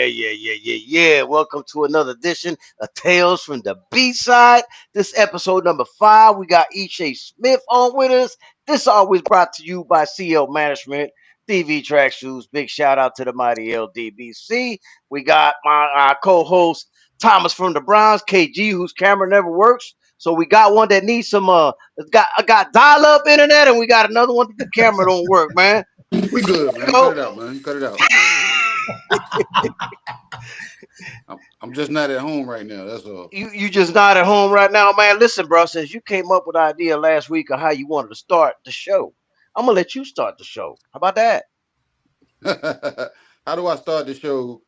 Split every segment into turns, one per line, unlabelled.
yeah. Welcome to another edition of Tales from the B-Side. This episode number 5. We got Ishe Smith on with us. This always brought to you by CL Management, TV Tracksuits. Big shout out to the mighty LDBC. We got my co-host Thomas from the Browns, KG, whose camera never works. So we got one that needs some I got dial-up internet, and we got another one that the camera don't work, man.
We good, man. Cut it out, man. Cut it out. I'm just not at home right now. That's all.
You just not at home right now, man. Listen, bro. Since you came up with the idea last week of how you wanted to start the show, I'm gonna let you start the show. How about that?
How do I start the show?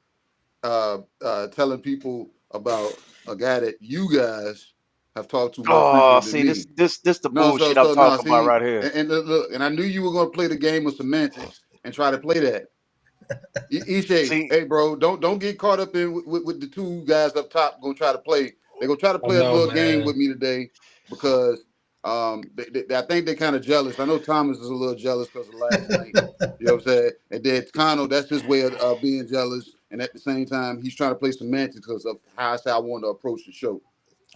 Telling people about a guy that you guys have talked to more
Oh,
frequently
see,
than me.
this the bullshit I'm talking about right here.
And look, and I knew you were going to play the game of semantics and try to play that. Ishe, hey, bro, don't get caught up in with the two guys up top going to try to play. They're going to try to play a little game with me today because I think they're kind of jealous. I know Thomas is a little jealous because of last night. You know what I'm saying? And then Kano, that's his way of being jealous. And at the same time, he's trying to play semantics because of how I say I want to approach the show.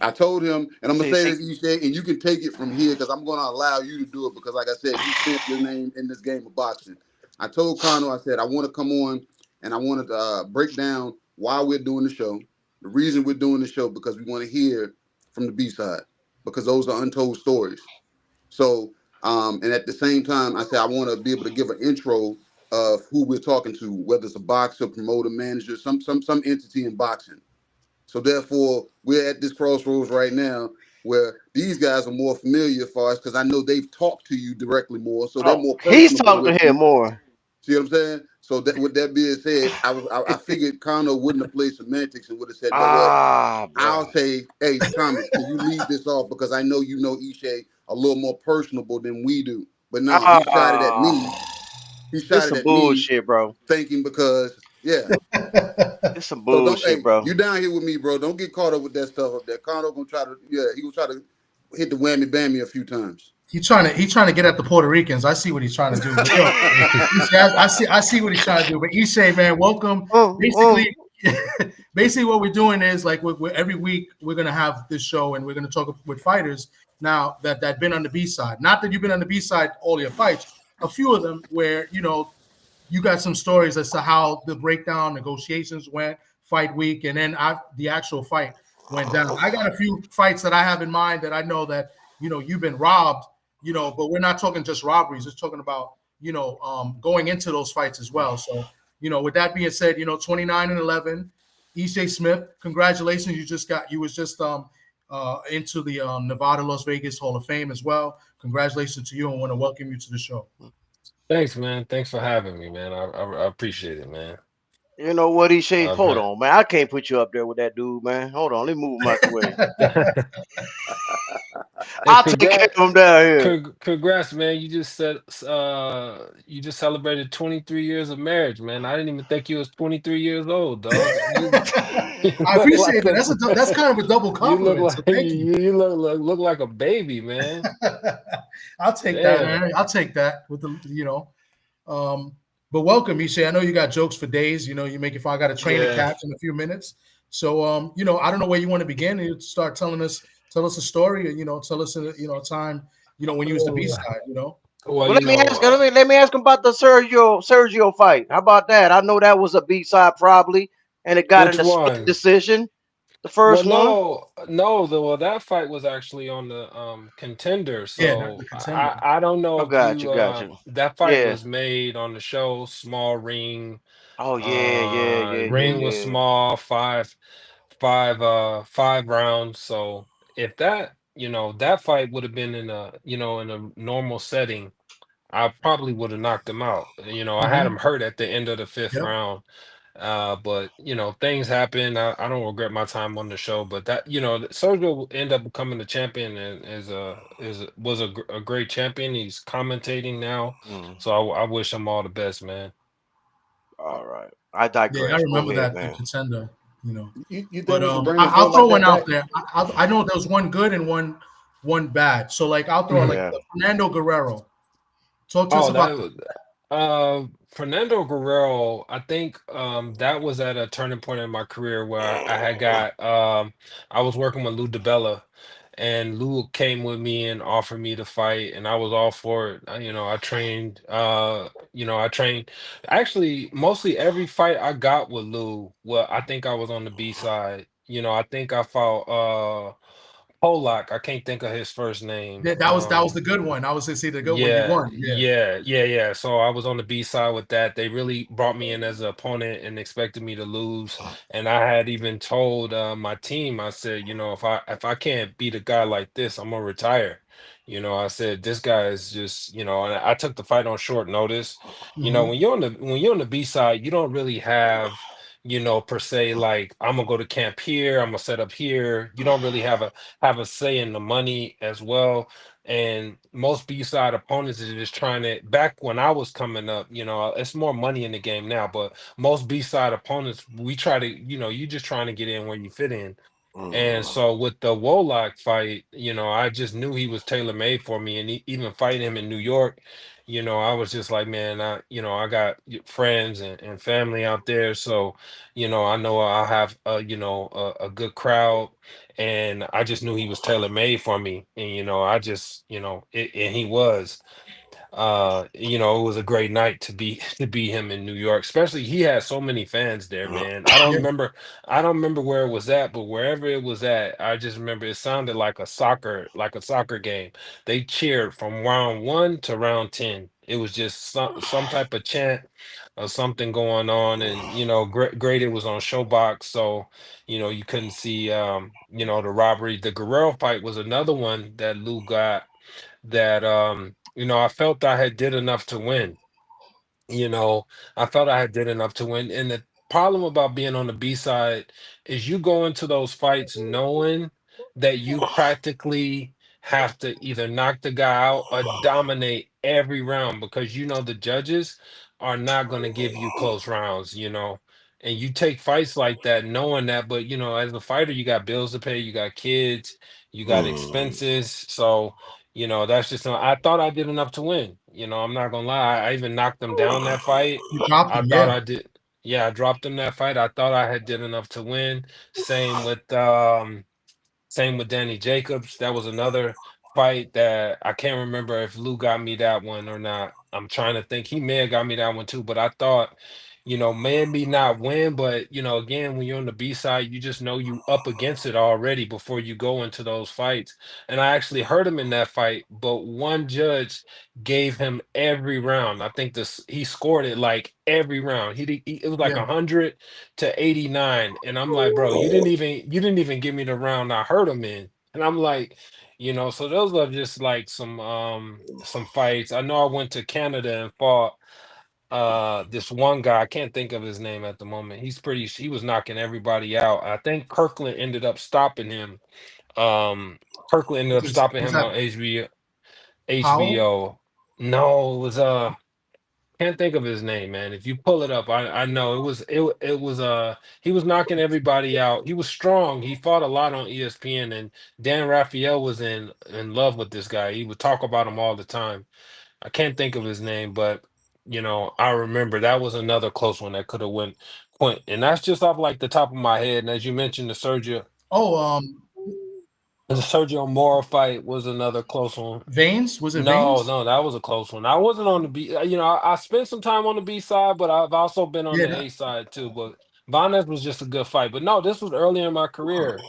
I told him, and I'm going to say this, Ishe, and you can take it from here because I'm going to allow you to do it because, like I said, you stamped your name in this game of boxing. I told Kano, I said, I want to come on and I wanted to break down why we're doing the show, the reason we're doing the show, because we want to hear from the B-side because those are untold stories. So, and at the same time, I said, I want to be able to give an intro of who we're talking to, whether it's a boxer, promoter, manager, some entity in boxing. So therefore, we're at this crossroads right now where these guys are more familiar for us because I know they've talked to you directly more, so they're more personable.
He's talking to him more.
See what I'm saying? So that with that being said, I figured Kano wouldn't have played semantics and would have said, I'll say, hey, Thomas, can you leave this off because I know you know Ishe a little more personable than we do. But no, he shot it at me. He shot it at
bullshit,
me,
bro.
Thinking because,
it's some bullshit, bro.
You down here with me, bro. Don't get caught up with that stuff up there. Kano gonna try to, he gonna try to hit the whammy bammy a few times.
He's trying to get at the Puerto Ricans. I see what he's trying to do. I see what he's trying to do. But Ishe, man, welcome. Basically, what we're doing is like every week we're gonna have this show and we're gonna talk with fighters now that been on the B side. Not that you've been on the B side all your fights. A few of them where you got some stories as to how the breakdown negotiations went, fight week, and then the actual fight went down. I got a few fights that I have in mind that I know that you've been robbed. But we're not talking just robberies. It's talking about, going into those fights as well. So, with that being said, 29-11, Ishe Smith, congratulations. You was just into the Nevada, Las Vegas Hall of Fame as well. Congratulations to you and want to welcome you to the show.
Thanks, man. Thanks for having me, man. I appreciate it, man.
You know what, Ishe? Hold on, man. I can't put you up there with that dude, man. Hold on. Let me move him out the way. I'll take care of him down here.
Congrats, man. You just celebrated 23 years of marriage, man. I didn't even think you was 23 years old, dog.
I appreciate that. That's kind of a double compliment.
You look like a baby, man.
I'll take that, man. I'll take that with But welcome, Ishe. I know you got jokes for days. You make it fun. I got to train a catch in a few minutes. So, I don't know where you want to begin. You start tell us a story, or tell us a time, when you was the B side.
Well, let me ask him about the Sergio fight. How about that? I know that was a B side probably, and it got in a decision. The first one?
No, that fight was actually on the Contender. So I don't know.
Gotcha.
That fight was made on the show, small ring.
Oh yeah.
Ring was small, five rounds. So if that that fight would have been in a in a normal setting, I probably would have knocked him out. I had him hurt at the end of the fifth round. But things happen. I don't regret my time on the show, but that Sergio ended up becoming the champion and was a great champion. He's commentating now, so I wish him all the best, man.
All right, I digress.
Yeah, I remember that the Contender.
But
I'll throw one out there. I know there was one good and one bad. So I'll throw the Fernando Guerrero. Talk to us about that.
Fernando Guerrero, I think that was at a turning point in my career where I had got I was working with Lou DiBella, and Lou came with me and offered me to fight, and I was all for it. I trained I trained actually mostly every fight I got with Lou. Well, I think I was on the B side. I think I fought Polak. I can't think of his first name.
That was the good one. I was gonna say the good one you
Yeah,
won. Yeah.
yeah, yeah, yeah. So I was on the B side with that. They really brought me in as an opponent and expected me to lose. And I had even told my team, I said, if I can't beat a guy like this, I'm gonna retire. I said this guy is just, and I took the fight on short notice.
Hmm.
When you're on the B side, you don't really have, per se, like I'm gonna go to camp here, I'm gonna set up here. You don't really have a say in the money as well, and most B-side opponents are just trying to, back when I was coming up, it's more money in the game now, but most B-side opponents, we try to, you just trying to get in where you fit in. And
Mm.
so with the Wolak fight, I just knew he was tailor made for me. And even fighting him in New York, I was just like, man, I got friends and family out there. So, I know I'll have, a good crowd. And I just knew he was tailor made for me. And, I just, and he was. It was a great night to be to be him in New York. Especially he had so many fans there, man. I don't
Yeah.
remember I don't remember where it was at, but wherever it was at, I just remember it sounded like a soccer game. They cheered from round 1 to round 10. It was just some type of chant or something going on, and great, it was on Showbox, so you couldn't see the robbery. The Guerrero fight was another one that Lou got, that I felt I had did enough to win. you know, I felt I had did enough to win. And the problem about being on the B side is you go into those fights knowing that you practically have to either knock the guy out or dominate every round, because the judges are not going to give you close rounds. And you take fights like that knowing that, but as a fighter, you got bills to pay, you got kids, you got
Mm.
expenses. So that's just, I thought I did enough to win. I'm not gonna lie. I even knocked them down that fight.
You dropped
I
him.
thought
Yeah.
I did. Yeah, I dropped them that fight. I thought I had did enough to win. Same with same with Danny Jacobs. That was another fight that I can't remember if Lou got me that one or not. I'm trying to think. He may have got me that one too, but I thought, maybe not win, but again, when you're on the B side, you just know you up against it already before you go into those fights. And I actually hurt him in that fight, but one judge gave him every round. I think he scored it like every round. It was like
Yeah.
100-89, and I'm like, bro, you didn't even give me the round I hurt him in. And I'm like, so those are just like some fights. I know I went to Canada and fought this one guy. I can't think of his name at the moment. He was knocking everybody out. I think Kirkland ended up stopping him. Um Kirkland ended up stopping
Was
him
that
on HBO.
Powell?
HBO. No, it was can't think of his name, man. If you pull it up, I know it was he was knocking everybody out. He was strong. He fought a lot on ESPN, and Dan Raphael was in love with this guy. He would talk about him all the time. I can't think of his name, but I remember that was another close one that could have went Quint. And that's just off like the top of my head. And as you mentioned,
Oh,
the Sergio Mora fight was another close one.
Veins. Was it
No,
Veins?
no, that was a close one. I wasn't on the B. I spent some time on the B side, but I've also been on
Yeah.
the A side too. But Vanez was just a good fight. But no, this was early in my career.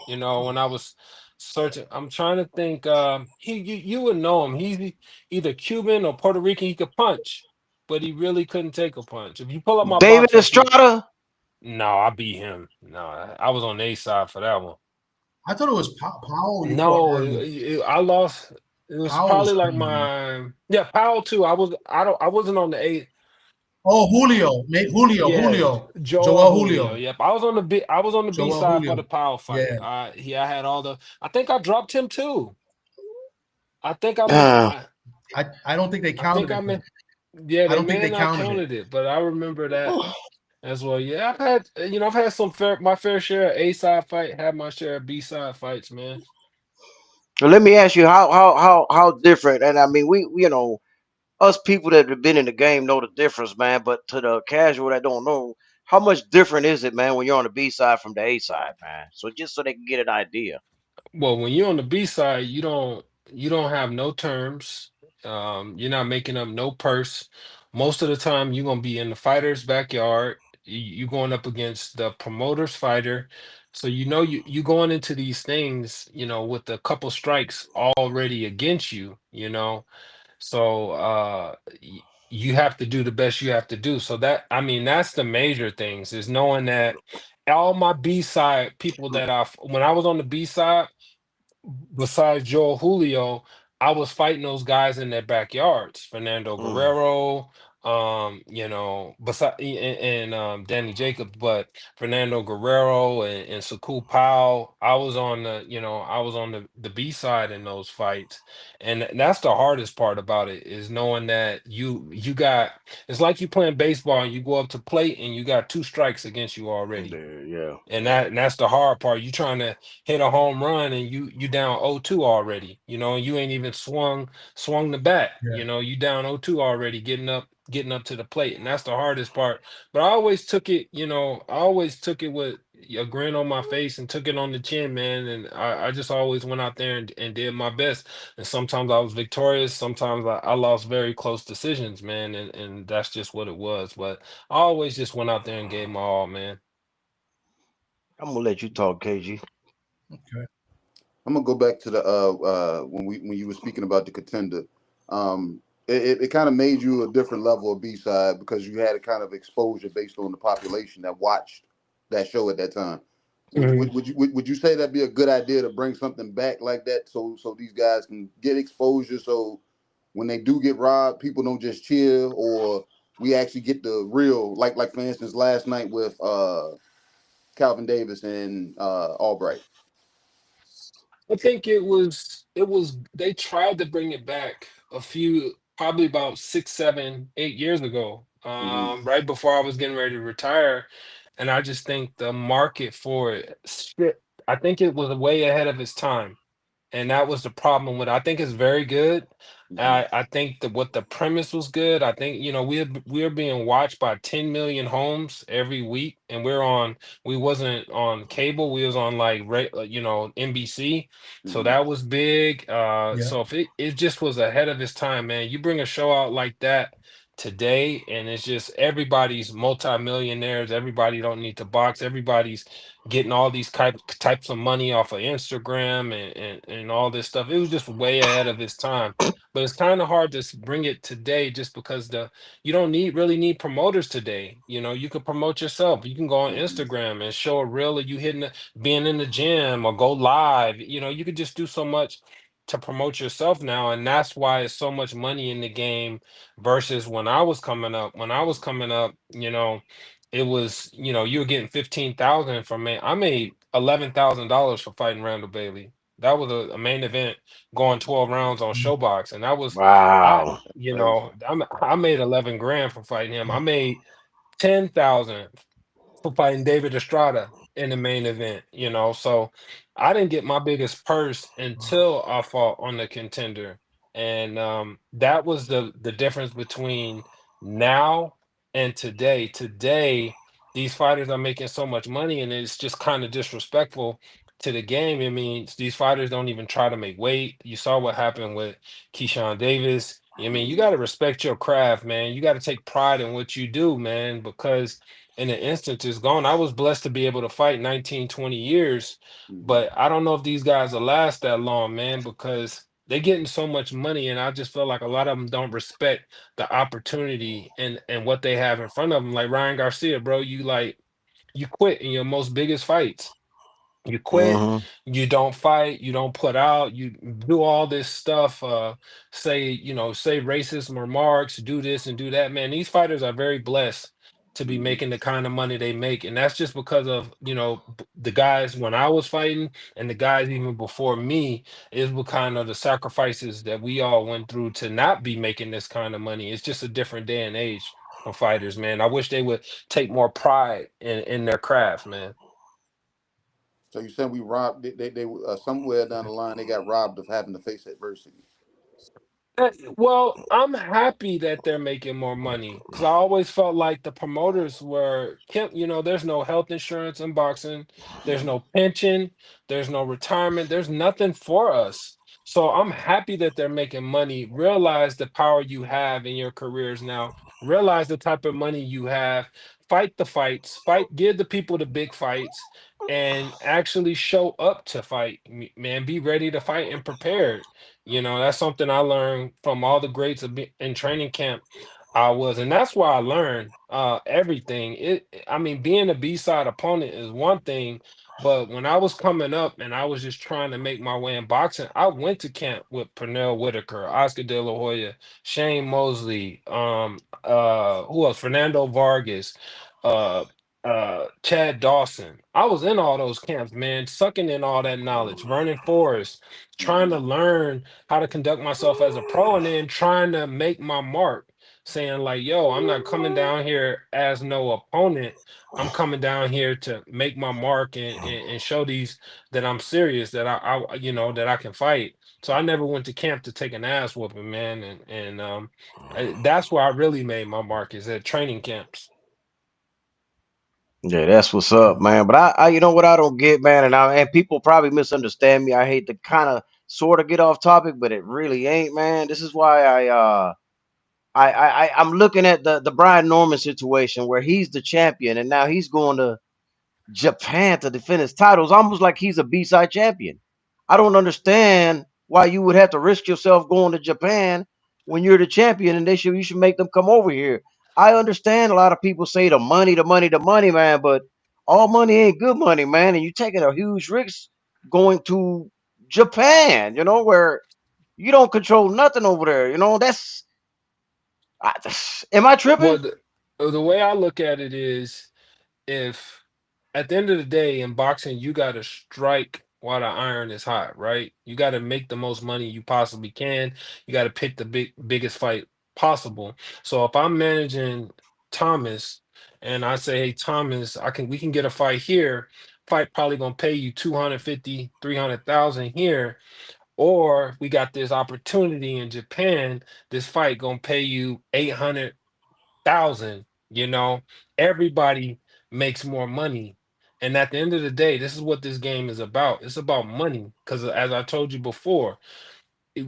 When I was searching. I'm trying to think. You would know him. He's either Cuban or Puerto Rican. He could punch, but he really couldn't take a punch. If you pull up my
David
box on P,
Estrada.
no, I beat him. No, I was on the A side for that one.
I thought it was Powell you fought
No,
early.
I lost. It was
Powell was
probably like
crazy, man.
Powell too. I wasn't on the eight.
Oh, Julio.
Yeah,
Julio.
Joel
Joel
Julio.
Julio.
Yep, I was on the B
Joel
side for
Julio.
the Powell fight.
Yeah.
I had all the. I think I dropped him too. I think I meant.
Uh,
I don't think they
I think
counted
I
it.
meant. Yeah,
I
they
don't think
may have
they
not
counted it.
counted it, but I remember that as well. Yeah, I've had my fair share of A side fight. Had my share of B side fights, man.
so let me ask you how different. And I mean, we us people that have been in the game know the difference, man. But to the casual that don't know, how much different is it, man, when you're on the B side from the A side, man? So just so they can get an idea.
Well, when you're on the B side, you don't have no terms. You're not making up no purse. Most of the time, you're gonna be in the fighter's backyard. You going up against the promoter's fighter, so you going into these things, with a couple strikes already against you. So you have to do the best you have to do. So that I mean, that's the major things is knowing that all my B side people when I was on the B side besides Joe Julio, I was fighting those guys in their backyards. Fernando
Mm.
Guerrero, beside and Danny Jacobs, but Fernando Guerrero and Sakul Powell, I was on the B side in those fights. And that's the hardest part about it is knowing that you got it's like you playing baseball and you go up to plate and you got two strikes against you already.
There, yeah,
And
yeah.
that's the hard part. You trying to hit a home run and you down 0-2 already. And you ain't even swung the bat.
Yeah.
You down 0-2 already, getting up to the plate. And that's the hardest part. But I always took it with a grin on my face and took it on the chin, man. And I just always went out there and did my best. And sometimes I was victorious, sometimes I lost very close decisions, man. And that's just what it was. But I always just went out there and gave my all, man.
I'm gonna let you talk, KG.
Okay.
I'm gonna go back to the when you were speaking about the contender. It kind of made you a different level of B side because you had a kind of exposure based on the population that watched that show at that time. Would you say that'd be a good idea to bring something back like that so these guys can get exposure so when they do get robbed, people don't just cheer or we actually get the real like for instance last night with Calvin Davis and Albright.
I think it was they tried to bring it back probably about 6, 7, 8 years ago,
Hmm.
right before I was getting ready to retire. And I just think the market for it, I think it was way ahead of its time. And that was the problem with it. I think it's very good.
Hmm.
I think that what the premise was good. I think we're being watched by 10 million homes every week, and we wasn't on cable. We was on like NBC, so
Hmm.
that was big.
Yeah.
So if it just was ahead of its time, man. You bring a show out like that today, and it's just everybody's multimillionaires. Everybody don't need to box. Everybody's getting all these types of money off of Instagram and all this stuff. It was just way ahead of its time. But it's kind of hard to bring it today just because you don't really need promoters today. You could promote yourself. You can go on
Hmm.
Instagram and show a reel of you being in the gym or go live. You could just do so much to promote yourself now, and that's why it's so much money in the game versus when I was coming up. When I was coming up, it was, you were getting 15,000 from me. I made $11,000 for fighting Randall Bailey. That was a main event going 12 rounds on Showbox. And that was I
Wow.
Crazy.
I made 11 grand from fighting him. I made 10,000 for fighting David Estrada in the main event, So I didn't get my biggest purse until I fought on the contender. And that was the difference between now and today. Today, these fighters are making so much money, and it's just kind of disrespectful to the game. I mean, these fighters don't even try to make weight. You saw what happened with Keyshawn Davis. I mean, you
Hmm.
got to respect your craft, man. You got to take pride in what you do, man, because in an instant is gone. I was blessed to be able to fight 19, 20 years,
Hmm.
but I don't know if these guys will last that long, man, because they're getting so much money, and I just feel like a lot of them don't respect the opportunity and what they have in front of them. Like Ryan Garcia, bro, you quit in your most biggest fights. You quit,
Hmm.
you don't fight, you don't put out, you do all this stuff, say racist remarks, do this and do that. Man, these fighters are very blessed to be
Hmm.
making the kind of money they make. And that's just because of, the guys when I was fighting and the guys even before me, is what kind of the sacrifices that we all went through to not be making this kind of money. It's just a different day and age for fighters, man. I wish they would take more pride in their craft, man.
So you saying we robbed? They somewhere down the line they got robbed of having to face adversity.
Well, I'm happy that they're making more money because I always felt like the promoters were, there's no health insurance in boxing, there's no pension, there's no retirement, there's nothing for us. So I'm happy that they're making money. Realize the power you have in your careers now. Realize the type of money you have. Fight the fights, give the people the big fights, and actually show up to fight, man. Be ready to fight and prepared. That's something I learned from all the greats in training camp. And that's why I learned everything. I mean, being a B-side opponent is one thing, but when I was coming up and I was just trying to make my way in boxing, I went to camp with Pernell Whitaker, Oscar De La Hoya, Shane Mosley, who else? Fernando Vargas, uh, Chad Dawson. I was in all those camps, man, sucking in all that knowledge. Vernon Forrest, trying to learn how to conduct myself as a pro and then trying to make my mark, saying like, yo, I'm not coming down here as no opponent. I'm coming down here to make my mark and show these that I'm serious, that that I can fight. So I never went to camp to take an ass whooping, man. That's where I really made my mark, is at training camps.
Yeah, that's what's up, man. But you know what I don't get, man, and people probably misunderstand me. I hate to kind of sort of get off topic, but it really ain't, man. This is why I'm looking at the Brian Norman situation where he's the champion and now he's going to Japan to defend his title. It's almost like he's a B-side champion. I don't understand why you would have to risk yourself going to Japan when you're the champion, and you should make them come over here. I understand a lot of people say the money, the money, the money, man, but all money ain't good money, man. And you're taking a huge risk going to Japan, where you don't control nothing over there. I, am I
Well,
tripping?
the way I look at it is, if at the end of the day in boxing you got to strike while the iron is hot, right? You got to make the most money you possibly can. You got to pick the biggest fight possible. So if I'm managing Thomas and I say, hey Thomas, we can get a fight here. Fight probably gonna pay you 250, 300,000 here, or we got this opportunity in Japan. This fight gonna pay you 800,000. Everybody makes more money. And at the end of the day, this is what this game is about. It's about money. Because as I told you before, it-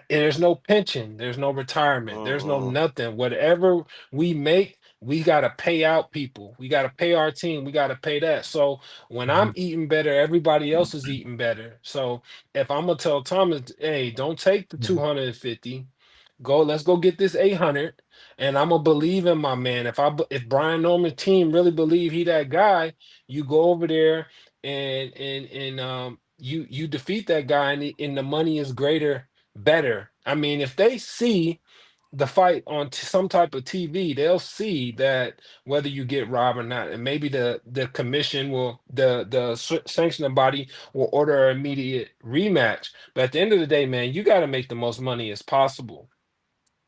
there's no pension, there's no retirement, there's no
Mm-mm.
nothing. Whatever we make, we got to pay out people. We got to pay our team. We got to pay that. So when I'm eating better, everybody else is eating better. So if I'm gonna tell Thomas, hey, don't take the 250, let's go get this 800, and I'm gonna believe in my man. If Brian Norman's team really believe he that guy, you go over there and you defeat that guy, and the money is greater, better. I mean, if they see the fight on some type of TV, they'll see that whether you get robbed or not, and maybe the commission will, the sanctioning body will order an immediate rematch. But at the end of the day, man, you got to make the most money as possible,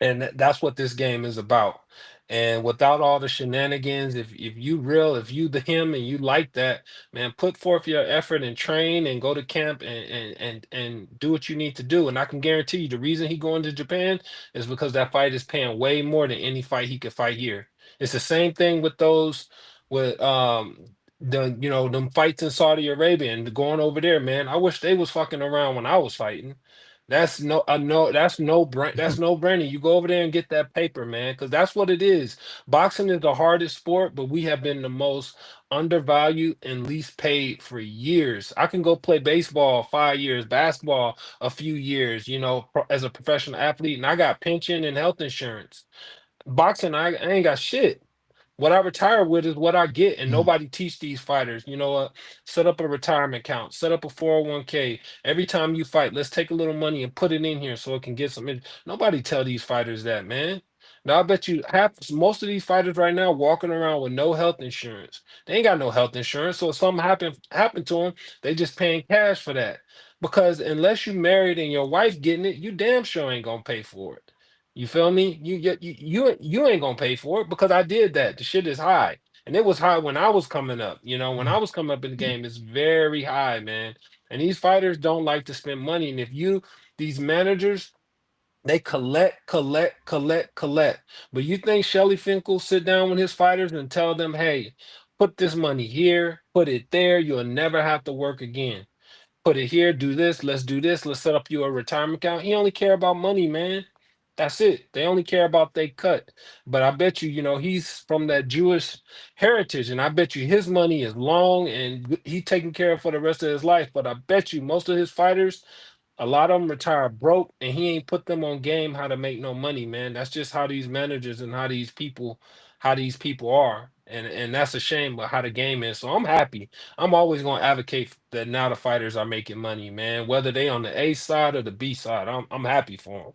and that's what this game is about. And without all the shenanigans, if you the him and you like that, man, put forth your effort and train and go to camp and do what you need to do. And I can guarantee you, the reason he going to Japan is because that fight is paying way more than any fight he could fight here. It's the same thing with those with them fights in Saudi Arabia and going over there, man. I wish they was fucking around when I was fighting. That's no brainer. You go over there and get that paper, man, because that's what it is. Boxing is the hardest sport, but we have been the most undervalued and least paid for years. I can go play baseball 5 years, basketball a few years, as a professional athlete, and I got pension and health insurance. Boxing, I ain't got shit. What I retire with is what I get, and nobody teach these fighters. You know what? Set up a retirement account, set up a 401k. Every time you fight, let's take a little money and put it in here so it can get some. Nobody tell these fighters that, man. Now I bet you most of these fighters right now walking around with no health insurance. They ain't got no health insurance, so if something happen to them, they just paying cash for that. Because unless you married and your wife getting it, you damn sure ain't gonna pay for it. You feel me? You ain't gonna pay for it because I did that. The shit is high. And it was high when I was coming up. When I was coming up in the game, it's very high, man. And these fighters don't like to spend money. And if these managers They collect, collect, collect, collect. But you think Shelly Finkel sit down with his fighters and tell them, hey, put this money here, put it there, you'll never have to work again. Put it here, do this, let's do this, let's set up you a retirement account. He only care about money, man. That's it. They only care about they cut. But I bet you, he's from that Jewish heritage, and I bet you his money is long and he taken care of for the rest of his life. But I bet you most of his fighters, a lot of them retire broke, and he ain't put them on game how to make no money, man. That's just how these managers and how these people are. And that's a shame but how the game is. So I'm happy. I'm always gonna advocate that now the fighters are making money, man. Whether they on the A side or the B side, I'm happy for them.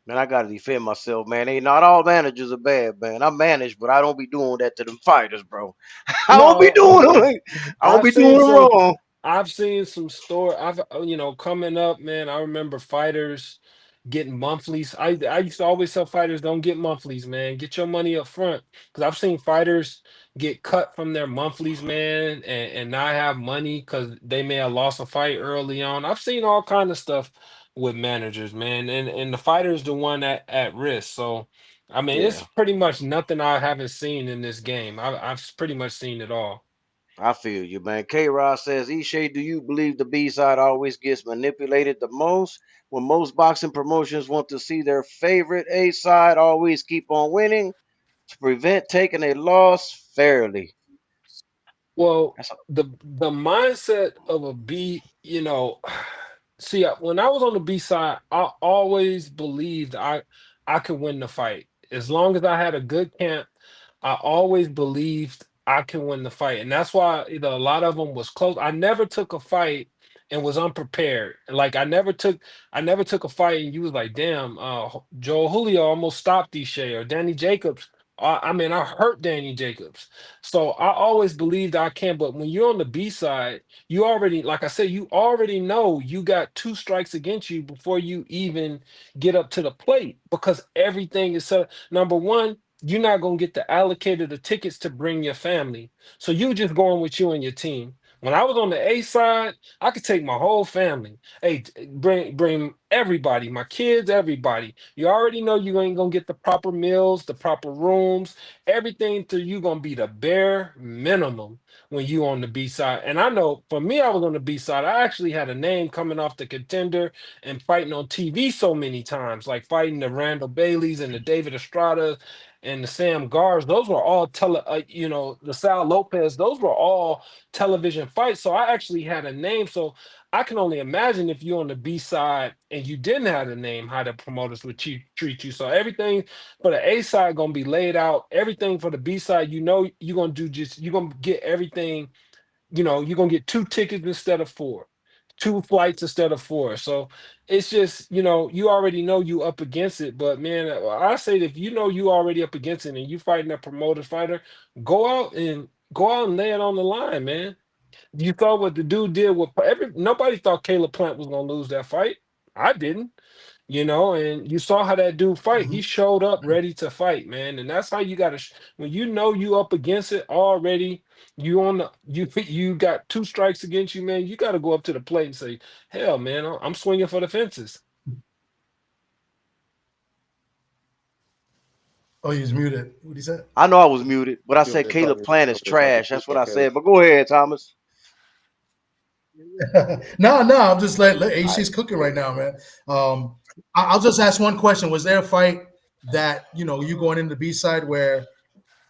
Man, I gotta defend myself, man. Ain't not all managers are bad, man. I manage, but I don't be doing that to them fighters, bro. I don't be
No,
doing them. I don't
I've
be
seen
doing them
some.
wrong.
I've seen some store. I've coming up, man. I remember fighters getting monthlies. I used to always tell fighters, don't get monthlies, man. Get your money up front. Because I've seen fighters get cut from their monthlies, man, and not have money because they may have lost a fight early on. I've seen all kind of stuff with managers, man, and the fighter is the one at risk. So, I mean, it's
Yeah,
pretty much nothing I haven't seen in this game. I've pretty much seen it all.
I feel you, man. K Rod says, Ishe, do you believe the B side always gets manipulated the most? When most boxing promotions want to see their favorite A side always keep on winning to prevent taking a loss fairly.
Well,
That's a,
the mindset of a B, see, when I was on the B side, I always believed I could win the fight. As long as I had a good camp, I always believed I can win the fight. And that's why, a lot of them was close. I never took a fight and was unprepared. Like I never took a fight and you was like, damn, Joe Julio almost stopped Ishe or Danny Jacobs. I mean, I hurt Danny Jacobs. So I always believed I can, but when you're on the B side, you already, like I said, you already know you got two strikes against you before you even get up to the plate because everything is set. Number one, you're not gonna get the allocated the tickets to bring your family. So you just going with you and your team. When I was on the A side, I could take my whole family. Hey, bring everybody, my kids, everybody. You already know you ain't gonna get the proper meals, the proper rooms, everything to you gonna be the bare minimum when you on the B side. And I know for me, I was on the B side. I actually had a name coming off the contender and fighting on TV so many times, like fighting the Randall Baileys and the David Estrada and the Sam Gars. Those were all the Sal Lopez. Those were all television fights. So I actually had a name. So I can only imagine if you're on the B side and you didn't have a name, how the promoters would treat you. So everything for the A side gonna be laid out. Everything for the B side, you're gonna do you're gonna get everything, you're gonna get two tickets instead of four, two flights instead of four. So it's just, you already know you up against it. But man, I say that if you know you already up against it and you fighting a promoted fighter, go out and lay it on the line, man. You thought what the dude did with nobody thought Caleb Plant was gonna lose that fight. I didn't, and you saw how that dude fight. He
Mhm.
showed up ready to fight, man, and that's how you got to. When you know you up against it already, you got two strikes against you, man. You got to go up to the plate and say, "Hell, man, I'm swinging for the fences."
Oh, he's muted. What he said?
I know I was muted, but I
He up
said
there
Caleb
talking.
Plant is
Up there talking
trash.
shit
That's what
about
I
Caleb.
said. But go ahead, Thomas.
No, I'm just let
I,
AC's cooking right now, man. Um, I'll just ask one question: was there a fight that you going into the B side where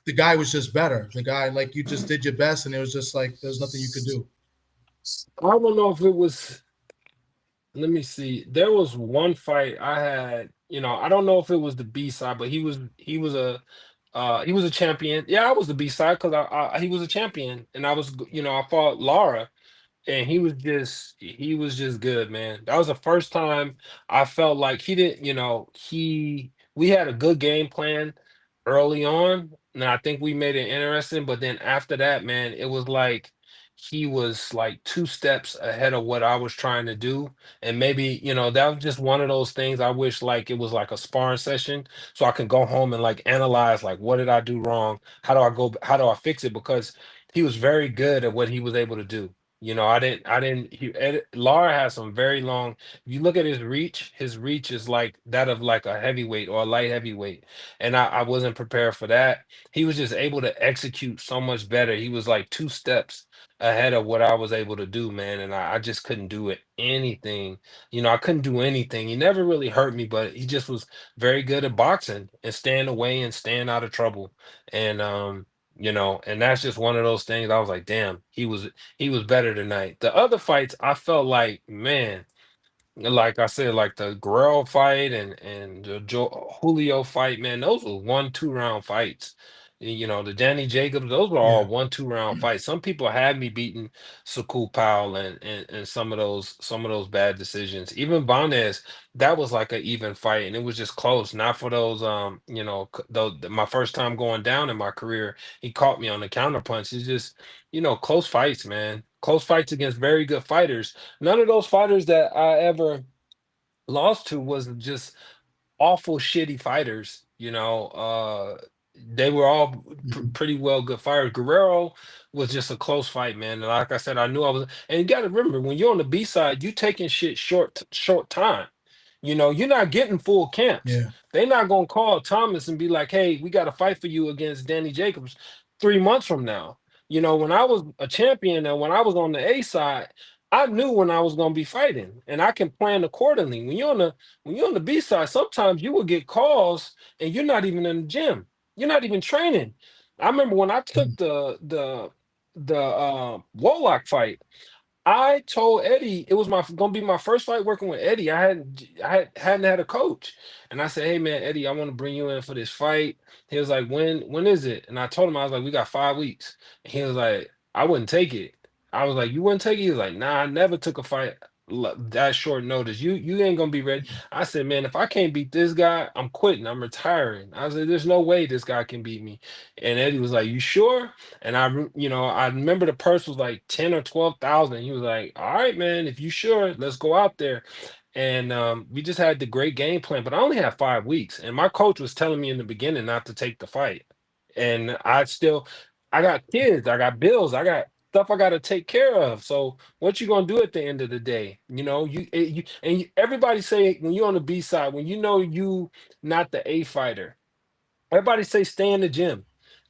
the guy was just better? The guy, like, you just did your best, and it was just like there was nothing you could do.
I don't know if it was. Let me see. There was one fight I had. I don't know if it was the B side, but he was a champion. Yeah, I was the B side because he was a champion, and I fought Lara, and he was just good, man. That was the first time I felt like he didn't, we had a good game plan early on, and I think we made it interesting. But then after that, man, it was like he was like two steps ahead of what I was trying to do. And maybe, that was just one of those things. I wish like it was like a sparring session so I can go home and like analyze like what did I do wrong? How do I fix it? Because he was very good at what he was able to do. You know, Lara has some very long. If you look at his reach is like that of like a heavyweight or a light heavyweight, and I wasn't prepared for that. He was just able to execute so much better. He was like two steps ahead of what I was able to do, man, and I just couldn't do it anything. You know, I couldn't do anything. He never really hurt me, but he just was very good at boxing and staying away and staying out of trouble. And you know, and that's just one of those things. I was like, damn, he was better tonight. The other fights, I felt like, man, like I said, like the Guerrero fight and the Julio fight, man, those were 1-2 round fights. You know, the Danny Jacobs, those were all
Yeah.
1-2 round fights. Some people had me beating Sakul Powell and some of those bad decisions. Even Banez, that was like an even fight, and it was just close. Not for those you know, my first time going down in my career, he caught me on the counter punch. It's just, you know, close fights, man. Close fights against very good fighters. None of those fighters that I ever lost to was just awful shitty fighters. You know, they were all
Mhm.
pretty well good fighters. Guerrero was just a close fight, man. And like I said, I knew I was. And you got to remember, when you're on the B side, you taking shit short time. You know, you're not getting full camps.
Yeah.
They're not gonna call Thomas and be like, "Hey, we got to fight for you against Danny Jacobs 3 months from now." You know, when I was a champion and when I was on the A side, I knew when I was gonna be fighting, and I can plan accordingly. When you're on the B side, sometimes you will get calls and you're not even in the gym. You're not even training. I remember when I took
Mhm.
the Warlock fight. I told Eddie it was my gonna be my first fight working with Eddie. I hadn't had a coach, and I said, "Hey man, Eddie, I want to bring you in for this fight." He was like, "When is it?" And I told him I was like, "We got 5 weeks." And he was like, "I wouldn't take it." I was like, "You wouldn't take it?" He was like, "Nah, I never took a fight that short notice. You ain't gonna be ready." I said, "Man, if I can't beat this guy, I'm quitting. I'm retiring." I said, "There's no way this guy can beat me." And Eddie was like, "You sure?" And I remember the purse was like 10 or 12,000. He was like, "All right, man, if you sure, let's go out there." And we just had the great game plan, but I only had 5 weeks. And my coach was telling me in the beginning not to take the fight. And I got kids, I got bills, I got stuff I got to take care of. So what you gonna do at the end of the day? You know, everybody say when you're on the B side, when you know you not the A fighter, everybody say stay in the gym.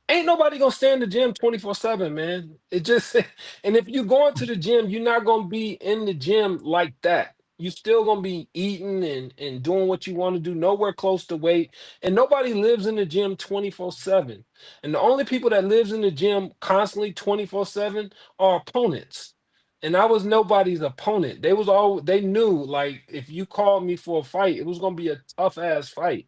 Ain't nobody gonna stay in the gym 24/7, man. It just and if you going to the gym, you're not gonna be in the gym like that. You still gonna be eating and doing what you want to do, nowhere close to weight. And nobody lives in the gym 24/7. And the only people that lives in the gym constantly 24/7 are opponents. And I was nobody's opponent. They knew like if you called me for a fight, it was gonna be a tough ass fight.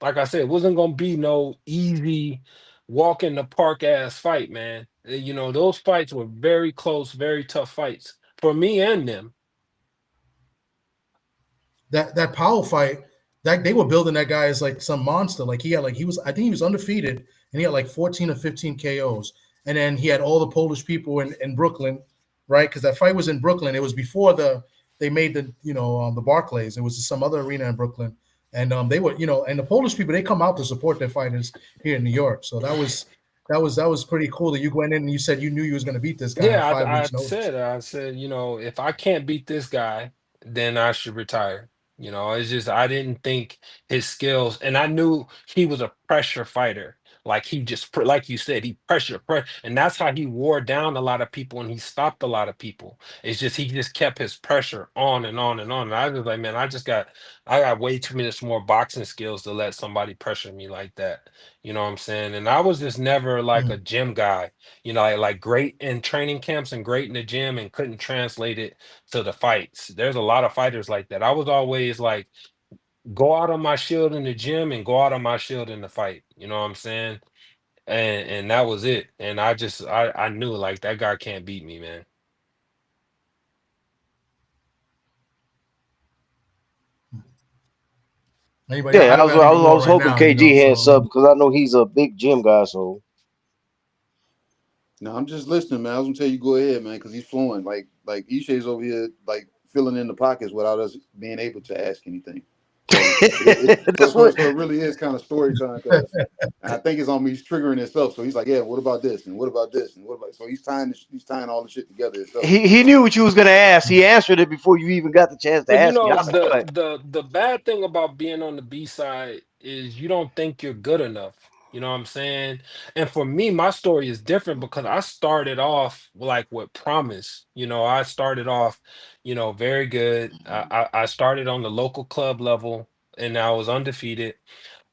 Like I said, it wasn't gonna be no easy walk in the park ass fight, man. You know, those fights were very close, very tough fights for me and them.
That Powell fight, that they were building that guy as like some monster. Like he was, I think he was undefeated, and he had like 14 or 15 KOs. And then he had all the Polish people in Brooklyn, right? Because that fight was in Brooklyn. It was before they made the Barclays. It was some other arena in Brooklyn, and they were and the Polish people, they come out to support their fighters here in New York. So that was pretty cool that you went in and you said you knew you was going to beat this guy in
Yeah,
five
I
weeks notice.
said, if I can't beat this guy, then I should retire. You know, it's just I didn't think his skills, and I knew he was a pressure fighter. Like he just, like you said, he pressure, and that's how he wore down a lot of people, and he stopped a lot of people. It's just he just kept his pressure on and on and on. And I was like, man, I got way too many more boxing skills to let somebody pressure me like that. You know what I'm saying? And I was just never like a
Mm.
gym guy, like great in training camps and great in the gym and couldn't translate it to the fights. There's a lot of fighters like that. I was always like, go out on my shield in the gym and go out on my shield in the fight. You know what I'm saying? And that was it. And I knew like that guy can't beat me, man.
Anybody?
Yeah,
I
I
don't
was,
got
I
any
was, I
more
was
right
hoping
now,
KG had
So
something because I know he's a big gym guy. So
No, I'm just listening, man. I was gonna tell you go ahead, man, because he's flowing. Like Ishe's over here, like filling in the pockets without us being able to ask anything. So
That's what
so it really is kind of story time because I think it's on me triggering himself. So he's like, yeah, what about this and what about this and what about so he's tying all the shit together himself.
he knew what you was gonna ask. He answered it before you even got the chance to
But you
ask me.
know,
I said, "Go ahead."
the bad thing about being on the B side is you don't think you're good enough. You know what I'm saying? And for me, my story is different because I started off like with promise. You know, I started off, very good. I started on the local club level and I was undefeated.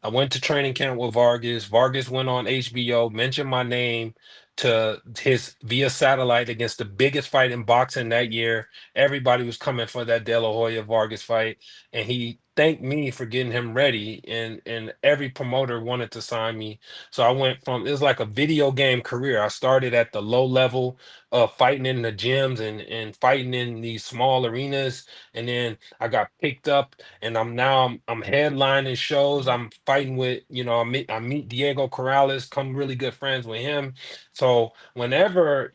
I went to training camp with Vargas. Vargas went on HBO, mentioned my name to his via satellite against the biggest fight in boxing that year. Everybody was coming for that De La Hoya Vargas fight, and he thanked me for getting him ready. And every promoter wanted to sign me, so I went from it was like a video game career. I started at the low level of fighting in the gyms and fighting in these small arenas, and then I got picked up and I'm headlining shows. I'm fighting with, I meet Diego Corrales, come really good friends with him. So whenever,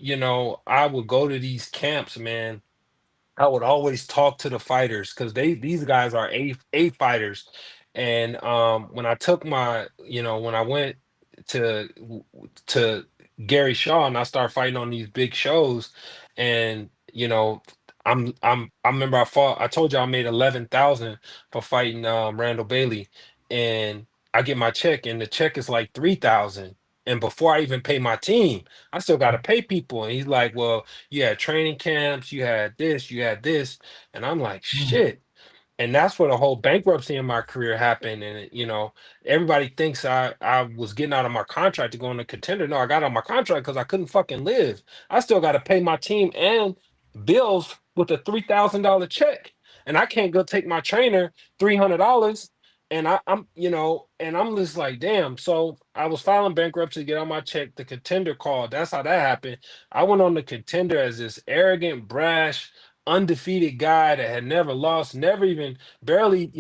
I would go to these camps, man, I would always talk to the fighters because these guys are A fighters. And when I took when I went to to Gary Shaw and I started fighting on these big shows, and I remember I told you I made 11,000 for fighting Randall Bailey, and I get my check and the check is like 3,000. And before I even pay my team, I still got to pay people. And he's like, well, you had training camps, you had this. And I'm like, shit. And that's where the whole bankruptcy in my career happened. And everybody thinks I was getting out of my contract to go on a contender. No, I got out of my contract because I couldn't fucking live. I still got to pay my team and bills with a $3,000 check. And I can't go take my trainer $300. And and I'm just like, damn. So I was filing bankruptcy to get on my check. The contender called. That's how that happened. I went on the contender as this arrogant, brash, undefeated guy that had never lost, never even barely,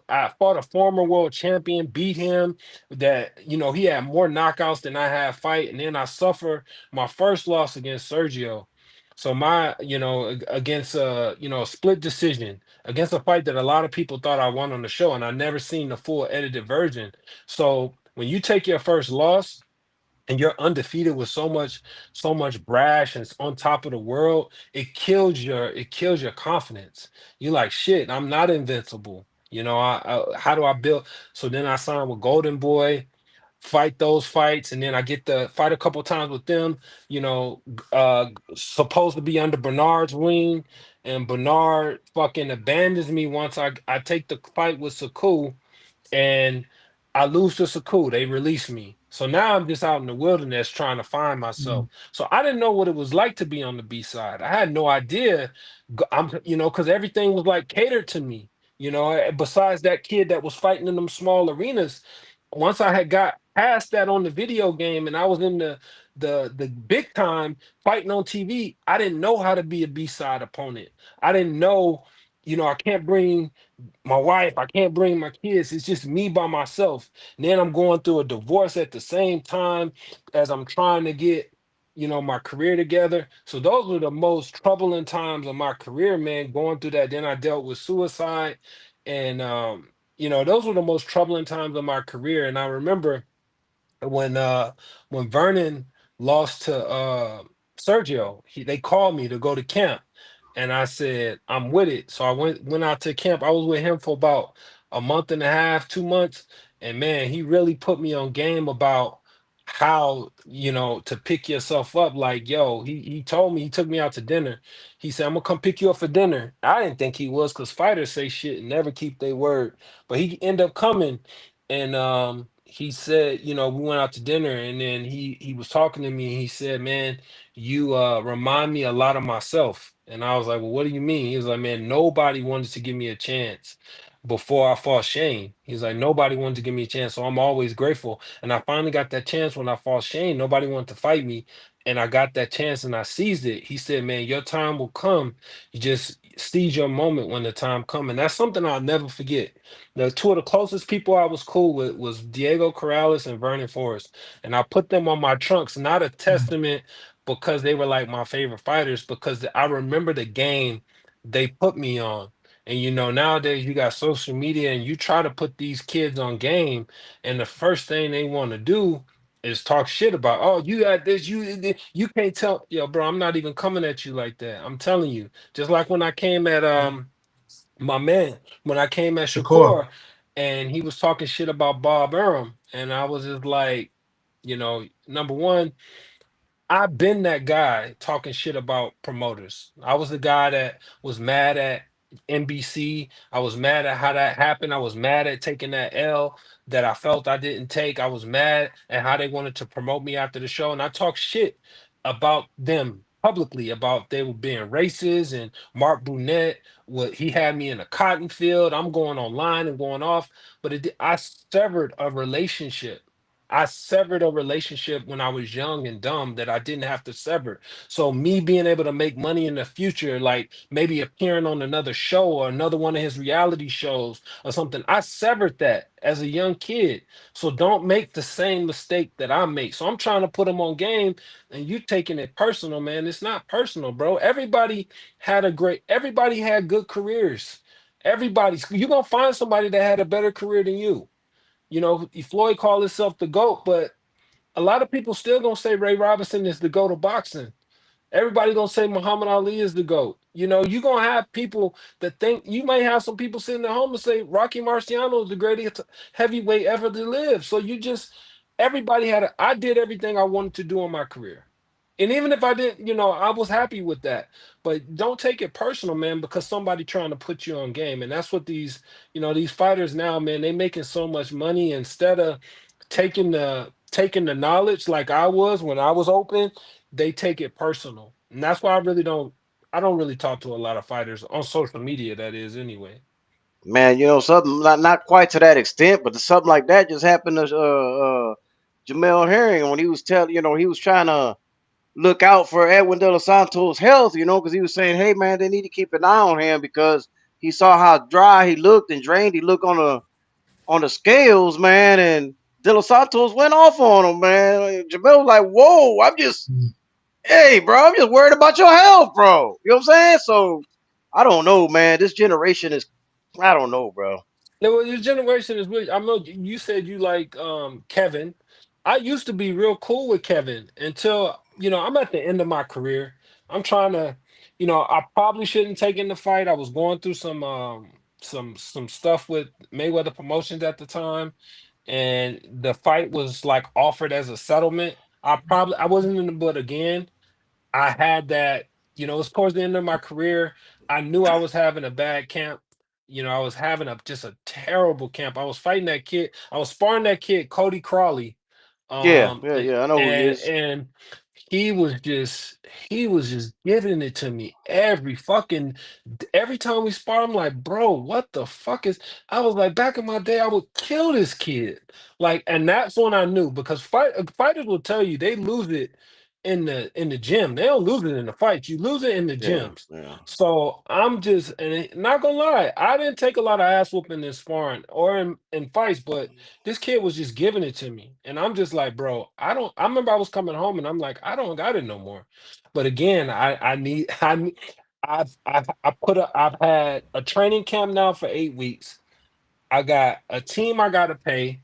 I fought a former world champion, beat him, that, he had more knockouts than I had fight. And then I suffered my first loss against Sergio. So my, against a split decision, against a fight that a lot of people thought I won on the show, and I never seen the full edited version. So when you take your first loss, and you're undefeated with so much brash and it's on top of the world, it kills your confidence. You're like, shit, I'm not invincible. How do I build? So then I signed with Golden Boy, fight those fights, and then I get to fight a couple times with them. Supposed to be under Bernard's wing, and Bernard fucking abandons me once I take the fight with Saku, and I lose to Saku. They release me. So now I'm just out in the wilderness trying to find myself. So I didn't know what it was like to be on the B side. I had no idea. Because everything was like catered to me. Besides that kid that was fighting in them small arenas, once I had got past that on the video game and I was in the big time fighting on TV, I didn't know how to be a B side opponent. I didn't know, I can't bring my wife, I can't bring my kids. It's just me by myself. And then I'm going through a divorce at the same time as I'm trying to get, my career together. So those were the most troubling times of my career, man, going through that. Then I dealt with suicide. And those were the most troubling times of my career. And I remember when when Vernon lost to Sergio, they called me to go to camp, and I said I'm with it. So I went out to camp. I was with him for about a month and a half, 2 months, and man, he really put me on game about how to pick yourself up. Like, yo, he told me, he took me out to dinner. He said, I'm gonna come pick you up for dinner. I didn't think he was, because fighters say shit and never keep their word, but he ended up coming. And he said, we went out to dinner, and then he was talking to me. And he said, man, you remind me a lot of myself. And I was like, well, what do you mean? He was like, man, nobody wanted to give me a chance before I fought Shane. He's like, nobody wanted to give me a chance, so I'm always grateful. And I finally got that chance when I fought Shane. Nobody wanted to fight me, and I got that chance and I seized it. He said, man, your time will come. You just seize your moment when the time comes. And that's something I'll never forget. The two of the closest people I was cool with was Diego Corrales and Vernon Forrest. And I put them on my trunks, not a testament because they were like my favorite fighters, because I remember the game they put me on. And nowadays you got social media and you try to put these kids on game, and the first thing they want to do is talk shit about, oh, you got this, you can't tell, yo, bro, I'm not even coming at you like that. I'm telling you. Just like when I came at my man, when I came at
Shakur.
Shakur and he was talking shit about Bob Arum, and I was just like, number one, I've been that guy talking shit about promoters. I was the guy that was mad at NBC. I was mad at how that happened. I was mad at taking that L that I felt I didn't take. I was mad at how they wanted to promote me after the show. And I talked shit about them publicly, about they were being racist, and Mark Brunette, what he had me in a cotton field. I'm going online and going off. But I severed a relationship. I severed a relationship when I was young and dumb that I didn't have to sever. So me being able to make money in the future, like maybe appearing on another show or another one of his reality shows or something, I severed that as a young kid. So don't make the same mistake that I make. So I'm trying to put him on game, and you taking it personal, man. It's not personal, bro. Everybody had good careers. You're gonna find somebody that had a better career than you. Floyd called himself the GOAT, but a lot of people still gonna say Ray Robinson is the GOAT of boxing. Everybody gonna say Muhammad Ali is the GOAT. You're gonna have people that think, you may have some people sitting at home and say Rocky Marciano is the greatest heavyweight ever to live. So I did everything I wanted to do in my career. And even if I didn't, I was happy with that. But don't take it personal, man, because somebody trying to put you on game. And that's what these fighters now, man, they making so much money. Instead of taking the knowledge like I was when I was open, they take it personal. And that's why I don't really talk to a lot of fighters on social media, that is anyway.
Man, something not quite to that extent, but something like that just happened to Jamel Herring when he was telling, he was trying to look out for Edwin De Los Santos' health, because he was saying, hey man, they need to keep an eye on him because he saw how dry he looked and drained he looked on the scales, man, and De Los Santos went off on him, man. Jamel was like, whoa, hey, bro, I'm just worried about your health, bro. You know what I'm saying? So I don't know, man. This generation is, I don't know, bro.
No, well, your generation is weird. I know you said you like Kevin. I used to be real cool with Kevin until, I'm at the end of my career. I'm trying to, I probably shouldn't take in the fight. I was going through some stuff with Mayweather Promotions at the time, and the fight was like offered as a settlement. I wasn't in the, but again, I had that, it's towards the end of my career. I knew I was having a bad camp. I was having just a terrible camp. I was fighting that kid. I was sparring that kid, Cody Crawley.
Yeah,
Um,
yeah,
a-
yeah. I know who he
and
is.
and he was just giving it to me every time we spar. I'm like, bro, what the fuck is? I was like, back in my day, I would kill this kid. Like, and that's when I knew, because fighters will tell you they lose it in the gym. They don't lose it in the fight. You lose it in the
Yeah,
gyms.
yeah,
So I'm just, and not gonna lie, I didn't take a lot of ass whooping in sparring or in fights, but this kid was just giving it to me. And I'm just like, bro, I remember I was coming home and I'm like, I don't got it no more. But again, I need, I've had a training camp now for 8 weeks. I got a team I gotta pay.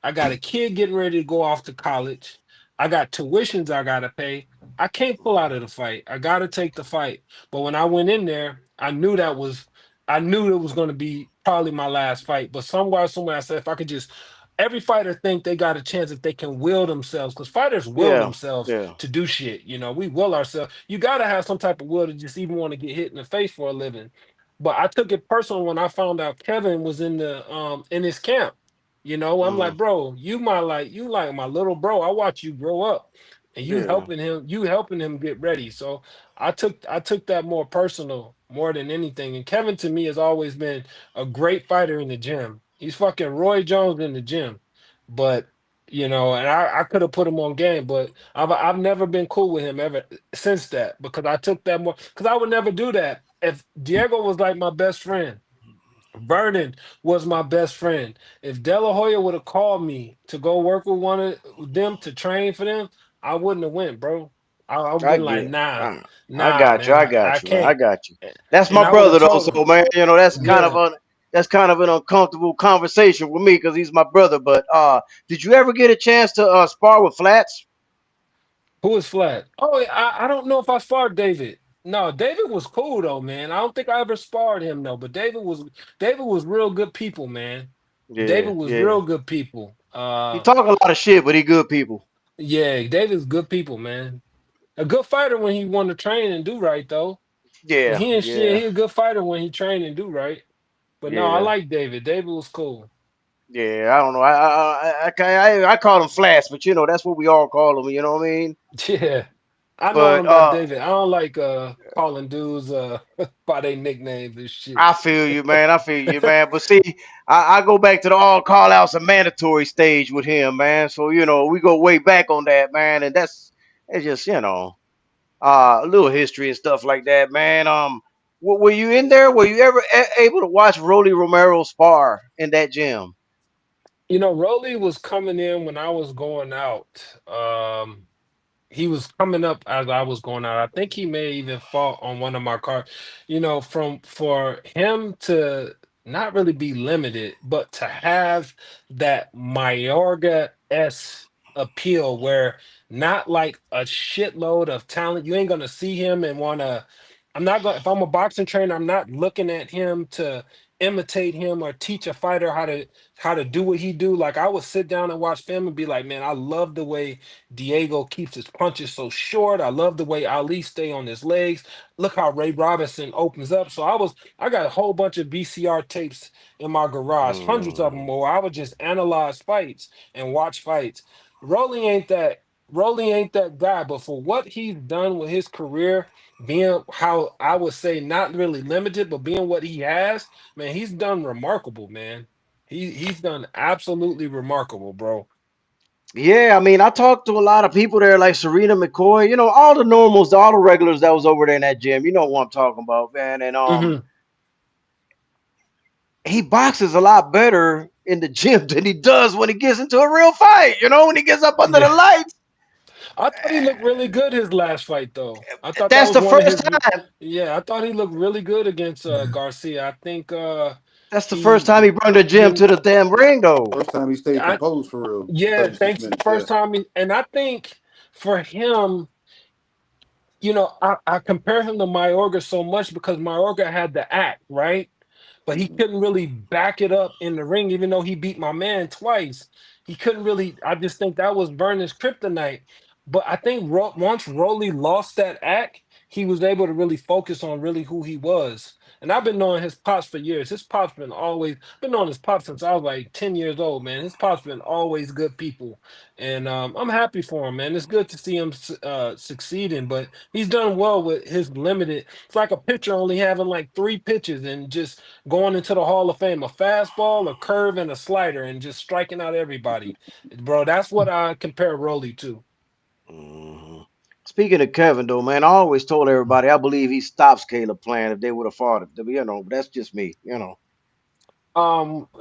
I got a kid getting ready to go off to college. I got tuitions I gotta pay. I can't pull out of the fight. I gotta take the fight. But when I went in there, I knew it was gonna be probably my last fight. But somewhere I said, if I could just, every fighter think they got a chance if they can will themselves, because fighters will
yeah,
themselves
yeah.
to do shit. We will ourselves. You gotta have some type of will to just even want to get hit in the face for a living. But I took it personal when I found out Kevin was in his camp. I'm
Mm,
like, bro, you like my little bro. I watch you grow up, and
yeah,
you helping him get ready. So I took that more personal more than anything. And Kevin to me has always been a great fighter in the gym. He's fucking Roy Jones in the gym. But and I could have put him on game, but I've never been cool with him ever since that, because I took that more, because I would never do that. If Diego was like my best friend, Vernon was my best friend. If De La Hoya would have called me to go work with one of them to train for them, I wouldn't have went, bro. I've
I
been like,
get.
nah,
I
nah,
got you.
man,
I
I
got you, man. I
can't.
got you. That's my
And I would have
brother though.
told
So
him,
man,
yeah.
that's kind of an uncomfortable conversation with me because he's my brother. But did you ever get a chance to spar with Flats?
Who is Flat? Oh, I don't know if I sparred David. No, David was cool though, man. I don't think I ever sparred him though, but David was real good people, man.
Yeah,
David was
yeah.
real good people.
He talk a lot of shit, but he good people.
Yeah, David's good people, man. A good fighter when he want to train and do right though. When
Yeah,
he and shit,
yeah,
he a good fighter when he train and do right. But no, I
yeah,
like David. David was cool.
yeah. I don't know. I call him Flats, but that's what we all call him. You know what I mean?
Yeah. I know
But
him by David. I don't like calling dudes by their nicknames and shit.
I feel you, man. I feel you, man. But see, I go back to the all call outs and mandatory stage with him, man. So we go way back on that, man. And it's just a little history and stuff like that, man. Were you in there? Were you ever able to watch Rolly Romero spar in that gym?
Rolly was coming in when I was going out. He was coming up as I was going out. I think he may even fought on one of my cards. From for him to not really be limited, but to have that Mayorga s appeal, where not like a shitload of talent. You ain't gonna see him and wanna. I'm not going. If I'm a boxing trainer, I'm not looking at him to imitate him or teach a fighter how to do what he do. Like I would sit down and watch film and be like, man, I love the way Diego keeps his punches so short. I love the way Ali stay on his legs. Look how Ray Robinson opens up. So I got a whole bunch of VCR tapes in my garage, hundreds of them,
Mm.
where I would just analyze fights and watch fights. Rolly ain't that. Rolly ain't that guy, but for what he's done with his career, being how I would say not really limited, but being what he has, man, he's done remarkable, man. He's done absolutely remarkable, bro.
Yeah, I mean, I talked to a lot of people there, like Serena McCoy. All the normals, all the regulars that was over there in that gym. You know what I'm talking about, man. And
Hmm.
he boxes a lot better in the gym than he does when he gets into a real fight. When he gets up under the
Yeah.
lights.
I thought he looked really good his last fight though. I thought that
That's
was
the
one of
first
his
time.
yeah, I thought he looked really good against Garcia. I think
That's the first time he
he
brought the gym
you
to the damn ring, though.
First time he stayed
I
composed for real.
yeah,
36
thanks.
minutes. Yeah.
First time and I think for him, I compare him to Mayorga so much because Mayorga had the act, right? But he couldn't really back it up in the ring, even though he beat my man twice. He couldn't really. I just think that was Vernon's kryptonite. But I think once Rolly lost that act, he was able to really focus on really who he was. And I've been knowing his pops for years. His pops been knowing his pops since I was like 10 years old, man. His pops been always good people. And I'm happy for him, man. It's good to see him succeeding, but he's done well with his limited. It's like a pitcher only having like three pitches and just going into the Hall of Fame, a fastball, a curve, and a slider, and just striking out everybody. Bro, that's what I compare Rolly to.
hmm Speaking of Kevin, though, man, I always told everybody I believe he stops Caleb Plant if they would have fought him. But that's just me.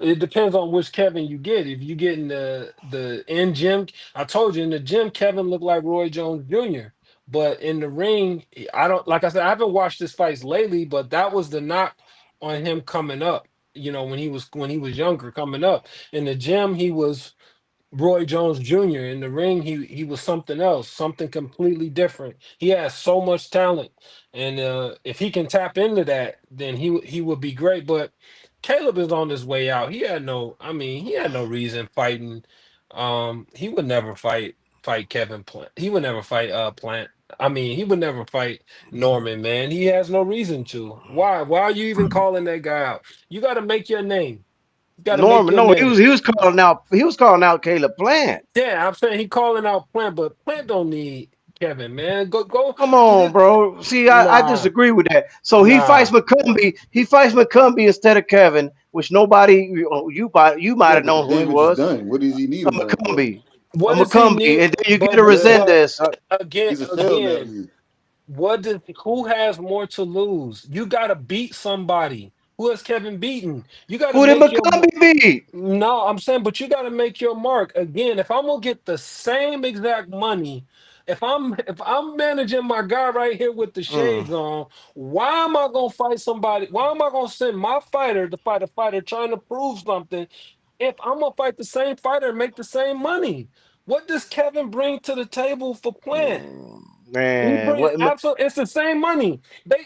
It depends on which Kevin you get. If you get in the in gym, I told you in the gym, Kevin looked like Roy Jones Jr. But in the ring, I don't like I said, I haven't watched his fights lately, but that was the knock on him coming up. When he was younger coming up. In the gym, he was Roy Jones Jr. In the ring, he was something else, something completely different. He has so much talent, and if he can tap into that, then he would be great. But Caleb is on his way out. He had no reason fighting. He would never fight Kevin Plant. He would never fight Plant. He would never fight Norman, man. He has no reason to. Why? Why are you even calling that guy out? You got to make your name. You got to make
Norman,
your
no, he
name.
was he was calling out Caleb Plant.
Yeah, I'm saying he calling out Plant, but Plant don't need Kevin, man. Go.
Come on, bro. See, I
Nah,
disagree with that. So he fights
nah.
McCumbee. He fights McCumbee instead of Kevin, which nobody you might
Yeah,
have
but the
known who he
damage is
was.
done. What does he need
A
him done for?
McCumbee, a
What does he
McCumbee,
need?
and then you get
But
a
Yeah.
Resendez.
again,
He's a shell now to
again,
me.
what does who has more to lose? You got to beat somebody. Who has Kevin beaten? You got to
Who did
make your
McCumbee beat?
No, I'm saying, but you got to make your mark again. If I'm gonna get the same exact money if I'm managing my guy right here with the
Mm,
shades on, why am I gonna fight somebody? Why am I gonna send my fighter to fight a fighter trying to prove something if I'm gonna fight the same fighter and make the same money? What does Kevin bring to the table for Plant? He
man,
bring
what?
absolutely, it's the same money.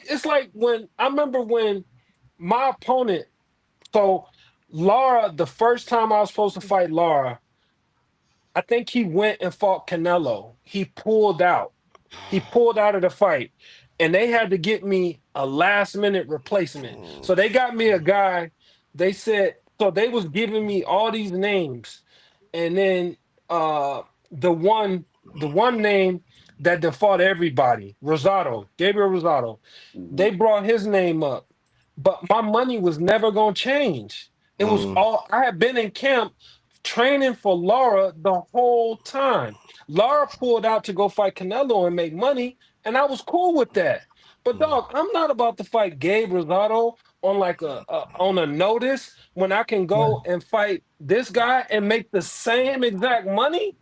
It's like when I remember when my opponent. So Lara, the first time I was supposed to fight Lara, I think he went and fought Canelo. He pulled out. He pulled out of the fight, and they had to get me a last minute replacement. So they got me a guy. They said so they was giving me all these names, and then uh the one the one name that default everybody, Rosado, Gabriel Rosado.
Mm-hmm.
They brought his name up, but my money was never gonna change. It was
Mm,
all I had been in camp training for Laura the whole time. Laura pulled out to go fight Canelo and make money, and I was cool with that. But
mm.
dog, I'm not about to fight Gabe Rosado on like a notice when I can
Yeah.
go and fight this guy and make the same exact money.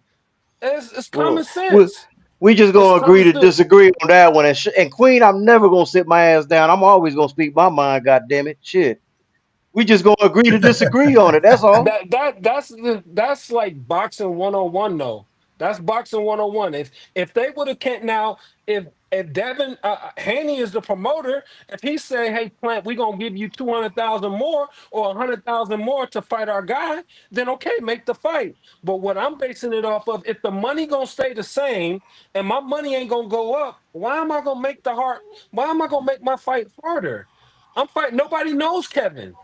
It's
Well,
common
we
sense.
we just
It's
gonna agree
common
to
sense.
disagree on that one. And Queen, I'm never gonna sit my ass down. I'm always gonna speak my mind. God damn it, shit. We just gonna agree to disagree on it. That's all.
That's like boxing 101 though. That's boxing 101. If they would have can't now if Devin Haney is the promoter, if he say, "Hey Plant, we gonna give you 200,000 more or 100,000 more to fight our guy," then okay, make the fight. But what I'm basing it off of, if the money gonna stay the same and my money ain't gonna go up, why am I gonna make the hard? Why am I gonna make my fight harder? I'm fighting. Nobody knows Kevin.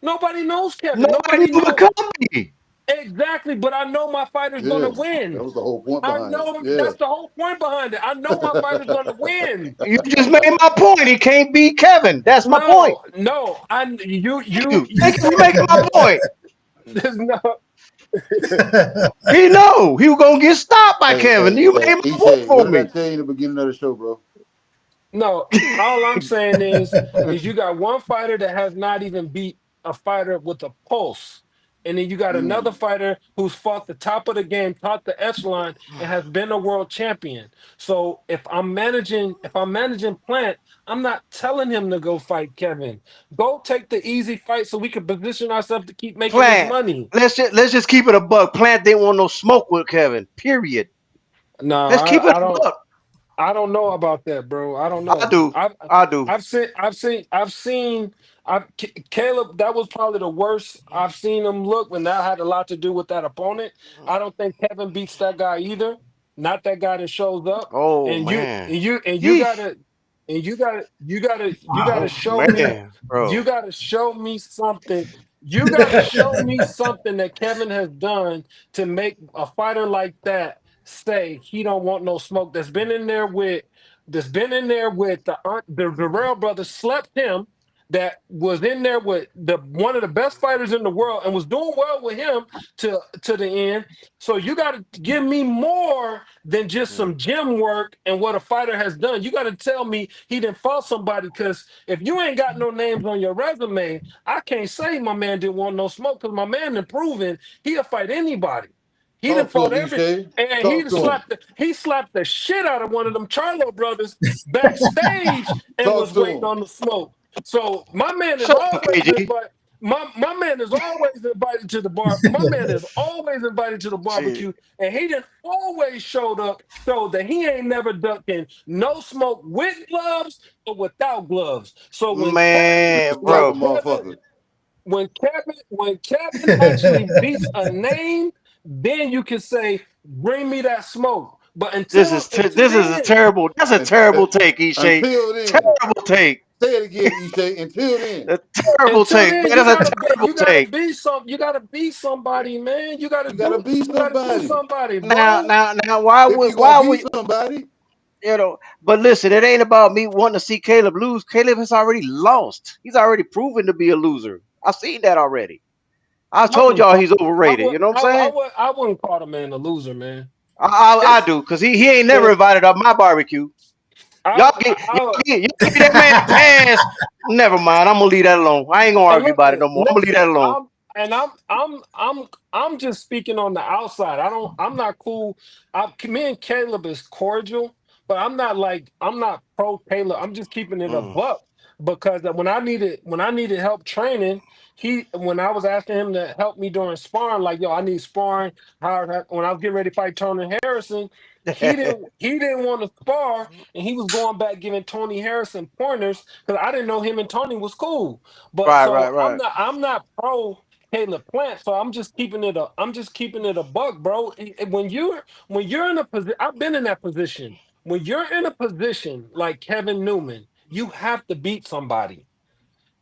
Nobody knows Kevin.
Nobody
Nobody
knew the
know
company.
exactly, but I know my fighter's gonna
Yeah, that
win.
was the whole point
I
behind it.
know
Yeah.
that's the whole point behind it. I know my fighter's gonna win.
You just made my point. He can't beat Kevin. That's my point.
No, no, I you
Thank
you
you.
you
Thank you for
said
making my point.
there's no
He know he was gonna get stopped by
Hey,
Kevin.
hey,
You made
hey,
my point
Ishe, what
for
did I
me.
tell you in the beginning of the show, bro?
no. All I'm saying is you got one fighter that has not even beat a fighter with a pulse. And then you got another
Mm.
fighter who's fought the top of the game, top the echelon, and has been a world champion. So if I'm managing Plant, I'm not telling him to go fight Kevin. Go take the easy fight so we can position ourselves to keep making this
Plant.
money.
Let's just keep it a buck. Plant didn't want no smoke with Kevin. Period.
No,
Let's keep it
I
a
don't.
buck.
I don't know about that, bro. I don't
I
know.
do. I do.
I've seen. Caleb. That was probably the worst I've seen him look, when that had a lot to do with that opponent. I don't think Kevin beats that guy either. Not that guy that shows up.
Oh
And you
man.
and you and you
Yeesh.
gotta you gotta
Wow.
show me.
Man,
You
bro.
gotta show me something. You gotta show me something that Kevin has done to make a fighter like that say he don't want no smoke. That's been in there with the Durrell brothers slept him. That was in there with the one of the best fighters in the world and was doing well with him to the end. So you got to give me more than just
Mm.
some gym work and what a fighter has done. You got to tell me he didn't fought somebody, because if you ain't got no names on your resume, I can't say my man didn't want no smoke, because my man done proven he'll fight anybody. He done
Talk to
fought
him, Ishe.
and
Talk to him.
he slapped the shit out of one of them Charlo brothers backstage and
Talk
was
to
waiting
him.
on the smoke. So my man is
Shut up,
always
KG.
invited. My man is always invited to the bar. My man is always invited to the
Shit.
barbecue, and he done always showed up, showed that he ain't never ducking no smoke with gloves or without gloves. So
Man,
Slap a
bro.
motherfucker.
When Kevin actually beats a name, then you can say, "Bring me that smoke." But
This
until
is
until
this is a
then,
terrible. That's a
And,
terrible take, Ishay.
until then,
Terrible take.
say it again, Ishe. Until then,
A terrible
until
take,
then,
man. That's a terrible take.
you gotta be somebody, man.
you gotta be
You gotta do
somebody.
somebody,
Now,
bro.
now, now, why
If
would
you gonna
why
be
would
somebody,
But listen, it ain't about me wanting to see Caleb lose. Caleb has already lost. He's already proven to be a loser. I've seen that already. I
I
told
wouldn't
y'all
call
he's overrated. You know what I'm saying?
I wouldn't call the man a loser, man.
I
It's
do, because he ain't never
it,
invited up my barbecue.
I,
Y'all get
I
y'all give that man a pass. Never mind. I'm gonna leave that alone. I ain't gonna
and
argue about it
listen,
no more. I'm gonna leave that alone.
and I'm just speaking on the outside. I'm not cool. Me and Caleb is cordial, but I'm not pro Caleb. I'm just keeping it a
Mm.
buck because when I needed help training, when I was asking him to help me during sparring, like yo, I need sparring. When I was getting ready to fight Tony Harrison, he didn't want to spar, and he was going back giving Tony Harrison pointers because I didn't know him and Tony was cool. But
Right,
so
right, right.
I'm not pro Caleb Plant, so I'm just keeping it a buck, bro. When you're in a position, I've been in that position. When you're in a position like Kevin Newman, you have to beat somebody.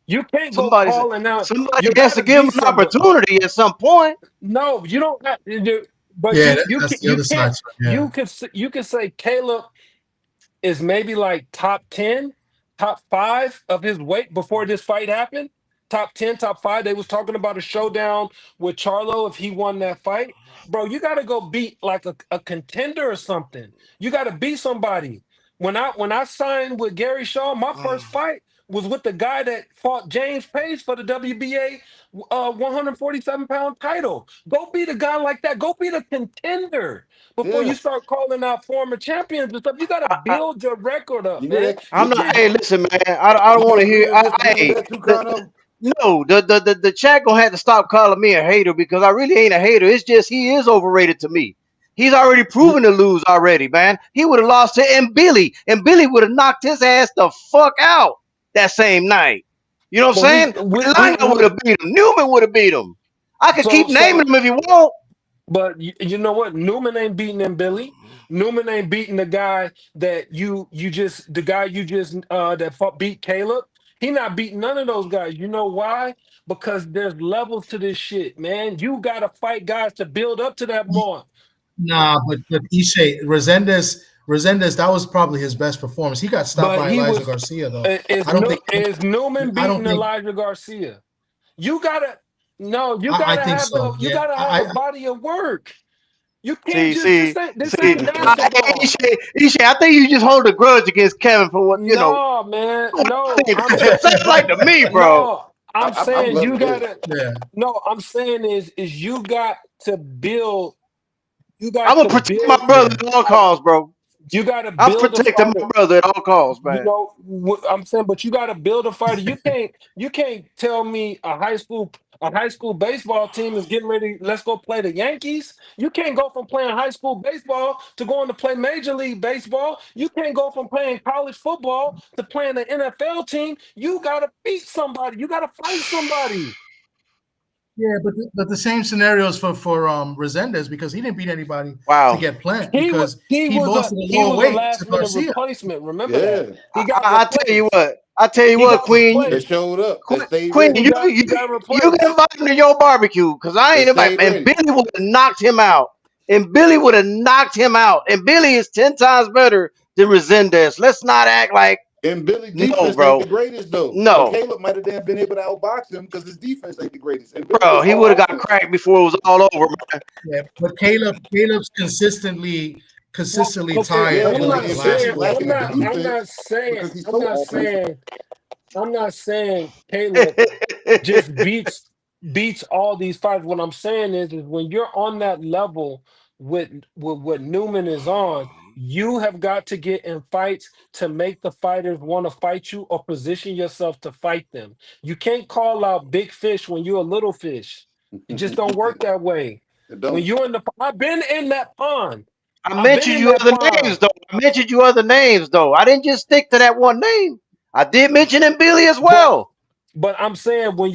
You can't go
Somebody,
calling out.
somebody
You
has
got
to
to
give him
beat
an
somebody.
opportunity at some point.
No, you don't have. But
Yeah, that's the
you
other
can't.
side. Yeah.
You could say Caleb is maybe like top 10, top 5 of his weight before this fight happened. Top 10, top 5. They was talking about a showdown with Charlo if he won that fight. Bro, you got to go beat like a contender or something. You got to beat somebody. When I signed with Gary Shaw, my first fight was with the guy that fought James Page for the WBA 147-pound title. Go beat a guy like that. Go beat a contender before you
Yeah.
start calling out former champions and stuff. You got to build your record up,
You know
man.
that
I'm
You
not.
can't.
Hey, listen, man. I don't
you
want to
agree
hear.
with this? You know
Hey,
that too, Carno?
no, the chat gonna have to stop calling me a hater because I really ain't a hater. It's just he is overrated to me. He's already
You,
proven to lose already, man. He would have lost to M Billy, and Billy would have knocked his ass the fuck out that same night. You know what
but
I'm saying? Lionel would have beat him. Newman would have beat him. I could keep naming
so
them if you want.
But you know what? Newman ain't beating them Billy. Newman ain't beating the guy that you just the guy you just that fought, beat Caleb. He not beating none of those guys. You know why? Because there's levels to this shit, man. You gotta fight guys to build up to that more.
Nah, but Ishe Resendez, that was probably his best performance. He got stopped
But
by
he
Elijah
was
Garcia though. I don't think
is Newman
I don't
beating
think
Elijah Garcia? You gotta no,
I think so.
you
Yeah.
gotta have the body of work. You can't
See,
just
see,
this
see.
ain't
Ishe,
basketball.
Ishe, I think you just hold a grudge against Kevin for what you know.
No, man. No,
It
I'm saying
sounds like to me, bro.
no. I'm
I'm
saying you
loving this.
gotta.
Yeah.
No, I'm saying is you got to build. You
I'm
got
gonna
to
protect my
build
brother
Yeah.
at all
fighter.
costs, bro.
You got to
I'm
build a
protecting
fighter.
my brother at all costs,
You
man.
know what I'm saying, but you got to build a fighter. You can't tell me a high school baseball team is getting ready. Let's go play the Yankees. You can't go from playing high school baseball to going to play Major League Baseball. You can't go from playing college football to playing the NFL team. You got to beat somebody. You got to fight somebody.
Yeah, but the same scenarios for Resendez because he didn't beat anybody to
Wow.
get Plant because he lost at a
He
lower
was a
weight to
last minute
Garcia.
replacement. Remember that
Yeah.
he got
I tell you
replaced.
what. I tell you
He
what,
got
Queen.
They
replaced.
showed up. They stayed
Queen,
ready.
He got
you can
replaced.
invite him to your barbecue because I
They
ain't invite.
stayed
And
ready.
Billy would have knocked him out. And Billy would have knocked him out. And Billy is 10 times better than Resendez. Let's not act like
And Billy
no,
defense ain't the
bro.
greatest though. And
No,
Caleb might have then been able to outbox him because his defense ain't the greatest. And Billy
bro.
was
He
all
would have got
offense.
cracked before it was all over, man.
Yeah, but Caleb's consistently
Okay,
tied
Yeah,
for
I'm
but
like
not
the
and Billy's
last
saying
4 or
lacking at the
5 rounds.
defense because he's
I'm
so
not
offensive.
saying Caleb just beats all these fights. What I'm saying is when you're on that level with what Newman is on, you have got to get in fights to make the fighters want to fight you or position yourself to fight them. You can't call out big fish when you're a little fish. It just don't work that way.
It
When
don't.
you're in the, I've been in that pond.
I
I've been
mentioned
in
you
that
other
pond.
names though. I mentioned you other names though. I didn't just stick to that one name. I did mention him Billy as
But
well.
I'm saying when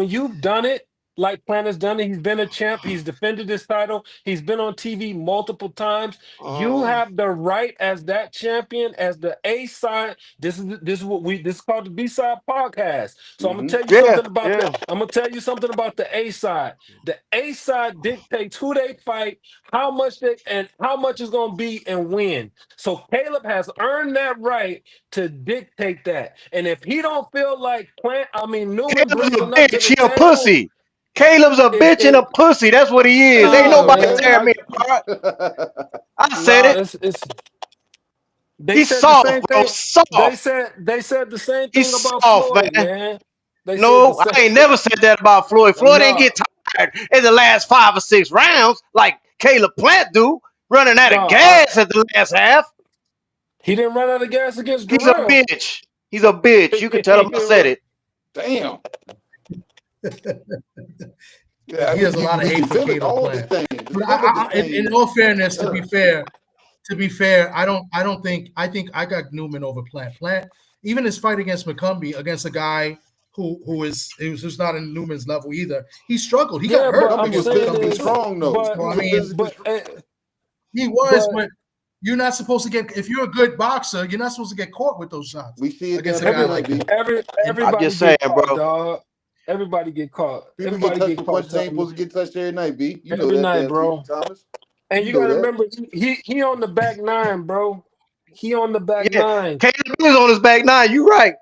you've done it like Planner's done it, he's been a champ. He's defended his title. He's been on TV multiple times. You
Uh,
have the right as that champion, as the A side. This is called the B side podcast. So I'm gonna
Mm-hmm.
tell you
yeah,
something about
yeah.
the A side. The A side dictates who they fight, how much is gonna be and when. So Caleb has earned that right to dictate that. And if he don't feel like Newman
Caleb's
brings
a
enough to
bitch.
the
He a
table,
pussy. Caleb's a
it
bitch and a
it
pussy. That's what he is. Ain't
nah
nobody
man,
tearing me apart. I said
nah
it.
it's they
He's
said the
soft,
same
bro.
thing.
Soft.
They said the same
He's
thing about
soft,
Floyd,
man.
man. They said the
No,
same
I ain't never said that about Floyd. Floyd ain't
no
get tired in the last 5 or 6 rounds, like Caleb Plant do, running out of
No,
gas at the last half.
he didn't run out of gas against
He's a
Gorilla.
bitch. He's a bitch. You can tell him I said it.
Damn.
Yeah, he has a lot of hate for Caleb Plant. But in all fairness, to be fair, I think I got Newman over Plant. Plant, even his fight against McCumbee, against a guy who's not in Newman's level either, he struggled. He got hurt.
I'm saying strong though.
He was, but you're not supposed to get. If you're a good boxer, you're not supposed to get caught with those shots.
We see it
against a guy like him.
Everybody
I'm just saying,
caught,
bro.
dog. Everybody get caught.
Everybody get caught. They ain't supposed to get touched every night, B. You
every
know that,
night, bro.
Thomas.
And you gotta remember, he on the back nine, bro. He on the back nine.
Caleb is on his back nine. You right.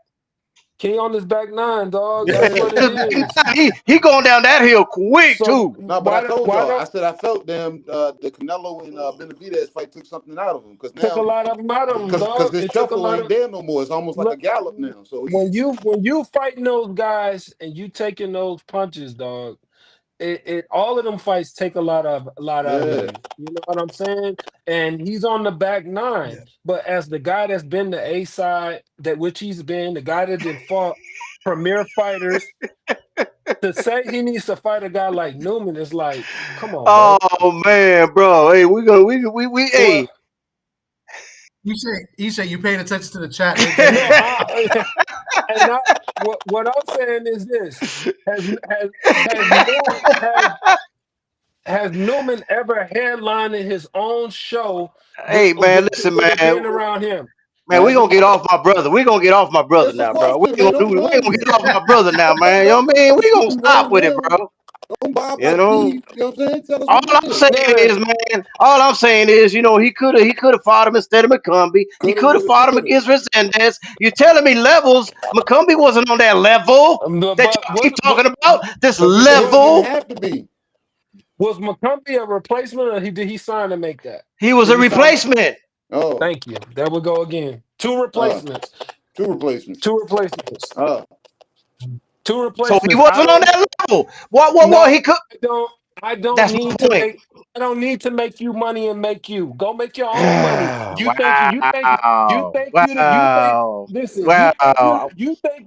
He on his back nine, dog. That's what it
is. He going down that hill quick too.
No, but I told y'all. I said I felt them. The Canelo and Benavidez fight took something out of him because now
took a lot of them out of him,
because his shuffle ain't there no more. It's almost like a gallop now. So
when you fighting those guys and you taking those punches, dog. It all of them fights take a lot out of him. You know what I'm saying? And he's on the back nine. Yeah. But as the guy that's been the A side, that which he's been, the guy that did fought premier fighters, to say he needs to fight a guy like Newman is like, come on.
Oh man, bro. Hey, we hey.
Ishe, you paying attention to the chat?
What I'm saying is this: has Newman ever headlined his own show?
Hey man, listen, man.
Around him.
Man, we gonna get off my brother. We gonna get off my brother now, bro. We gonna get off my brother now, man. You know what I mean? We gonna stop with it, bro. You know what I'm saying? All I'm saying is, you know, he could have fought him instead of McCumbee. He could have fought him against Resendez. You're telling me levels? McCumbee wasn't on that level that you keep talking about. This level.
Have to be.
Was McCumbee a replacement, or did he sign to make that?
He was a replacement.
Oh, thank you. There we go again. Two replacements.
Two replacements.
Two replacements. Two replacements.
So he wasn't on that level. What? He could.
I don't need to make you money and make you go make your own money. You think you think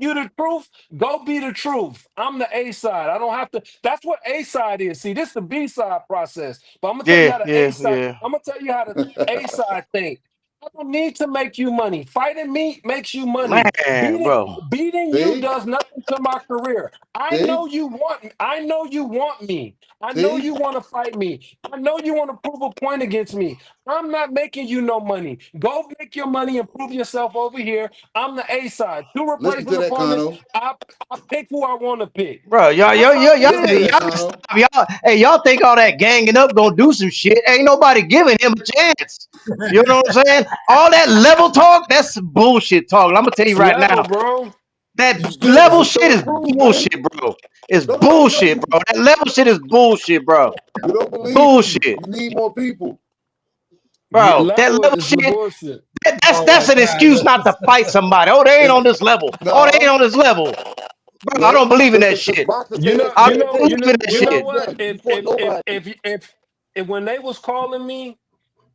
you the truth? Go be the truth. I'm the A side. I don't have to. That's what A side is. See, this is the B side process. But I'm gonna tell you how the A side. Yeah. I'm gonna tell you how the A side think. I don't need to make you money. Fighting me makes you money. Beating you does nothing to my career. I know you want me. I know you want me. I know you want to fight me. I know you want to prove a point against me. I'm not making you no money. Go make your money and prove yourself over here. I'm the A side. Two replacement opponents. I pick who I want to pick.
Bro, y'all think all that ganging up gonna do some shit? Ain't nobody giving him a chance. You know what I'm saying? All that level talk, that's bullshit talk. I'm gonna tell you right now,
bro.
That level shit is bullshit, bro. It's bullshit, bro. That level shit is bullshit, bro.
You don't believe
bullshit.
You need more people.
Bro, that level shit, that's an excuse not to fight somebody. Oh, they ain't on this level. Oh, they ain't on this level. Bro, I don't believe in that shit.
You know what? If when they was calling me,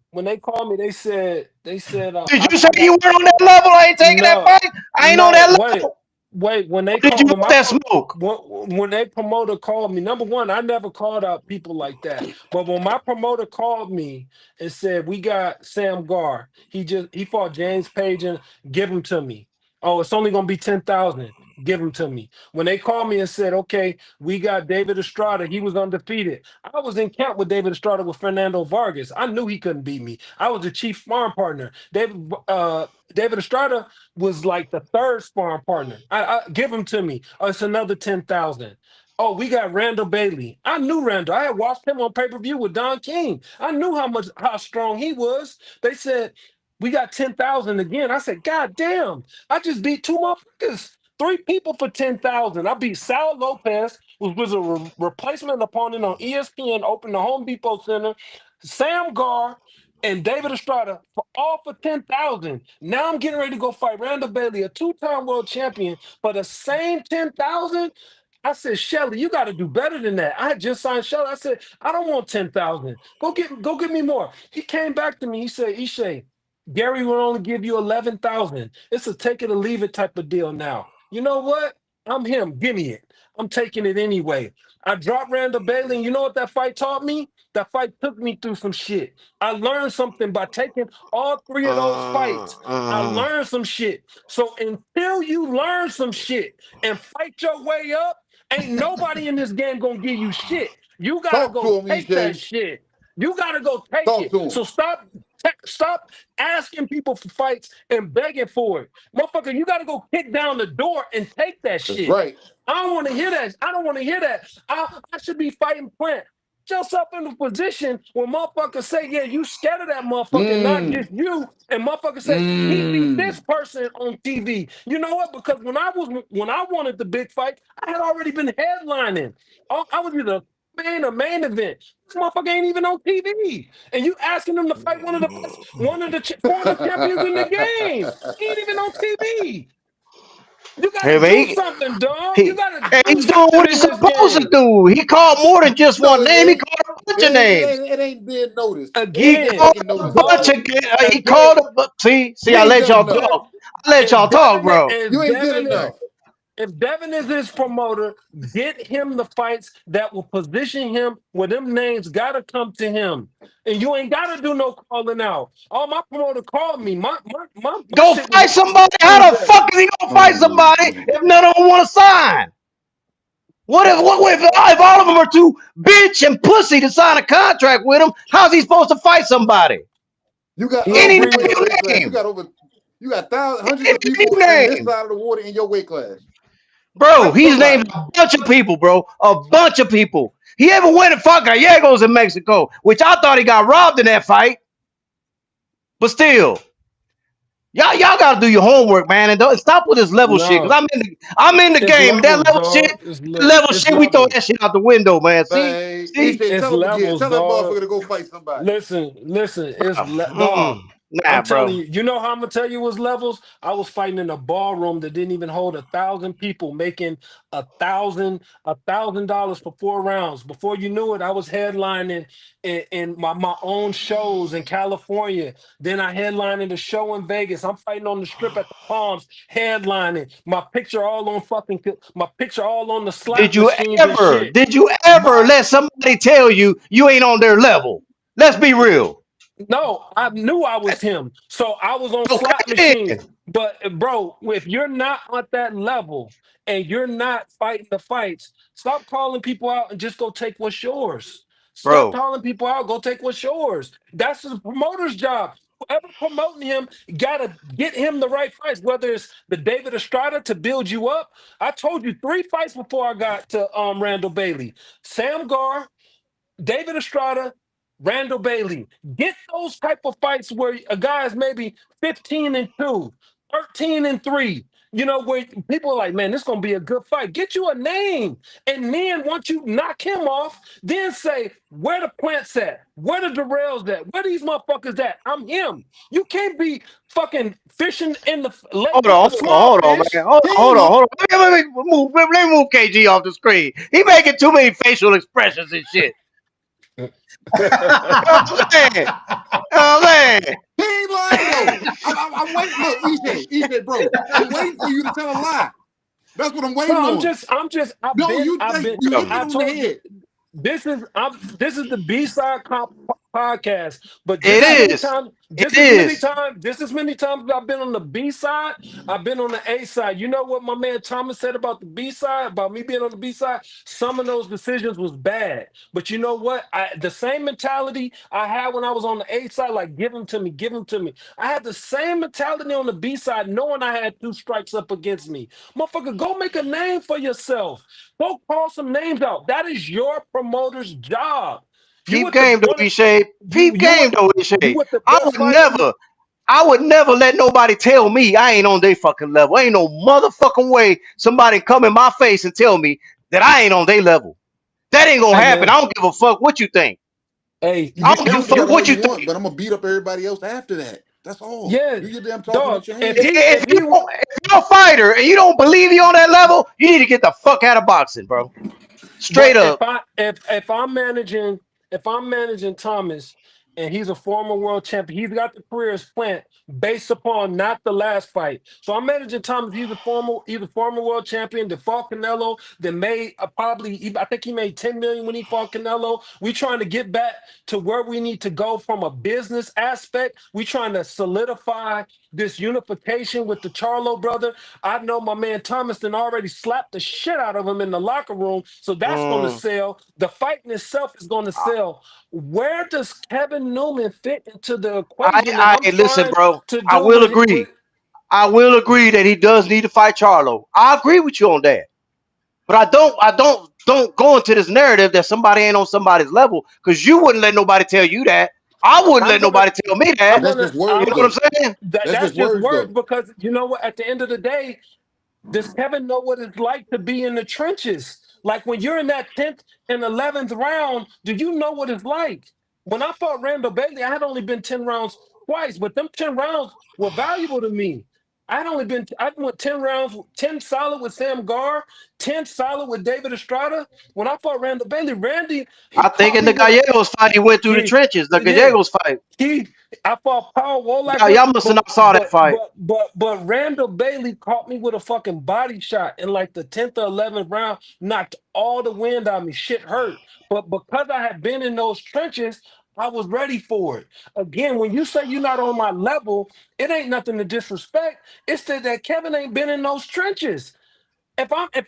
when they called me, they said. Did
you say you weren't on that level? I ain't taking that fight. I ain't on that level.
Wait, when they
did you want that smoke?
When they promoter called me, number one, I never called out people like that. But when my promoter called me and said, "We got Sam Gar. He fought James Page and give him to me. Oh, it's only gonna be 10,000. Give him to me." When they called me and said, "Okay, we got David Estrada. He was undefeated." I was in camp with David Estrada with Fernando Vargas. I knew he couldn't beat me. I was the chief sparring partner. David Estrada was like the third sparring partner. I give him to me. Oh, it's another 10,000. Oh, we got Randall Bailey. I knew Randall. I had watched him on pay-per-view with Don King. I knew how strong he was. They said, "We got 10,000 again." I said, "God damn, I just beat two motherfuckers. 3 people for 10,000. I beat Sal Lopez, who was a replacement opponent on ESPN, opened the Home Depot Center. Sam Gar and David Estrada for 10,000. Now I'm getting ready to go fight Randall Bailey, a 2-time world champion, for the same 10,000. I said, Shelly, you got to do better than that. I had just signed Shelly. I said, I don't want 10,000. Go get me more. He came back to me. He said, Ishe, Gary will only give you 11,000. It's a take it or leave it type of deal now. You know what? I'm him. Give me it. I'm taking it anyway. I dropped Randall Bailey, and you know what that fight taught me? That fight took me through some shit. I learned something by taking all three of those fights. I learned some shit. So until you learn some shit and fight your way up, ain't nobody in this game gonna give you shit. You gotta
Talk
go
to him,
take that
Ishe.
shit. You gotta go take
Talk
it.
to him.
So stop asking people for fights and begging for it. Motherfucker, you gotta go kick down the door and take that
That's
shit.
right.
I don't want to hear that. I don't want to hear that. I should be fighting Plant. Put yourself in a position where motherfuckers say, yeah, you scared of that motherfucker, not just you. And motherfuckers say, he beat this person on TV. You know what? Because when I wanted the big fight, I had already been headlining. I was either main event. This motherfucker ain't even on TV. And you asking them to fight one of the best, former champions in the game. He ain't even on TV. You
Hey
gotta
man,
do something, dog. You gotta do
he's doing
something
what
in
he's
this
supposed to
game.
do. He called more than just
No,
one
it
name. He
ain't.
called a bunch of names.
It ain't being noticed. It
He
ain't been
Again,
called
taking
a
notice yet,
bunch
dog.
of.
bro.
He
Again,
called a. See,
You
I
ain't
let
done
y'all
enough.
talk. I let y'all talk, bro.
You ain't did enough.
If Devin is his promoter, get him the fights that will position him where them names gotta come to him. And you ain't gotta do no calling out. Oh, my promoter called me. My
Go
shit was
fight somebody. How the
Tuesday.
fuck is he gonna fight
Oh
somebody
man.
if none of them want to sign? If all of them are too bitch and pussy to sign a contract with him? How's he supposed to fight somebody?
You got
He don't
Any
you
agree
in
with
your
damn
weight class.
name.
You got thousands, hundreds of
Any
people in this
name.
side of the water in your weight class.
Bro,
Fight
he's named
somebody.
a bunch of people, bro. A bunch of people. He even went and fought Gallegos in Mexico, which I thought he got robbed in that fight. But still, y'all gotta do your homework, man, and don't stop with this level shit. Cause
no.
I'm in the
It's
game. That
levels,
level shit,
dog. It's
we throw
levels.
that shit out the window, man. See,
Hey,
see,
Ishe,
It's
tell him again.
levels,
Tell that
dog.
motherfucker to go fight somebody.
Listen, dog.
Mm-mm. Nah,
I'm
bro.
telling you, you know how I'm gonna tell you was levels? I was fighting in a ballroom that didn't even hold 1,000 people, making $1,000 for 4 rounds. Before you knew it, I was headlining in my own shows in California. Then I headlined in the show in Vegas. I'm fighting on the strip at the Palms, headlining. My picture all on the slot machines and shit.
Did you ever
My
let somebody tell you you ain't on their level? Let's be real.
No, I knew I was him. So I was on slot
Okay,
machines.
then,
But bro, if you're not at that level and you're not fighting the fights, stop calling people out and just go take what's yours. Stop
bro.
calling people out, go take what's yours. That's the promoter's job. Whoever promoting him gotta get him the right fights, whether it's the David Estrada to build you up. I told you 3 fights before I got to Randall Bailey. Sam Gar, David Estrada, Randall Bailey. Get those type of fights where a guy's maybe 15-2, 13-3. You know, where people are like, man, this gonna be a good fight. Get you a name. And then once you knock him off, then say, where the plants at? Where the Darrells at? Where these motherfuckers at? I'm him. You can't be fucking fishing in the lake with the small
Hold on, man.
fish.
He ain't
Hold on. Let me move KG off the screen. He making too many facial expressions and shit. Oh man, oh man.
He ain't lying though. I'm waiting. Look, Ishe, bro. I'm waiting for you to tell a lie. That's what I'm waiting
No,
on. No, you
Bro.
hitting it
I
on the
told you
head.
this is the B-side podcast, but
It is. It is.
just as many times I've been on the B side, I've been on the A side. You know what my man Thomas said about the B side, about me being on the B side? Some of those decisions was bad. But you know what? The same mentality I had when I was on the A side, like give them to me, give them to me. I had the same mentality on the B side, knowing I had 2 strikes up against me. Motherfucker, go make a name for yourself. Go call some names out. That is your promoter's job. You
Peep
with the
game though,
one
Ishe. Peep game though,
you
Ishe.
with the
I
best
would
fighter in the
never. I would never let nobody tell me I ain't on their fucking level. Ain't no motherfucking way somebody come in my face and tell me that I ain't on their level. That ain't gonna
Hey
happen.
man.
I don't give a fuck what you think.
Hey,
You
I
can
don't give a
talk
fuck
that
you
all
what
you
you
want,
think.
but I'm gonna beat up everybody else after that. That's all.
yeah,
Do your damn talking
dog.
with your
If
hands.
he if he
If you're a fighter and you don't believe you on that level, you need to get the fuck out of boxing, bro. Straight
But
up.
if I'm managing Thomas and he's a former world champion, he's got the career as Plant based upon not the last fight. So I'm managing Thomas. He's a former world champion. That fought Canelo. That made I think he made 10 million when he fought Canelo. We trying to get back to where we need to go from a business aspect. We trying to solidify this unification with the Charlo brother. I know my man Thomas already slapped the shit out of him in the locker room, so that's going to sell. The fight in itself is going to sell. Where does Kevin Newman fit into the equation that I'm
Listen,
trying
bro.
to
I
do
will
with
agree. I will agree that he does need to fight Charlo. I agree with you on that. But I don't go into this narrative that somebody ain't on somebody's level, because you wouldn't let nobody tell you that. I wouldn't
I'm
let
gonna
nobody tell me
But
that.
that's just
You
words,
know what I'm
though.
saying?
That's
that's
just
just
words,
words
though.
because you know what? At the end of the day, does Kevin know what it's like to be in the trenches? Like when you're in that 10th and 11th round, do you know what it's like? When I fought Randall Bailey, I had only been 10 rounds twice, but them 10 rounds were valuable to me. I went 10 rounds, 10 solid with Sam Garr, 10 solid with David Estrada. When I fought Randall Bailey, he
I think
caught
in
me
the
with a
Gallegos fight, he went through the
yeah,
trenches. The
yeah.
Gallegos fight.
He, I fought Paul Wolak
Y'all,
with,
y'all must have not saw that fight.
but Randall Bailey caught me with a fucking body shot in like the 10th or 11th round, knocked all the wind out of me. Shit hurt, but because I had been in those trenches, I was ready for it. Again, when you say you're not on my level, it ain't nothing to disrespect. It's that Kevin ain't been in those trenches.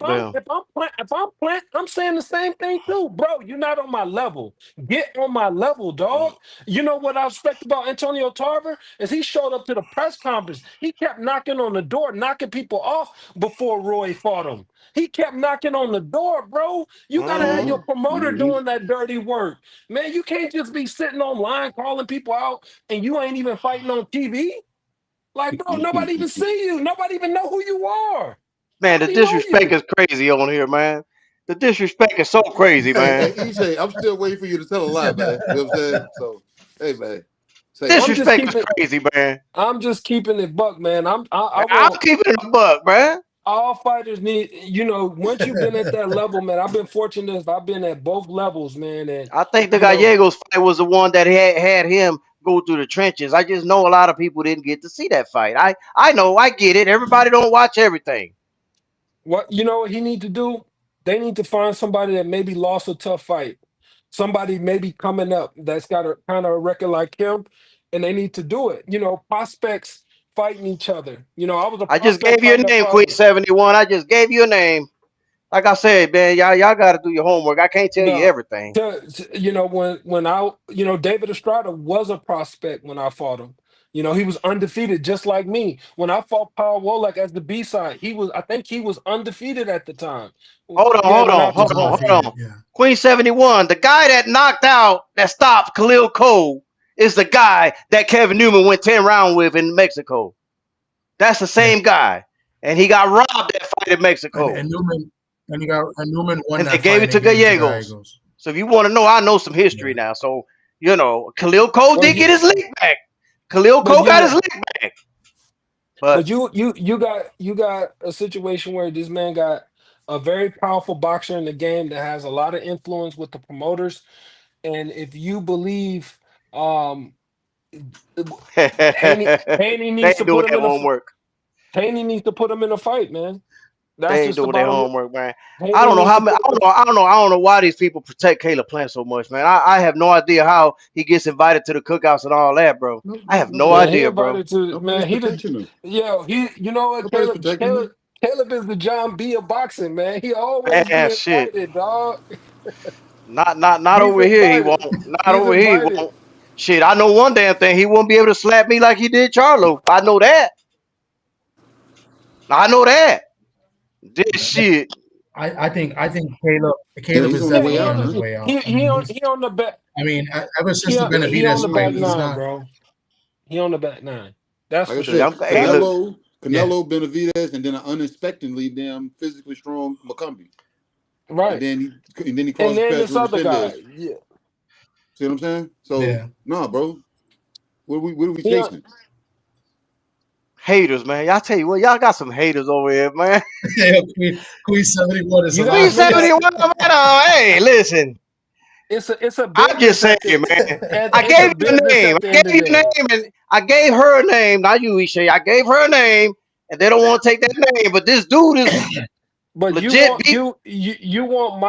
Damn.
If I'm plant, I'm saying the same thing too, bro. You're not on my level. Get on my level, dog. You know what I respect about Antonio Tarver is he showed up to the press conference. He kept knocking on the door, knocking people off before Roy fought him. He kept knocking on the door, bro. You gotta have
Mm-hmm.
your promoter
Mm-hmm.
doing that dirty work, man. You can't just be sitting online calling people out and you ain't even fighting on TV. Like, bro, nobody even see you. Nobody even know who you are.
Man, the
Nobody know
disrespect
you.
is crazy on here, man. The disrespect is so crazy,
Hey,
man.
Ishe, I'm still waiting for you to tell a lie, man. You know what I'm saying? So, hey, man, say it.
I'm just
Disrespect is
keeping.
crazy, man.
I'm just keeping it buck, man. I
I'm
want
keeping it a buck, man.
all fighters need. You know, once you've been at that level, man. I've been fortunate. I've been at both levels, man, and
I think the
you know,
Gallegos fight was the one that had him go through the trenches. I just know a lot of people didn't get to see that fight. I know, I get it. Everybody don't watch everything.
what he need to do. They need to find somebody that maybe lost a tough fight. Somebody maybe coming up that's got a kind of a record like him, and they need to do it. You know, prospects fighting each other. You know, I was a
I just
prospect
gave you a
fighting a
name, Queen
prospect.
71. I just gave you a name. Like I said, man, y'all got to do your homework. I can't tell you
No,
everything.
David Estrada was a prospect when I fought him. You know, he was undefeated just like me. When I fought Paul Wolak as the B side, I think he was undefeated at the time.
Hold on,
Yeah,
hold
when I
on, hold
He's
on,
fought
hold
undefeated.
on.
Yeah.
Queen 71, the guy that knocked out, that stopped Khalil Cole, is the guy that Kevin Newman went 10 rounds with in Mexico. That's the
Yeah.
same guy. And he got robbed that fight in
And
Mexico.
and Newman Newman won
And they
that
gave
fight
it
and
to
gave it to
Gallegos.
Gallegos.
So if you want to know, I know some history
Yeah.
now. So, Khalil Cole
well,
did get his lick back. Khalil
but
Cole
you
got his
know,
lick back. But
but you got a situation where this man got a very powerful boxer in the game that has a lot of influence with the promoters, and if you believe, um, Haney Haney
they
needs to
ain't doing
put him
their
in a
homework.
Haney needs to put him in a fight, man. That's
They ain't
just the
doing their
bottom.
homework, man. I
Haney
don't know
needs
how
to
many.
put him in
I don't know why these people protect Caleb Plant so much, man. I have no idea how he gets invited to the cookouts and all that, bro. I have no
man. He
idea, bro.
invited to
Nobody's
man.
protecting him.
You know what,
Nobody's
Caleb
protecting
Caleb
him.
Caleb is the John B of boxing, man. He always be
Man, shit.
invited, dog.
Not
He's
over here. He
invited.
won't. Not
He's
over here. He
invited.
won't. Shit, I know one damn thing. He won't be able to slap me like he did Charlo. I know that. I know that. This shit.
I think
Yeah,
Caleb
he's
is
on the
Yeah,
way
definitely
out
on his
now.
way out. I mean,
he on the back.
I mean, ever since the
He on
Benavidez
the
fight,
back
he's
nine,
not.
bro. He on the back nine. That's
Like I
for
said,
sure.
Hey,
That's
look.
Yeah.
Canelo, Benavidez, and then an unexpectedly damn physically strong McCombie. And
right.
then he
And
crosses
then
paths
this
with
other guy,
Resendez.
yeah,
See what I'm saying? So
Yeah.
nah, bro. What are we
he on
chasing?
Haters, man. Y'all tell you what, y'all got some haters over here, man.
Queen 71 is
You gotta
Queen
remember
hilarious.
71, man. Hey, listen.
it's a
I'm just
business
saying,
at the
man. I
it's a
gave you a
business
name.
at the
I
end
gave
of the
you a
day.
name, and I gave her a name. Not you, Ishe. I gave her a name, and they don't want to take that name. But this dude is
But
legit.
you want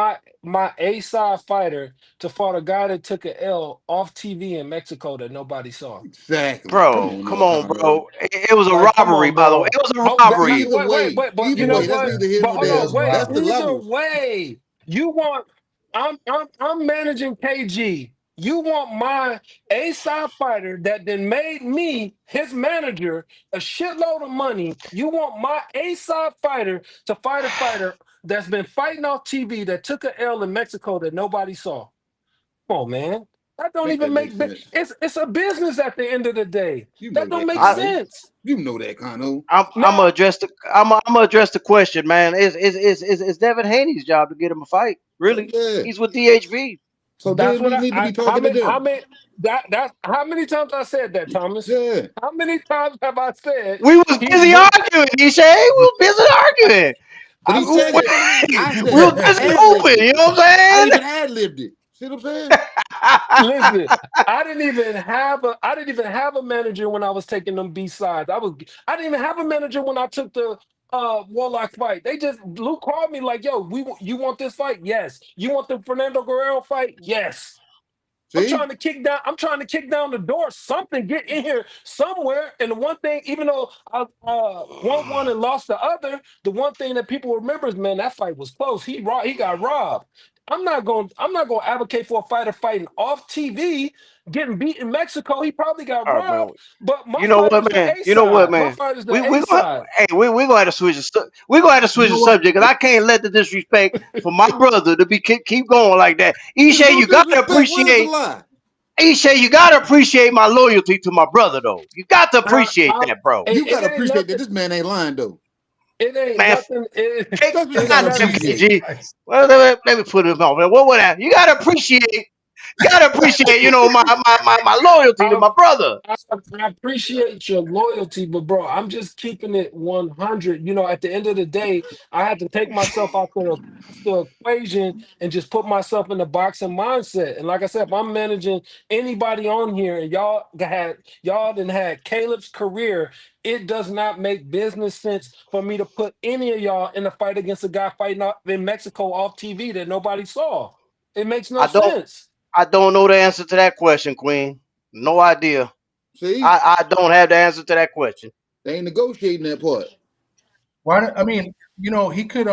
my A side fighter to fight a guy that took a L off TV in Mexico that nobody saw.
Exactly. Come
Bro,
on
come
now,
on,
Conrad.
bro. It was a
Like, come
robbery,
on,
by the way.
bro.
It was a
Oh,
robbery.
but
Either
you know
way,
Yeah,
that's
what?
neither here
But
nor
hold
it
there.
on,
was
wait.
That's the
robbery.
Either
level.
way, you want I'm managing KG. You want my A side fighter that then made me his manager a shitload of money. You want my A side fighter to fight a fighter that's been fighting off TV that took a L in Mexico that nobody saw. Come on, man. That don't
Make
even
that make
make
sense.
it's a business at the end of the day.
You
That
know
don't
that,
make
I,
Conno.
sense.
You know that, Conno.
I'm
Now
gonna address the I'm gonna address the question, man. Is Devin Haney's job to get him a fight?
So
Really?
yeah.
He's with DHV.
So
that's
then
what
we need to be
how
talking to
many
them.
how many times I said that, Thomas?
Yeah.
How many times have I said
We was
he's
busy
with
arguing, Ishe. We was busy arguing.
But he
I've
said
said
We,
it.
it to
I
we
said
was
it. I
busy
ad libbed
moving.
it.
You know what
I
I'm
even ad libbed it. See what I'm saying?
saying?
listen, I didn't even have a manager when I was taking them B sides. I didn't even have a manager when I took the Warlock fight. They just Luke called me like, yo, you want this fight? Yes. You want the Fernando Guerrero fight? Yes.
See?
I'm trying to kick down the door. Something get in here somewhere. And the one thing, even though I won one and lost the other, the one thing that people remember is, man, that fight was close. He got robbed. I'm not gonna advocate for a fighter fighting off TV, getting beat in Mexico. He probably got
All right, man.
robbed. But my
You know
fight is
what,
the
man?
A
You know what,
side. My
man?
fight is the
We
A
gonna
side.
hey we gonna have to switch we gonna have to
You
switch
know
the
what?
subject because I can't let the disrespect for my brother to be keep going like that.
There's
Ishe,
no
you gotta
disrespect. Where's the
appreciate
lie?
Ishe, you gotta appreciate my loyalty to my brother though. You got to
I,
appreciate
I,
that, bro.
You
it
gotta
ain't
appreciate that
nothing.
this man ain't lying though.
It ain't
Man,
nothing.
That's what you
It ain't
gotta
goddamn
nothing.
appreciate.
KG.
Nice.
Well, let me put it on. What would that? You gotta appreciate, my loyalty to
I,
my brother.
I appreciate your loyalty, but bro, I'm just keeping it 100. You know, at the end of the day, I had to take myself out the equation and just put myself in the boxing mindset. And like I said, if I'm managing anybody on here, and y'all done had Caleb's career, it does not make business sense for me to put any of y'all in a fight against a guy fighting out in Mexico off TV that nobody saw. It makes no
I don't
sense.
I don't know the answer to that question, Queen. No idea.
See?
I don't have the answer to that question.
They ain't negotiating that part.
I mean, he could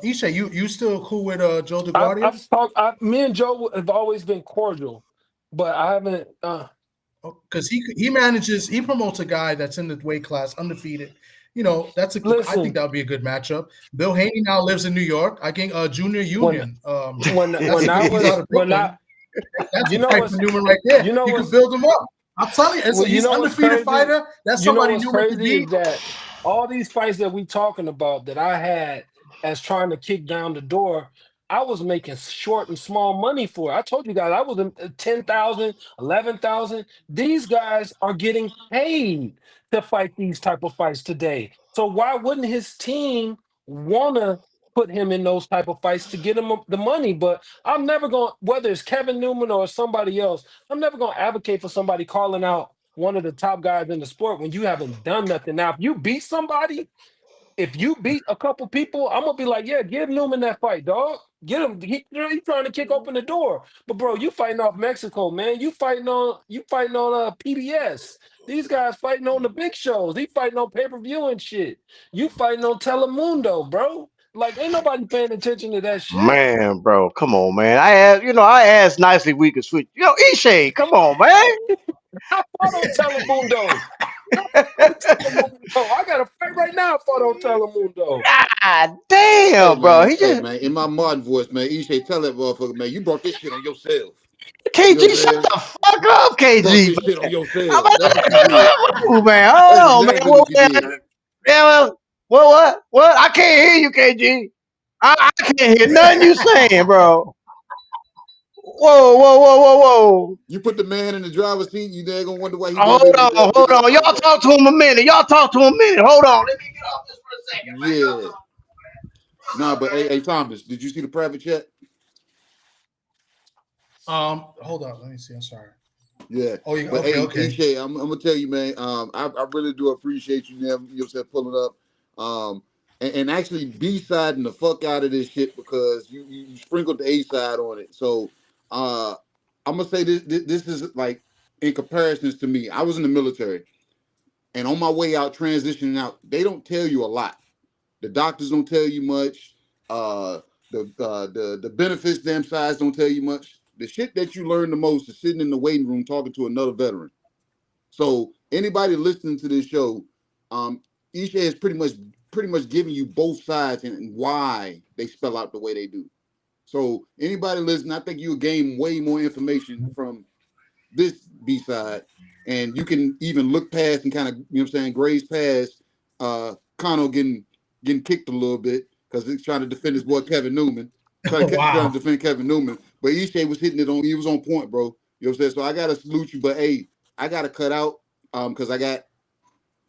Isha, you still cool with Joe DeGuardia?
Me and Joe have always been cordial, but I haven't.
Because he promotes a guy that's in the weight class, undefeated. I think
Listen,
that would be a good matchup. Bill Haney now lives in New York. I think Junior
when
Union.
when I
He's out
was
of
when I
Brooklyn. That's
you
a
know
fight for
what's
Newman right there.
you know
You could
what's
build him up. I'm telling you,
well, you
he's
know what's
undefeated
crazy.
fighter. That's
You know
somebody
what's
Newman could
crazy
beat.
is that all these fights that we talking about that I had as trying to kick down the door, I was making short and small money for. I told you guys I was in 10,000, 11,000. These guys are getting paid to fight these type of fights today. So why wouldn't his team want to put him in those type of fights to get him the money? But I'm never going, whether it's Kevin Newman or somebody else, I'm never going to advocate for somebody calling out one of the top guys in the sport when you haven't done nothing. Now, if you beat a couple people, I'm gonna be like, yeah, give Newman that fight, dog. Get him. He's trying to kick open the door. But bro, you fighting off Mexico, man. You fighting on PBS. These guys fighting on the big shows. He fighting on pay-per-view and shit. You fighting on Telemundo, bro. Like, ain't nobody paying attention to that shit.
Man, bro, come on, man. I asked nicely we could switch. Ishe, come on, man.
I fought on Telemundo. I fought on Telemundo. I got a fight right now. I fought on Telemundo.
God
Hey
damn, bro.
man,
He
hey
just
man, in my modern voice, man, Ishe, tell that motherfucker, man, you brought this shit on yourself. You know what
KG,
I'm
shut
saying?
the fuck up,
You brought
KG.
this shit on
I'm
yourself. That's what you did.
like, man.
That's
Hold on, man.
exactly what you did.
Yeah, what? I can't hear you, KG. I can't hear nothing you saying, bro. Whoa, whoa, whoa, whoa, whoa.
You put the man in the driver's seat, you there gonna wonder why he
Hold
wasn't able to
on,
get
hold
it up
on.
like
Y'all
that.
talk to him a minute. Y'all talk to him a minute. Hold on. Let me get off this for a second, man.
Yeah. Nah, but hey, Thomas, did you see the private chat?
Hold on. Let me see. I'm sorry.
Yeah.
Oh, you
But
okay?
hey,
Okay.
Ishe, I'm gonna tell you, man. I really do appreciate you yourself pulling up. And actually B-siding the fuck out of this shit because you sprinkled the A side on it. So I'm gonna say this is like in comparisons to me. I was in the military, and on my way out, transitioning out, they don't tell you a lot. The doctors don't tell you much. Uh, the benefits damn sides don't tell you much. The shit that you learn the most is sitting in the waiting room talking to another veteran. So anybody listening to this show, Isha is pretty much giving you both sides and why they spell out the way they do. So anybody listening, I think you'll gain way more information from this B side, and you can even look past and kind of, what I'm saying, graze past Connell getting kicked a little bit because he's trying to defend his boy Kevin Newman. Trying to defend Kevin Newman, but Ishe was hitting it on. He was on point, bro. You know what I'm saying? So I gotta salute you, but hey, I gotta cut out because I got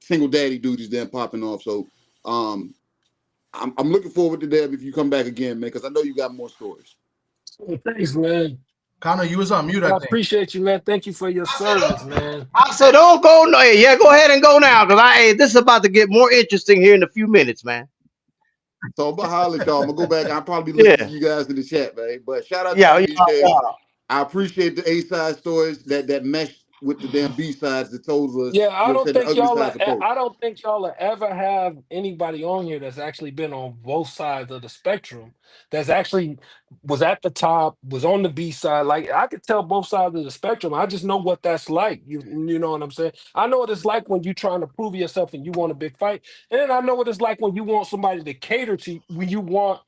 single daddy duties then popping off. So um, I'm looking forward to that if you come back again, man, because I know you got more stories.
Thanks, man.
Connor, you was on mute, I
I
think.
appreciate you, man. Thank you for your service, man.
I said, don't go. No, yeah, go ahead and go now, cause this is about to get more interesting here in a few minutes, man.
So I'm gonna holler at y'all. I'm gonna go back. I'll probably be listening to
Yeah,
you guys in the chat, man. But shout out to
yeah,
you,
yeah,
Ishe.
yeah.
I appreciate the A side stories that mesh with the damn B sides that told us,
Yeah, I don't
the
think
ugly
y'all
sides of both.
I don't think y'all will ever have anybody on here that's actually been on both sides of the spectrum. That's actually was at the top, was on the B side. Like I could tell both sides of the spectrum. I just know what that's like. You know what I'm saying? I know what it's like when you're trying to prove yourself and you want a big fight. And then I know what it's like when you want somebody to cater to you, when you want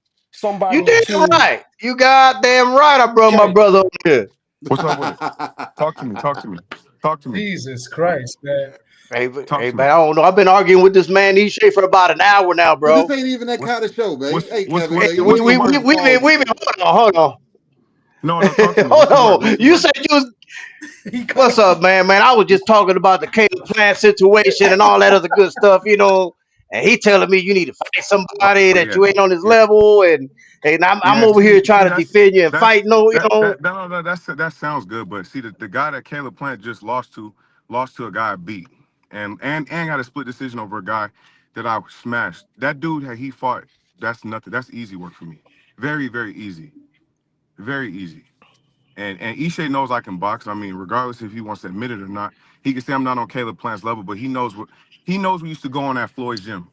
You
somebody
damn
to
right. You goddamn right. I brought my
okay.
brother over here.
What's up with it? Talk to me. Talk to me. Talk to me.
Jesus Christ, man.
Hey,
Talk
hey,
to me.
man, I don't know. I've been arguing with this man Ishe for about an hour now,
But this
bro.
ain't even that
What's
kind of show, man. Hey, Kevin,
Hey,
what's
man,
we
what's the
we we
word?
we've been
pause and shit.
hold on.
No, talk to me.
Hold
What's the word?
on.
What's the
You
word?
said you was
He cut
what's
him
up,
off.
man? Man, I was just talking about the Caleb Plant situation and all that other good stuff, you know. And he telling me you need to fight
Oh
somebody that
yeah,
you ain't on his
yeah,
level, and I'm
yeah.
over here
See,
trying to defend you and fight. No, you know.
that sounds good. But see, the guy that Caleb Plant just lost to a guy I beat, and got a split decision over a guy that I smashed. That dude he fought. That's nothing. That's easy work for me. Very very easy. Very easy. And Ishe knows I can box. I mean, regardless if he wants to admit it or not, he can say I'm not on Caleb Plant's level, but he knows we used to go on at Floyd's gym.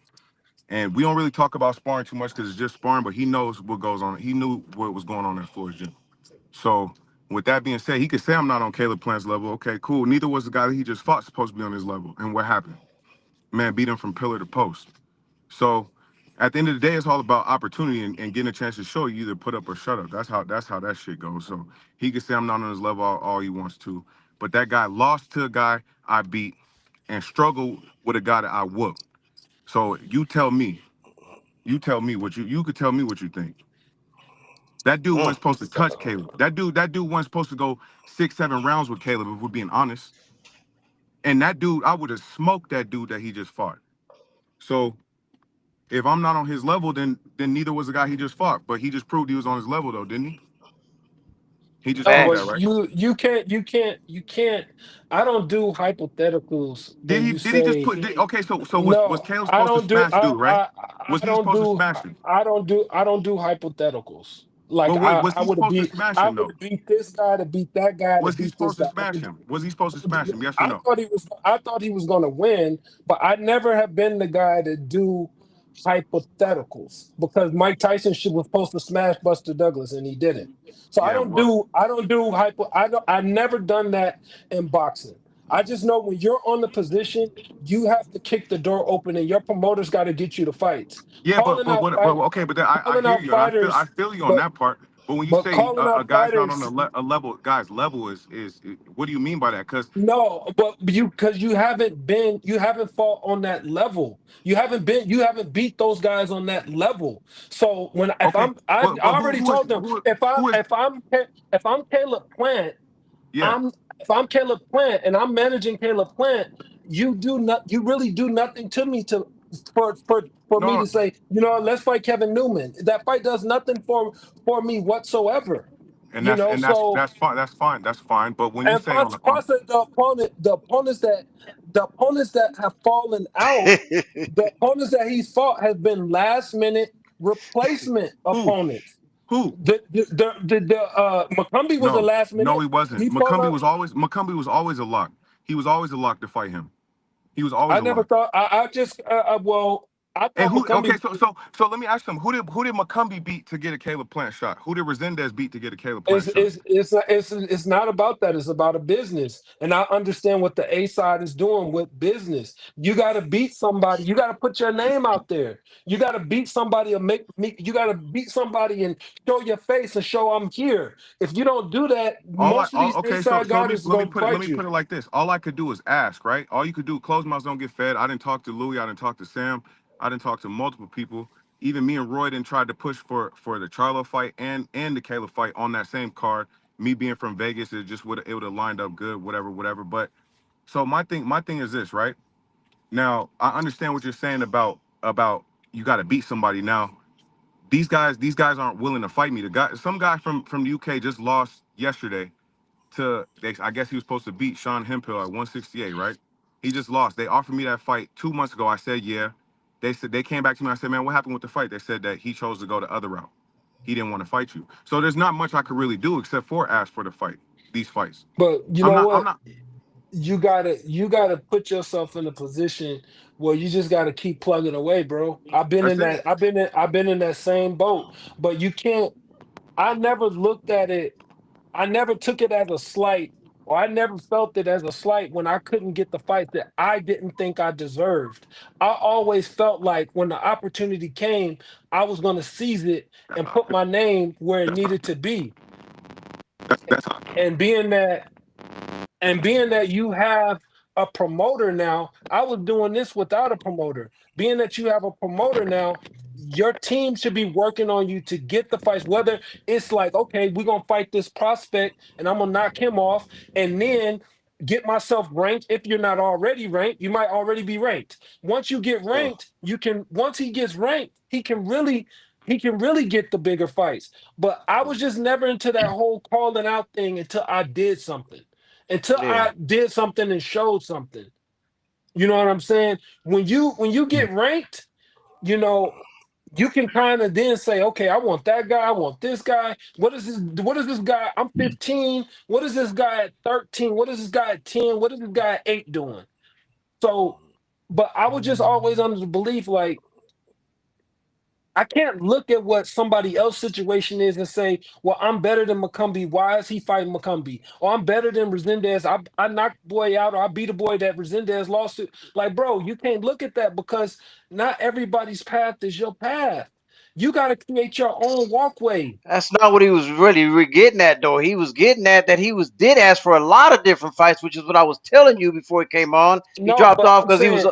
And we don't really talk about sparring too much because it's just sparring, but he knows what goes on. He knew what was going on at Floyd's gym. So with that being said, he could say I'm not on Caleb Plant's level. Okay, cool. Neither was the guy that he just fought supposed to be on his level. And what happened? Man beat him from pillar to post. So at the end of the day, it's all about opportunity and getting a chance to show you either put up or shut up. That's how that shit goes. So he can say I'm not on his level all he wants to. But that guy lost to a guy I beat and struggled with a guy that I whooped. So you tell me what you could tell me what you think. That dude wasn't supposed to touch Caleb. That dude wasn't supposed to go 6, 7 rounds with Caleb, if we're being honest. And that dude, I would have smoked that dude that he just fought. So if I'm not on his level, then neither was the guy he just fought. But he just proved he was on his level though, didn't he? He just
No,
proved
but
that, right?
you can't. I don't do hypotheticals
Did
when
he
you
did he just
say
put okay, so was
no.
Caleb
I
supposed to
don't do.
smash dude, right? Was
I
he
don't
supposed to
do.
smash him?
I don't do hypotheticals. Like
But wait, was
I
he
would have
supposed to
beat.
smash
I
him
would
though?
have beat this guy to beat that guy to
Was he
beat this
supposed to
guy.
smash him? Was he supposed to smash him? Yes or
I
no?
thought he was. I thought he was going to win, but I never have been the guy to do hypotheticals because Mike Tyson should was supposed to smash Buster Douglas and he didn't. So I
Yeah,
don't
well,
do. I don't do hypo. I don't. I've never done that in boxing. I just know when you're on the position, you have to kick the door open, and your promoters got to get you the fights.
yeah, but
Calling
but
out
what but
fight,
okay, but I
calling
hear
out
you and I
fighters,
feel you on
but
that part. But when you
But
say
calling
a
out
guy's not on
fighters,
a level, guys, level is what do you mean by that? Because
no, but because you haven't fought on that level. You haven't beat those guys on that level. So when if
okay,
I'm I
but
already told them
who is
if I'm Caleb Plant,
yeah.
I'm if I'm Caleb Plant and I'm managing Caleb Plant, you really do nothing to me to for me
No,
to say, let's fight Kevin Newman. That fight does nothing for me whatsoever.
and that's
So
that's fine. That's fine. That's fine. But when you
and
say on
process the opponents that have fallen out, the opponents that he's fought has been last minute replacement
who
opponents.
who
McCumbee was a
no
last
no
minute.
he wasn't.
He fought out.
McCumbee was always a lock. He was always a lock to fight him. He was always
I
a
never
lock.
thought. I just well, I
And
thought
who? Okay,
McCumbee
so let me ask him. Who did McCumbee beat to get a Caleb Plant shot? Who did Resendez beat to get a Caleb Plant shot?
it's not about that. It's about a business, and I understand what the A side is doing with business. You got to beat somebody. You got to put your name out there. You got to beat somebody and make me. You got to beat somebody and show your face and show I'm here. If you don't do that, most of these A
Okay,
side
so
guys is going to
let
fight
me
you.
put it like this. All I could do is ask, right? All you could do, closed mouths don't get fed. I didn't talk to Louis. I didn't talk to Sam. I didn't talk to multiple people. Even me and Roy didn't try to push for the Charlo fight and the Caleb fight on that same card. Me being from Vegas, it would have lined up good, whatever. But so my thing is this, right? Now I understand what you're saying about you got to beat somebody. Now these guys aren't willing to fight me. Some guy from the UK just lost yesterday I guess he was supposed to beat Sean Hemphill at 168, right? He just lost. They offered me that fight 2 months ago. I said, yeah. They said they came back to me. I said, man, what happened with the fight? They said that he chose to go the other route. He didn't want to fight you. So there's not much I could really do except for ask for the fight, these fights.
But you
I'm
know
not, I'm
what?
not,
You gotta put yourself in a position where you just gotta keep plugging away, bro.
that's it.
I've been in that same boat. But you can't I never looked at it, I never took it as a slight, or I never felt it as a slight when I couldn't get the fight that I didn't think I deserved. I always felt like when the opportunity came, I was gonna seize it
That's
and
how I
put
feel.
my name where it needed to be.
That's how I feel.
And being that you have a promoter now, I was doing this without a promoter. Being that you have a promoter now, your team should be working on you to get the fights. Whether it's like, okay, we're gonna fight this prospect and I'm gonna knock him off, and then get myself ranked. If you're not already ranked, you might already be ranked. Once you get ranked, once he gets ranked, he can really get the bigger fights. But I was just never into that whole calling out thing until I did something,
Yeah.
and showed something. You know what I'm saying? When you get ranked, you know, you can kind of then say, okay, I want that guy, I want this guy. What is this guy? I'm 15. What is this guy at 13? What is this guy at 10? What is this guy at 8 doing? So, but I was just always under the belief like I can't look at what somebody else's situation is and say, well, I'm better than McCumbee. Why is he fighting McCumbee? Or I'm better than Resendez. I knocked the boy out, or I beat a boy that Resendez lost to. Like, bro, you can't look at that because not everybody's path is your path. You got to create your own walkway.
That's not what he was really getting at, though. He was getting at that he was did ask for a lot of different fights, which is what I was telling you before he came on. He
No,
dropped
but
off
I'm
because he was.
saying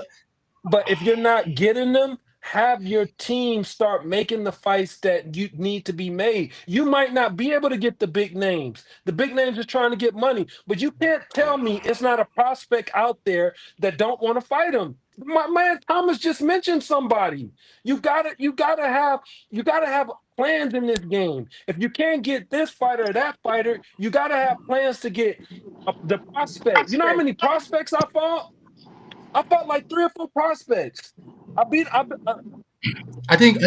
But if you're not getting them, have your team start making the fights that you need to be made. You might not be able to get the big names. The big names are trying to get money, but you can't tell me it's not a prospect out there that don't want to fight him. My man Thomas just mentioned somebody. You gotta have plans in this game. If you can't get this fighter or that fighter, you gotta have plans to get the prospect. You know how many prospects I fought? I fought like 3 or 4 prospects. I beat.
I think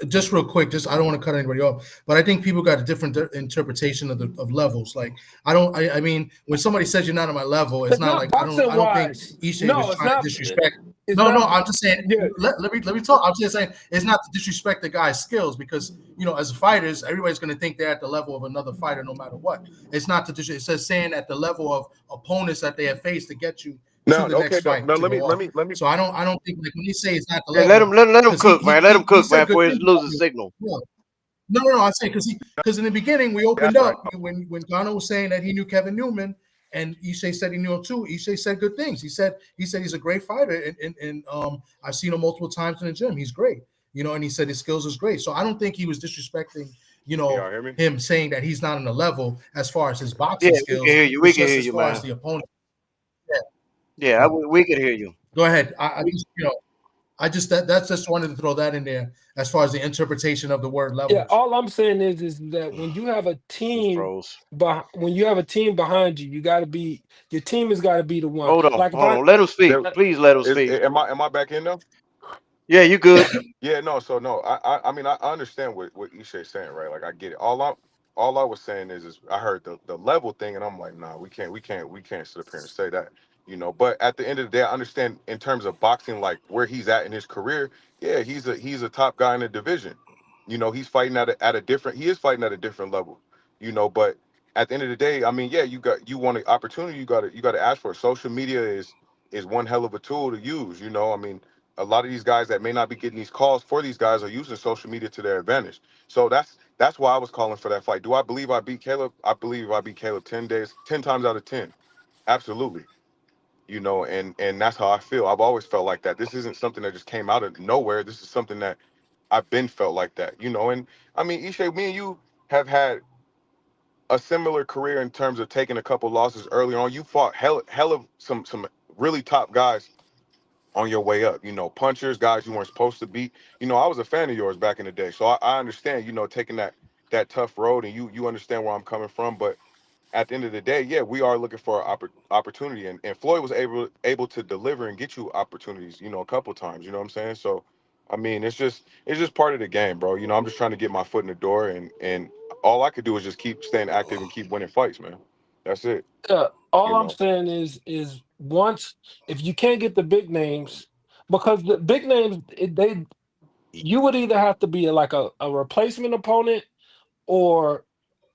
just real quick, just I don't want to cut anybody off, but I think people got a different interpretation of levels. Like I mean, when somebody says you're not on my level, it's
It's
not
not
like
boxing
I don't think
wise.
Ishe was
No, it's
trying to
not.
disrespect.
It's
No,
not.
I'm just saying.
Yeah.
Let me talk. I'm just saying it's not to disrespect the guy's skills because as fighters, everybody's going to think they're at the level of another fighter no matter what. It's not to disrespect. It says saying at the level of opponents that they have faced to get you to
Now,
the
okay,
next
no,
fight
no,
to
let me
go
let
on.
me let me
So I don't think like when he say it's not the
Hey, let
level
him let him
because
cook, man. Let him
he
cook,
said
man,
good
before he
things about
loses
you.
signal.
Yeah. No. I say because in the beginning we opened
That's right.
up when Connor was saying that he knew Kevin Newman, and Ishe said he knew him too. Ishe said good things. He said he's a great fighter, and I've seen him multiple times in the gym. He's great, and he said his skills is great. So I don't think he was disrespecting,
Can y'all hear me?
him saying that he's not on the level as far as his
Yeah,
boxing
we can
skills.
hear you. We
It's
can
just
hear
as
you,
far as
man.
the opponent.
Yeah, we can hear you.
Go ahead. I just that's just wanted to throw that in there as far as the interpretation of the word
Yeah,
levels.
all I'm saying is that when you have a
He
team,
froze.
when you have a team behind you, you got to be your team has got to be the one.
Hold on,
Like if
hold
I,
on. Let him speak.
There,
Please let him
is
speak.
am I back in though?
Yeah, you good.
Yeah, no. So no, I mean I understand what Isha is saying, right? Like I get it. All I was saying is I heard the level thing, and I'm like, nah, we can't sit up here and say that, But at the end of the day, I understand in terms of boxing, like where he's at in his career. Yeah, he's a top guy in the division. He's fighting at a different. He is fighting at a different level. But at the end of the day, I mean, yeah, you want an opportunity, you got to ask for it. Social media is one hell of a tool to use. I mean a lot of these guys that may not be getting these calls for these guys are using social media to their advantage. So that's why I was calling for that fight. Do I believe I beat Caleb? I believe I beat Caleb 10 times out of 10. Absolutely. And that's how I feel. I've always felt like that. This isn't something that just came out of nowhere. This is something that I've been felt like that. And I mean, Ishe, me and you have had a similar career in terms of taking a couple losses early on. You fought hell of some really top guys on your way up. Punchers, guys you weren't supposed to beat. I was a fan of yours back in the day, so I understand. Taking that tough road, and you understand where I'm coming from. But at the end of the day, yeah, we are looking for opportunity, and Floyd was able to deliver and get you opportunities. A couple times. You know what I'm saying? So, I mean, it's just part of the game, bro. I'm just trying to get my foot in the door, and all I could do is just keep staying active and keep winning fights, man. That's it.
all
You
I'm
know.
saying is once if you can't get the big names, because the big names they you would either have to be like a replacement opponent or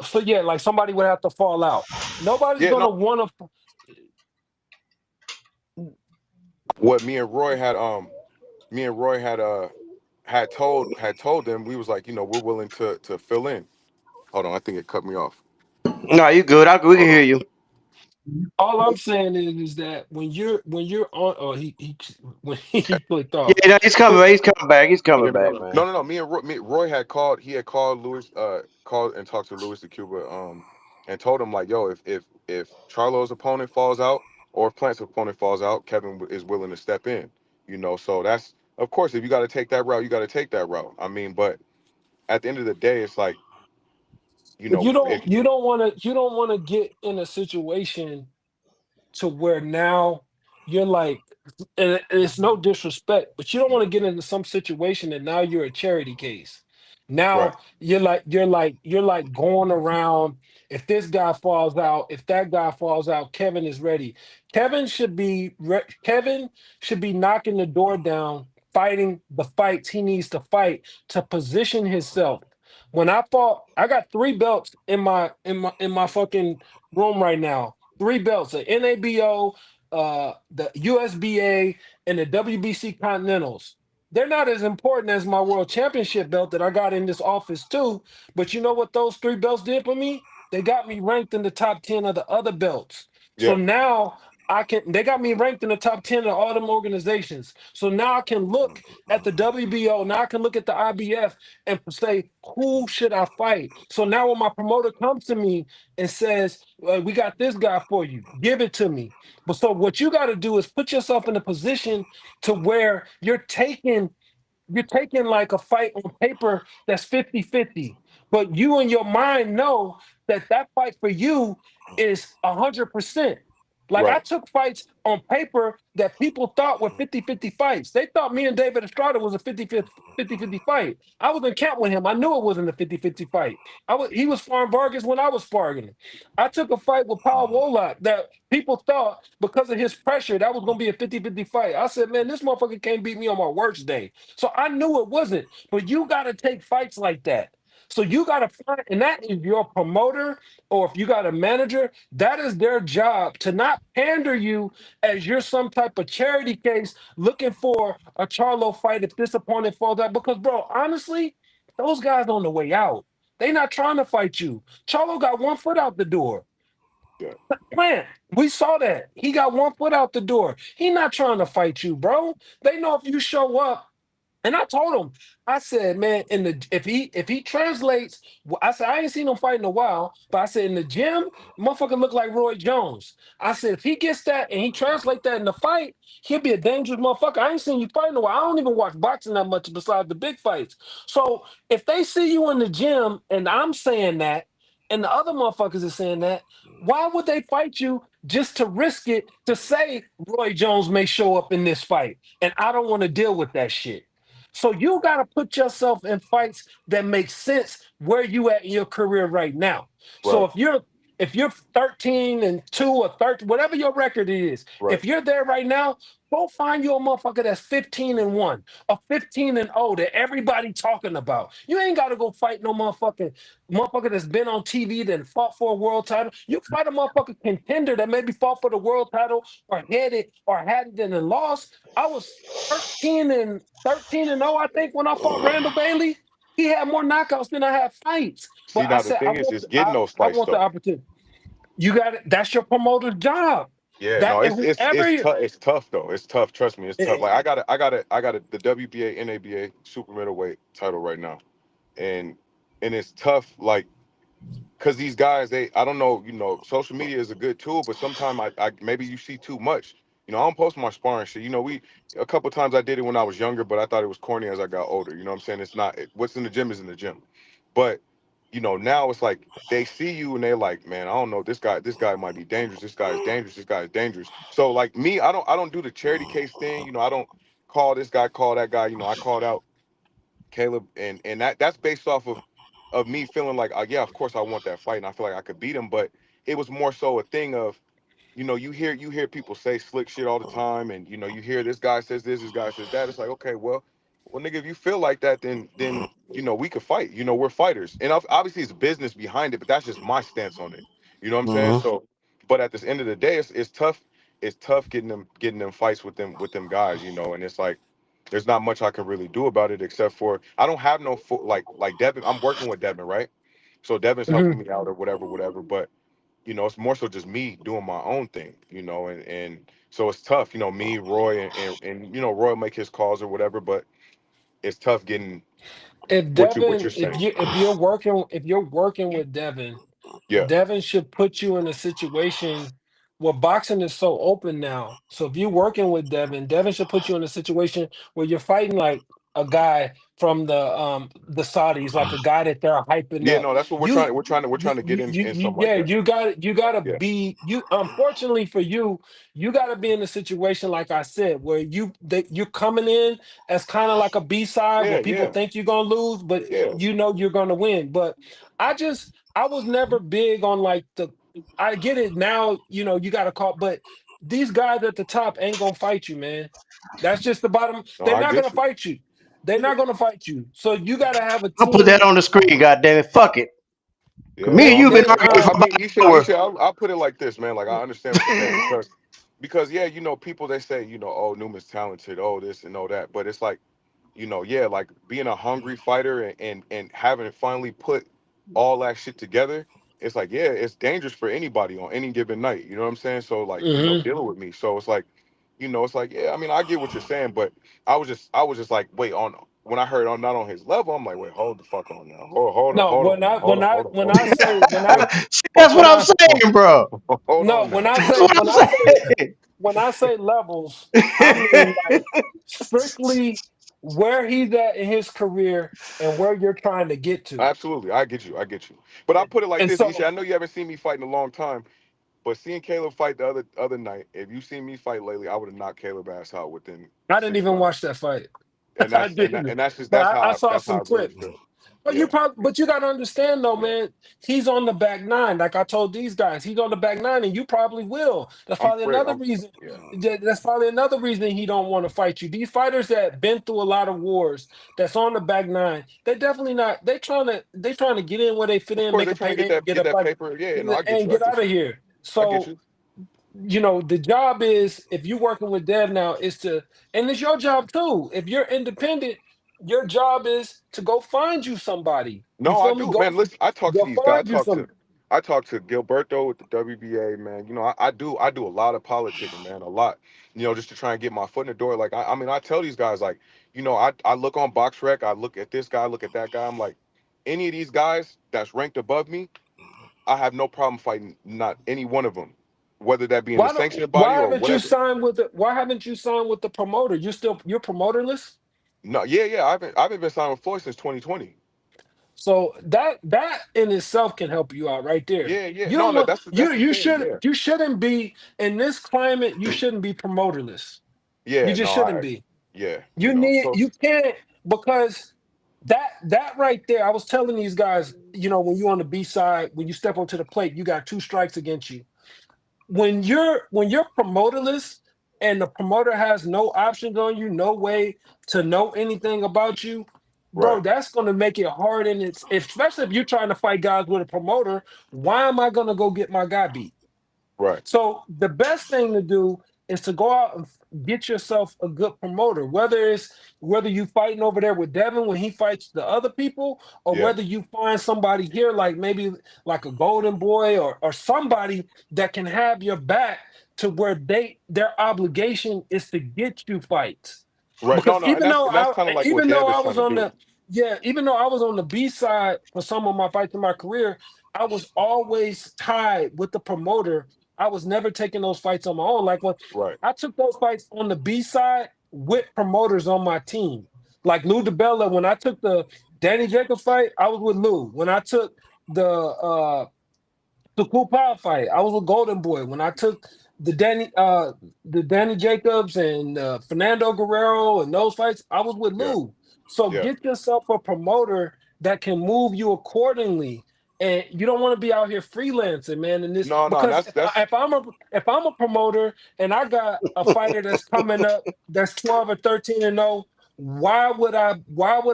so yeah, like somebody would have to fall out. Nobody's
Yeah, no.
gonna want to.
What me and Roy had told them, we was like, we're willing to fill in. Hold on, I think it cut me off.
No, you good. We can
Hold
hear
on.
you.
All I'm saying is that when you're on, oh he when he clicked
Yeah,
off,
no, he's coming
but
back. He's coming back. He's
You
coming
hear me?
back,
No,
man.
no, no. Roy had called. He had called Lewis. Called and talked to Lewis de Cuba. And told him like, yo, if Charlo's opponent falls out or if Plant's opponent falls out, Kevin is willing to step in. So that's, of course, if you got to take that route, you got to take that route. I mean, but at the end of the day, it's like,
but you don't
if
you don't want to you don't want to get in a situation to where now you're like, and it's no disrespect, but you don't want to get into some situation that now you're a charity case.
right,
Now you're like going around. If this guy falls out, if that guy falls out, Kevin is ready. Kevin should be knocking the door down, fighting the fights he needs to fight to position himself. When I fought, I got 3 belts in my fucking room right now. 3 belts: the NABO, the USBA, and the WBC Continentals. They're not as important as my world championship belt that I got in this office too. But you know what those 3 belts did for me? They got me ranked in the top 10 of the other belts. So
yep,
now they got me ranked in the top 10 of all them organizations. So now I can look at the WBO, now I can look at the IBF and say, who should I fight? So now when my promoter comes to me and says, we got this guy for you, give it to me. But so what you got to do is put yourself in a position to where you're taking like a fight on paper that's 50-50, but you in your mind know that that fight for you is 100%. Like I
right,
took fights on paper that people thought were 50-50 fights. They thought me and David Estrada was a 50-50 fight. I was in camp with him. I knew it wasn't a 50-50 fight. He was sparring Vargas when I was sparring him. I took a fight with Paul Wolak that people thought because of his pressure that was going to be a 50-50 fight. I said, man, this motherfucker can't beat me on my worst day. So I knew it wasn't. But you got to take fights like that. So you got to find, and that is your promoter, or if you got a manager, that is their job to not pander you as you're some type of charity case looking for a Charlo fight if this opponent falls out. Because, bro, honestly, those guys on the way out. They not trying to fight you. Charlo got 1 foot out the door.
Yeah.
Plant, we saw that. He got 1 foot out the door. He not trying to fight you, bro. They know if you show up, and I told him, I said, man, if he translates, I said I ain't seen him fight in a while, but I said in the gym, motherfucker look like Roy Jones. I said if he gets that and he translate that in the fight, he'll be a dangerous motherfucker. I ain't seen you fight in a while. I don't even watch boxing that much besides the big fights. So if they see you in the gym and I'm saying that, and the other motherfuckers are saying that, why would they fight you just to risk it to say Roy Jones may show up in this fight? And I don't want to deal with that shit. So you got to put yourself in fights that make sense where you at in your career right now. So
Right.
if you're 13-2 or 13, whatever your record is,
Right.
if you're there right now, go find you a motherfucker that's 15-1 or 15-0 that everybody talking about. You ain't got to go fight no motherfucker that's been on TV that fought for a world title. You fight a motherfucker contender that maybe fought for the world title or had it or had it and then lost. I was 13-0, I think, when I fought Randall Bailey. He had more knockouts than I had fights.
See,
But I
now the
said, I
thing
want,
is getting those
I
fights
want the
though.
opportunity. You got it. That's your promoter's job.
Yeah,
That
no,
and whoever you.
it's tough though. It's tough. Trust me, it's tough.
eh,
Like I got the WBA NABA super middleweight title right now, and it's tough. Like because these guys, I don't know, social media is a good tool, but sometimes I maybe you see too much. I don't post my sparring shit. A couple times I did it when I was younger, but I thought it was corny as I got older. You know what I'm saying? It's not what's in the gym is in the gym, but now it's like they see you and they're like, man, I don't know, this guy might be dangerous. This guy is dangerous. This guy is dangerous. So like me, I don't do the charity case thing. I don't call this guy, call that guy. I called out Caleb, and that's based off of me feeling like, yeah, of course I want that fight, and I feel like I could beat him. But it was more so a thing of, you hear people say slick shit all the time, and you hear this guy says this guy says that. It's like, okay, well, nigga, if you feel like that, then we could fight. We're fighters, and obviously it's business behind it, but that's just my stance on it. You know what I'm saying?
Mm-hmm.
So, but at the end of the day, it's tough. It's tough getting them fights with them guys, and it's like there's not much I can really do about it except for I don't have no like Devin. I'm working with Devin, right? So Devin's helping
mhm.
me out or whatever. But it's more so just me doing my own thing, and so it's tough. Me, Roy, and Roy will make his calls or whatever, but it's tough getting
If
what you're
Devin, if
saying.
you if you're working with Devin,
Yeah.
Devin should put you in a situation where boxing is so open now. So if you're working with Devin, Devin should put you in a situation where you're fighting like a guy from the Saudis, like a guy that they're hyping
Yeah,
up.
no, that's what we're
You
trying. We're trying to get in something like
yeah,
that.
you gotta
Yeah.
be you. Unfortunately for you, you gotta be in a situation like I said, where you're coming in as kind of like a B side,
Yeah.
where people
Yeah.
think you're gonna lose, but
Yeah.
you're gonna win. But I was never big on like the. I get it now. You got to call, but these guys at the top ain't gonna fight you, man. That's just the bottom.
No,
They're
I
not gonna
get you.
fight you. They're not gonna fight you. So you got to have a
I'll put
team
that on the
of.
screen, goddamn it. Fuck it. 'Cause
Yeah.
me and
Well, I
you been
mean,
Then
arguing for
I
about
mean,
an
Ishe,
hour.
I'll put it like this, man. Like I understand what you're saying because yeah, people they say, oh, Newman's talented, oh this and oh that, but it's like, yeah, like being a hungry fighter and having finally put all that shit together, it's like, yeah, it's dangerous for anybody on any given night. You know what I'm saying? So like,
Mhm.
dealing with me. So it's like, it's like, yeah, I mean, I get what you're saying, but I was just like, wait, on when I heard on not on his level, I'm like, wait, hold the fuck on now.
No,
Hold
when
on now.
I
Hold
when
on,
I
hold on,
when
hold
I
on.
say when I
See, that's what
when
I'm
I
saying, bro.
Hold
no
on
when
now.
I
That's
say
what I'm
when I say levels, I mean like strictly where he's at in his career and where you're trying to get to.
Absolutely, I get you. I get you. But I put it like
And
this, Isha.
so
I know you haven't seen me fight in a long time, but seeing Caleb fight the other night, if you seen me fight lately, I would have knocked Caleb ass out within
I didn't
six
even
rounds.
watch that fight.
And
I
that's and
didn't.
that's just
But
that's
I
how
saw
that's how
some
I really
clips.
feel.
But
Yeah,
you got to understand though,
yeah.
man. He's on the back nine. Like I told these guys, he's on the back nine, and you probably will. That's
I'm
probably
afraid.
another
I'm
reason.
yeah.
That's probably another reason he don't want to fight you. These fighters that been through a lot of wars, that's on the back nine, they definitely not. They trying to get in where they fit
Of
in,
course,
make
they're
a
trying to get
payday,
that
get
get
up
that
like,
paper. Yeah, no, I get
and
you. I
get
get
out of
you.
here.
I get
So
you.
the job is if you're working with Dev now is to, and it's your job too. If you're independent, Your job is to go find you somebody. You
No, I
feel me?
do, man. Listen, I talk to
Go
these guys.
find you some.
I talk to Gilberto with the WBA, man. You know, I do a lot of politicking, man, a lot. You know, just to try and get my foot in the door. Like, I mean, I tell these guys, like, you know, I look on Box Rec, I look at this guy, look at that guy. I'm like, any of these guys that's ranked above me, I have no problem fighting not any one of them, whether that be in the
Why don't?
sanctioned
Why
body or
haven't you
whatever.
signed with the? Why haven't you signed with the promoter? You're promoterless.
No, yeah, I haven't been signed with Floyd since 2020.
So that in itself can help you out right there.
Yeah, yeah.
You
No,
don't
no,
want
that's the thing. Yeah,
you shouldn't be in this climate. You shouldn't be promoterless. You
yeah.
just
No,
shouldn't be.
yeah. You
You
know,
need
so
you can't because that right there. I was telling these guys, when you on the B side, when you step onto the plate, you got two strikes against you. When you're promoterless and the promoter has no options on you, no way to know anything about you, bro,
right,
that's gonna make it hard. And it's especially if you're trying to fight guys with a promoter. Why am I gonna go get my guy beat?
right.
So the best thing to do is to go out and get yourself a good promoter. Whether you fighting over there with Devin when he fights the other people, or
Yeah,
whether you find somebody here like maybe like a Golden Boy or somebody that can have your back to where their obligation is to get you fights.
right. No,
Because
no, and that's kind of like what
even though
Dev is
I
trying
was
to
on
do.
the yeah, even though I was on the B side for some of my fights in my career, I was always tied with the promoter. I was never taking those fights on my own. Like when
Right.
I took those fights on the B side with promoters on my team, like Lou DiBella. When I took the Danny Jacobs fight, I was with Lou. When I took the cool power fight, I was with Golden Boy. When I took the Danny Jacobs and Fernando Guerrero and those fights, I was with
Yeah,
Lou. So
yeah.
get yourself a promoter that can move you accordingly. And you don't want to be out here freelancing, man. In this,
No, no, and
because
that's
if I'm a promoter and I got a fighter that's coming up that's 12 or 13 and 0, why would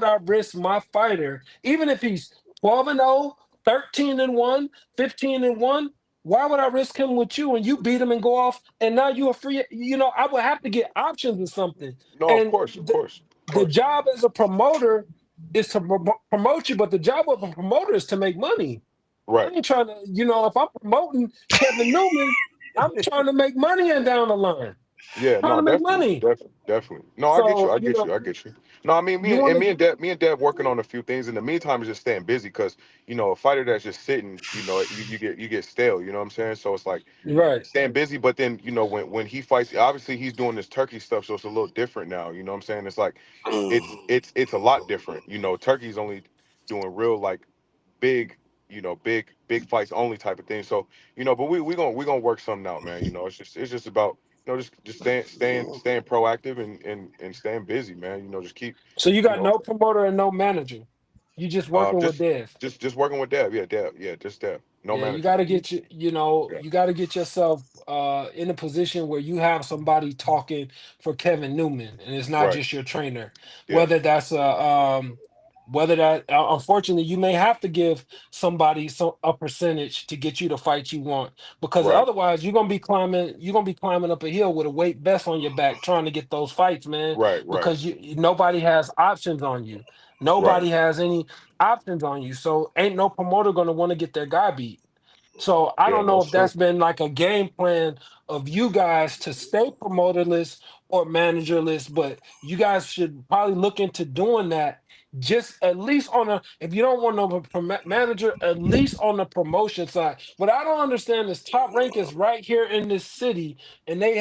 I risk my fighter even if he's 12 and 0, 13 and 1, 15 and 1? Why would I risk him with you and you beat him and go off and now you're a free? I would have to get options or something.
no. Of
And
course, of course, of
the
course.
job as a promoter is to promote you, but the job of a promoter is to make money. I
Right.
ain't trying to, if I'm promoting Kevin Newman, I'm trying to make money and down the line.
Yeah.
Trying
No.
to make
Definitely.
money.
Definitely. Definitely. No, I get you.
So,
I get you. I get you. No, I mean,
you want to
me and Deb working on a few things. In the meantime, is just staying busy because a fighter that's just sitting, you get stale. You know what I'm saying? So it's like
right.
staying busy, but then when he fights, obviously he's doing this turkey stuff, so it's a little different now. You know what I'm saying? It's like it's a lot different. Turkey's only doing real like big, big fights only type of thing. So but we gonna work something out, man. It's just about just staying proactive and staying busy, man. Just keep
So you
you
got
know
no promoter and no manager. You just
uh
working with
just
Dev.
just working with Deb. Yeah, Deb. Yeah, just Deb. No
Yeah, you
manager.
got to get
Yeah.
you got to get yourself in a position where you have somebody talking for Kevin Newman, and it's not
Right.
just your trainer.
Yeah.
Whether that's whether that unfortunately you may have to give somebody a percentage to get you the fight you want, because
Right.
otherwise you're gonna be climbing up a hill with a weight vest on your back trying to get those fights, man.
Right. Right.
Because nobody has options on you.
Right.
Nobody has any options on you. So ain't no promoter gonna want to get their guy beat. So I
Yeah.
don't
No,
know
it's
if
true.
that's been like a game plan of you guys to stay promoterless or managerless, but you guys should probably look into doing that. Just at least if you don't want no manager, at least on the promotion side. What I don't understand is Top Rank is right here in this city, and they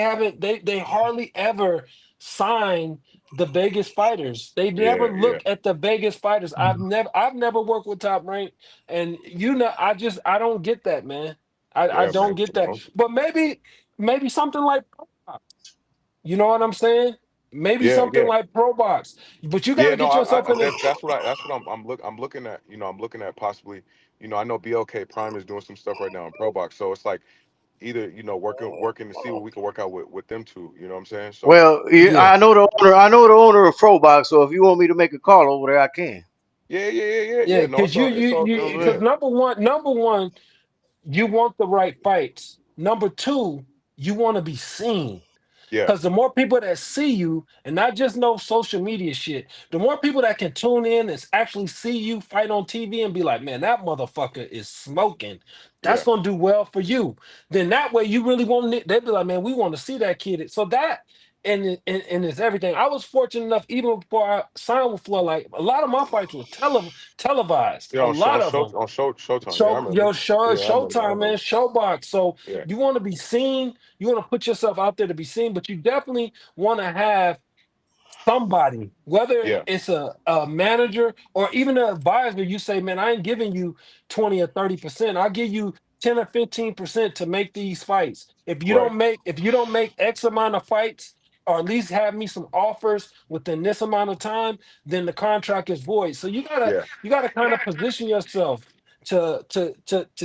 hardly ever sign the Vegas fighters. They never
Yeah. Yeah.
look at the Vegas fighters. I've never worked with Top Rank, and I don't get that, man. I
Yeah,
don't
man.
get that. But maybe something like Pro Box. You know what I'm saying? Maybe
Yeah.
something
Yeah.
like Pro Box. But you got
Yeah,
to
no,
get yourself in a
that's what I'm looking at. I'm looking at possibly. I know BLK Prime is doing some stuff right now in Pro Box, so it's like either working to see what we can work out with them two. You know what I'm saying? So
Well, yeah,
yeah.
I know the owner. I know the owner of Frobox. So if you want me to make a call over there, I can.
yeah, yeah, yeah, yeah,
Yeah,
yeah. No,
because
it's all
because
good.
number one, you want the right fights. Number two, you want to be seen.
Yeah.
Because the more people that see you and not just know social media shit, the more people that can tune in and actually see you fight on TV and be like, man, that motherfucker is smoking. That's
Yeah.
gonna do well for you. Then that way you really want it. They'd be like, man, we want to see that kid. So that and it's everything. I was fortunate enough, even before I signed with Flood, like a lot of my fights were televised.
Yeah.
A lot of them.
Showtime. Yeah, I
So
remember.
yo, show
Yeah, I remember. I
Showtime, man,
remember.
Showbox. So
Yeah.
you want to be seen, you want to put yourself out there to be seen, but you definitely want to have somebody, whether
Yeah.
it's a manager or even an advisor, you say, man, I ain't giving you 20 or 30%. I'll give you 10 or 15% to make these fights.
Right.
If you don't make X amount of fights, or at least have me some offers within this amount of time, then the contract is void. So
Yeah.
you gotta kind of position yourself to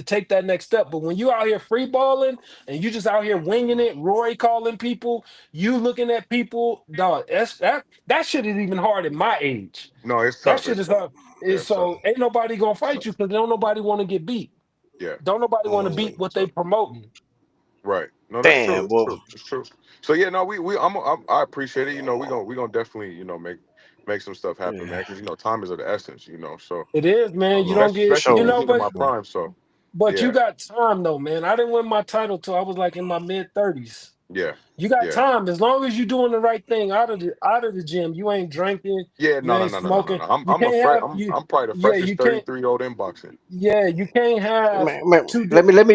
take that next step. But when you out here free balling and you just out here winging it, Roy calling people, you looking at people, dog. That shit is even hard at my age.
No, it's
That
tough.
shit
It's
is
tough.
hard.
Yeah, it's tough.
So ain't nobody gonna
It's
fight
tough.
you because don't nobody want to get beat.
Yeah.
Don't nobody want to
It's
beat
tough.
what
It's
they
tough.
promoting.
Right. No, that's true.
Damn,
It's
well,
true. It's true. So yeah, no, I appreciate it. We gonna definitely make some stuff happen,
yeah,
man. Because time is of the essence. So
It is, man. You don't
for
get,
especially
you
with
sure,
me
know,
in
for
my
sure.
prime. So
but you
yeah,
got time though, man. I didn't win my title till I was like in my mid 30s.
yeah,
You got
yeah,
time as long as you're doing the right thing out of the gym. You ain't drinking,
yeah.
you
No, no,
ain't
no, no, no, no,
smoking.
no.
You can't have you.
I'm probably the
Yeah,
freshest
you can't.
33-year-old in boxing.
Yeah, you can't have
Man, let me
two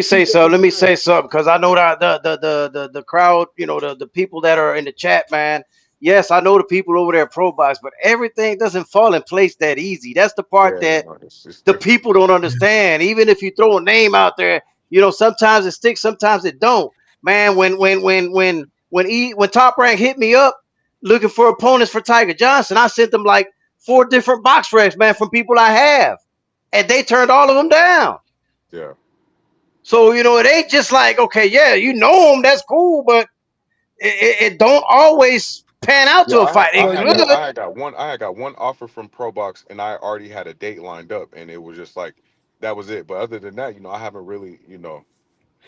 say something.
different
Let me
things.
say something because I know that the crowd, the people that are in the chat, man. Yes, I know the people over there pro box, but everything doesn't fall in place that easy. That's the part
Yeah,
that
no, it's
the
different.
people don't understand. Even if you throw a name out there, sometimes it sticks, sometimes it don't. Man, when Top Rank hit me up looking for opponents for Tiger Johnson, I sent them like 4 different box recs, man, from people I have, and they turned all of them down.
Yeah,
So it ain't just like, okay, yeah, you know them, that's cool, but it don't always pan out
yeah.
to a fight.
Well,
It
you
could.
I had got one offer from Pro Box, and I already had a date lined up, and it was just like that was it. But other than that, I haven't really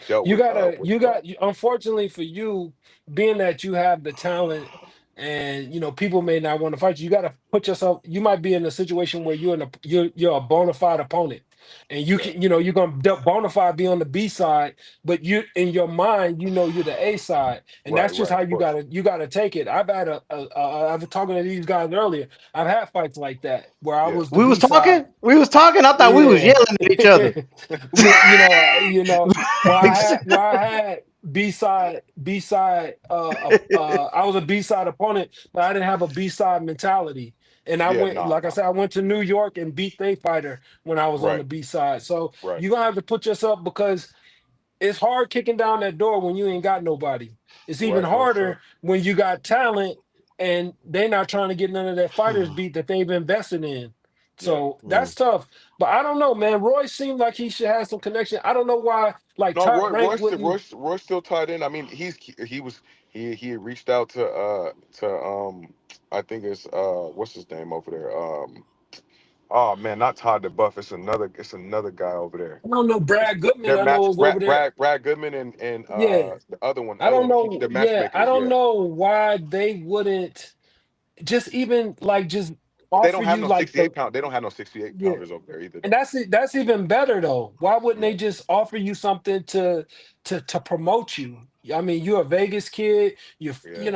dealt
you
with
gotta
with
you got unfortunately for you, being that you have the talent and people may not want to fight you, you gotta put yourself, you might be in a situation where you're a bona fide opponent, and you
yeah.
can, you're gonna bona fide be on the B side, but you in your mind, you're the A side, and
Right,
that's just
right,
how
of course.
you gotta take it. I've had I was talking to these guys earlier. I've had fights like that where I
Yeah,
was the
We was
B side.
talking. We was talking. I thought we was
Yeah.
yelling at each other.
Where I had I was a B side opponent, but I didn't have a B side mentality. And I
yeah,
went,
nah,
like I
nah.
said, I went to New York and beat they fighter when I was on the
Right,
B side. So
right,
you're gonna have to put yourself, because it's hard kicking down that door when you ain't got nobody. It's even
right. No, it's true.
harder when you got talent and they not trying to get none of that fighters beat that they've invested in.
Yeah.
So that's tough. But I don't know, man. Roy seemed like he should have some connection. I don't know why, like
No,
Top Rank wouldn't.
Roy's still tied in. I mean, he had reached out to I think it's what's his name over there oh man, not Todd DeBuff. It's another guy over there.
I don't know.
It's,
Brad Goodman,
they're
I know
match
is over there.
Brad Goodman and
Yeah.
the other one
I don't know.
the
Yeah, I
matchmakers.
don't
Yeah,
know why they wouldn't just even like just
but they
offer
don't have
you
no
like the
68 pound. They don't have no 68
yeah.
pounders over there either
And
though.
that's even better though. Why wouldn't
Yeah,
they just offer you something to promote you? I mean, you're a Vegas kid.
yeah,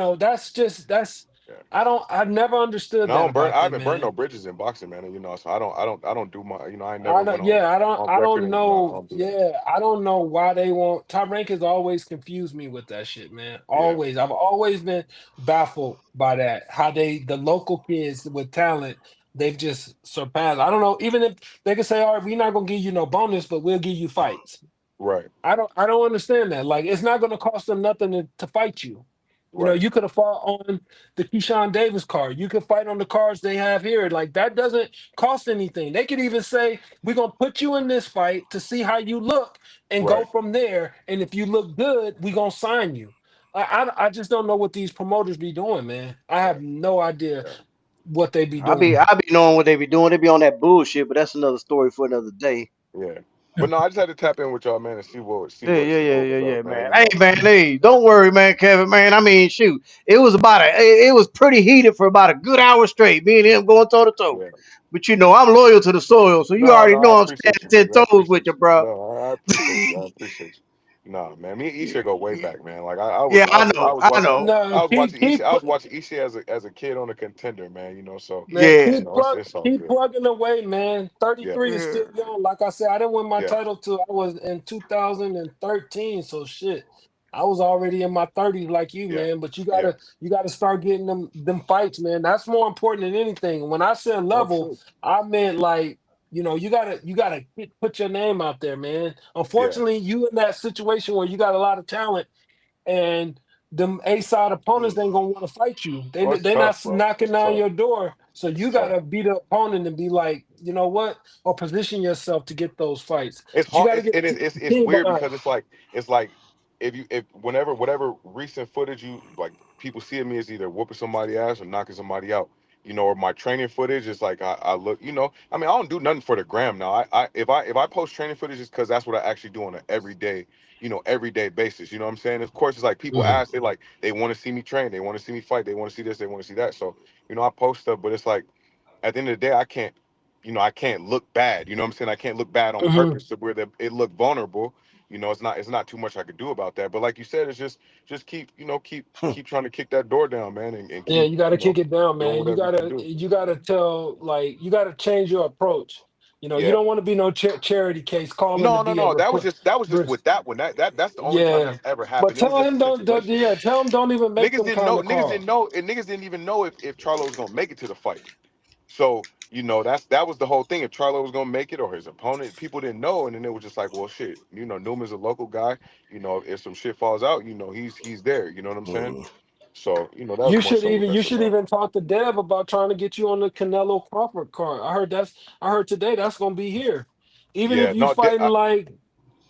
That's
yeah.
I've never understood
And
that
I
about them,
haven't burned no
man.
bridges in boxing, man. And, so I don't do my. I ain't never
I
went
don't, yeah,
on
I
record,
don't
and I
know.
don't do that.
Yeah, I don't know why they want Top Rank has always confused me with that shit, man.
Yeah,
Always. I've always been baffled by that. How the local kids with talent, they've just surpassed. I don't know, even if they could say, all right, we're not gonna give you no bonus, but we'll give you fights.
right,
I don't understand that. Like it's not gonna cost them nothing to fight you.
right,
You could have fought on the Keyshawn Davis card. You could fight on the cards they have here. Like that doesn't cost anything. They could even say, we're gonna put you in this fight to see how you look and go
right.
from there. And if you look good, we're gonna sign you. I just don't know what these promoters be doing, man. I
Yeah,
have no idea
yeah,
what they be
I be
doing.
I be knowing what they be doing. They be on that bullshit, but that's another story for another day.
yeah. But no, I just had to tap in with y'all, man, and
Yeah, yeah,
see
yeah,
what
yeah,
was
yeah,
up,
man.
man.
Hey, man, hey, don't worry, man, Kevin, man. I mean, shoot, it was pretty heated for about a good hour straight. Me and him going toe to toe.
Yeah.
But you know, I'm loyal to the soil, so you
No,
already
no, I
know I'm
appreciate you,
standing
baby. I
10 toes with
appreciate
you,
you.
bro.
No, I appreciate you. I appreciate you. Nah, man, me and Ishe go way back, man. Like I was,
Yeah,
I was, I
know,
was
I
watching,
know.
No,
Ishe. I was watching Ishe as a kid on a contender, man. You know, so
man,
Yeah,
it's all
keep
good.
plugging away, man.
Yeah,
33 is
yeah.
still young. Like I said, I didn't win my
yeah,
title till I was in 2013. So shit. I was already in my 30s like you,
yeah,
man. But
yeah.
you gotta start getting them fights, man. That's more important than anything. When I said
Oh,
level,
true.
I meant like, you gotta put your name out there, man.
Yeah.
Unfortunately, you in that situation where you got a lot of talent and them A side opponents ain't gonna want to fight you.
Oh, it's
They not
tough, bro.
knocking
It's
down
tough.
your door. So
It's
you
tough.
gotta beat the opponent and be like, you know what, or position yourself to get those fights.
It's
But you
hard.
gotta get the
It's
team
weird
behind
because it's like if whenever whatever recent footage you like people see of me is either whooping somebody ass or knocking somebody out. You know, or my training footage is like I look. You know, I mean I don't do nothing for the gram now. If I post training footage, it's because that's what I actually do on an everyday everyday basis. You know what I'm saying? Of course, it's like people
you.
ask, they want to see me train, they want to see me fight, they want to see this, they want to see that. So I post stuff, but it's like at the end of the day, I can't, I can't look bad. You know what I'm saying? I can't look bad on
Hmm.
purpose to where it look vulnerable. You know, it's not too much I could do about that. But like you said, it's just keep, keep trying to kick that door down, man, and
Yeah,
keep,
you gotta kick it down,
doing
man.
whatever you can do.
You gotta tell like you gotta change your approach. You
Yeah.
don't want to be no charity case calling to
No, no,
be a
no.
report.
That was just with that one. That's the only time
Yeah,
that's ever
but
happened. It was
tell
just a
him
situation.
yeah, tell him don't even make them kind of calls.
Niggas didn't even know if Charlo was gonna make it to the fight. So, that was the whole thing. If Charlo was gonna make it or his opponent, people didn't know, and then it was just like, well, shit. Newman's a local guy. If some shit falls out, he's there. You know what I'm saying?
Mm.
So, that was more so what that
You
shit
should
about.
even talk to Dev about trying to get you on the Canelo Crawford card. I heard today that's gonna be here. Even if
Yeah,
you
no,
fighting like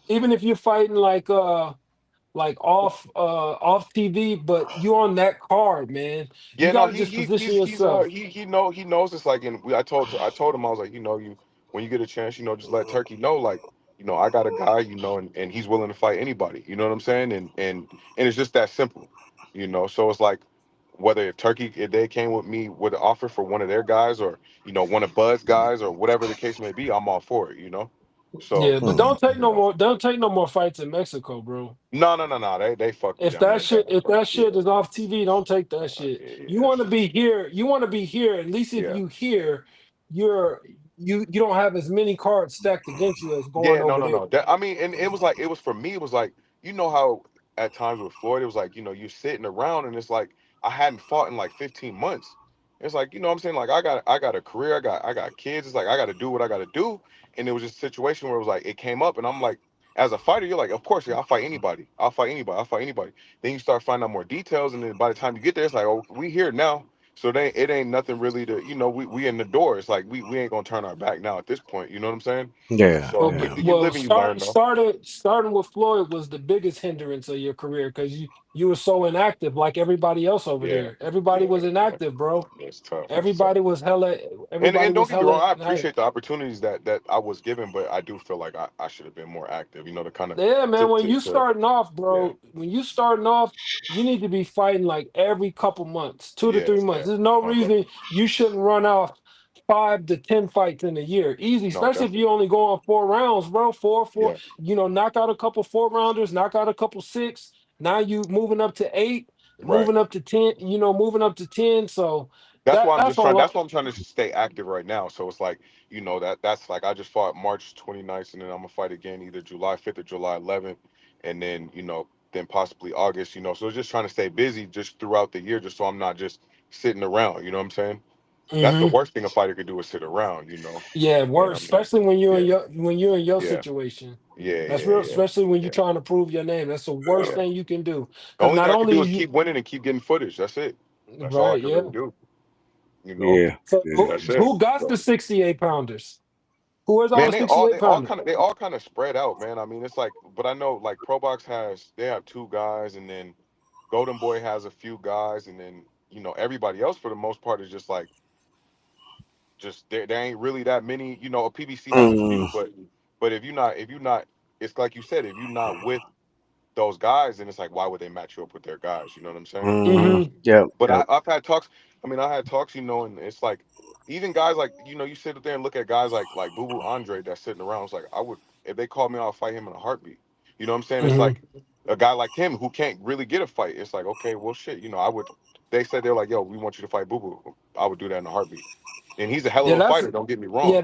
even if you're fighting like off TV, but you on that card, man. You
yeah, no,
gotta just position yourself.
he knows it's like, and I told him I was like, you when you get a chance, just let Turkey know, like, I got a guy, and he's willing to fight anybody. You know what I'm saying? And it's just that simple, So it's like whether if they came with me with an offer for one of their guys or one of Bud's guys or whatever the case may be, I'm all for it. So
Yeah, but
Mm.
don't take no more fights in Mexico, bro.
no, no, no, no, they fucked me. I mean,
If that
yeah,
shit is off TV, don't take that shit.
yeah,
You
it's
want to
just
be here. You want to be here. At least if
yeah.
you here, you're you don't have as many cards stacked against you as going
Yeah, no,
over
no,
there.
no. I mean, and it was like for me, it was like how at times with Floyd, it was like you're sitting around and it's like I hadn't fought in like 15 months. It's like what I'm saying, like I got a career, I got kids. It's like I got to do what I got to do, and it was just a situation where it was like it came up, and I'm like, as a fighter, you're like, of course, yeah, I'll fight anybody, I'll fight anybody, I'll fight anybody. Then you start finding out more details, and then by the time you get there, it's like, oh, we here now. So it ain't nothing really to we in the door. It's like we ain't gonna turn our back now at this point. You know what I'm saying?
Yeah,
So, but
yeah.
you live and you learn, though.
Starting with Floyd was the biggest hindrance of your career because you were so inactive, like everybody else over
Yeah,
there. Everybody
yeah,
was
yeah.
inactive, bro.
It's tough. It's tough.
Everybody was hella.
And
Everybody
don't
was
get me wrong,
hella.
I appreciate the opportunities that I was given, but I do feel like I should have been more active. To kind of
Yeah, man.
to yeah,
When you starting off, you need to be fighting like every couple months, 2 to 3 months.
yeah.
There's no
No,
reason
definitely.
you shouldn't run off 5 to 10 fights in a year, easy.
No,
Especially if you
definitely.
only go on 4 rounds, bro. Four.
Yeah,
Knock out a couple 4 rounders, knock out a couple six. Now you moving up to 8,
right.
moving up to 10. Moving up to 10. So
That's why I'm
that's
just trying.
all.
That's why I'm trying to just stay active right now. So it's like that's like I just fought March 29th, and then I'm gonna fight again either July 5th or July 11th, and then then possibly August. So just trying to stay busy just throughout the year, just so I'm not just sitting around. You know what I'm saying? That's the
Mhm.
worst thing a fighter could do is sit around.
Yeah,
And
worse,
I'm not.
especially
Yeah,
when you're in your
yeah,
situation.
yeah,
That's
yeah,
real,
yeah,
especially when you're
yeah,
trying to prove your name. That's the worst
yeah.
thing you can do.
The
Because
only thing
not
I can
only
do is
is you
keep winning and keep getting footage. That's it. That's all I
right,
can
yeah.
really do. You know.
Yeah,
So
yeah.
That's it.
who got
So,
the 68 pounders? Who is all
man,
the 68 pounders?
they all kind of spread out, man. I mean, it's like, but I know like Pro Box they have two guys, and then Golden Boy has a few guys, and then everybody else for the most part is just like there ain't really that many. PBC has a few,
Mm.
but But if you're not, it's like you said, if you're not with those guys, then it's like, why would they match you up with their guys? You know what I'm saying?
Mm-hmm.
Yep.
But
Yep.
I've had talks. I mean, I had talks, and it's like, even guys like, you sit there and look at guys like Boo Boo Andre that's sitting around. It's like, I would, if they called me, I'll fight him in a heartbeat. You know what I'm saying? It's
Mm-hmm.
like a guy like him who can't really get a fight. It's like, okay, well, shit. I would. They said they're like, yo, we want you to fight Boo Boo. I would do that in a heartbeat. And he's a hell of
Yeah,
a fighter. Don't get me wrong.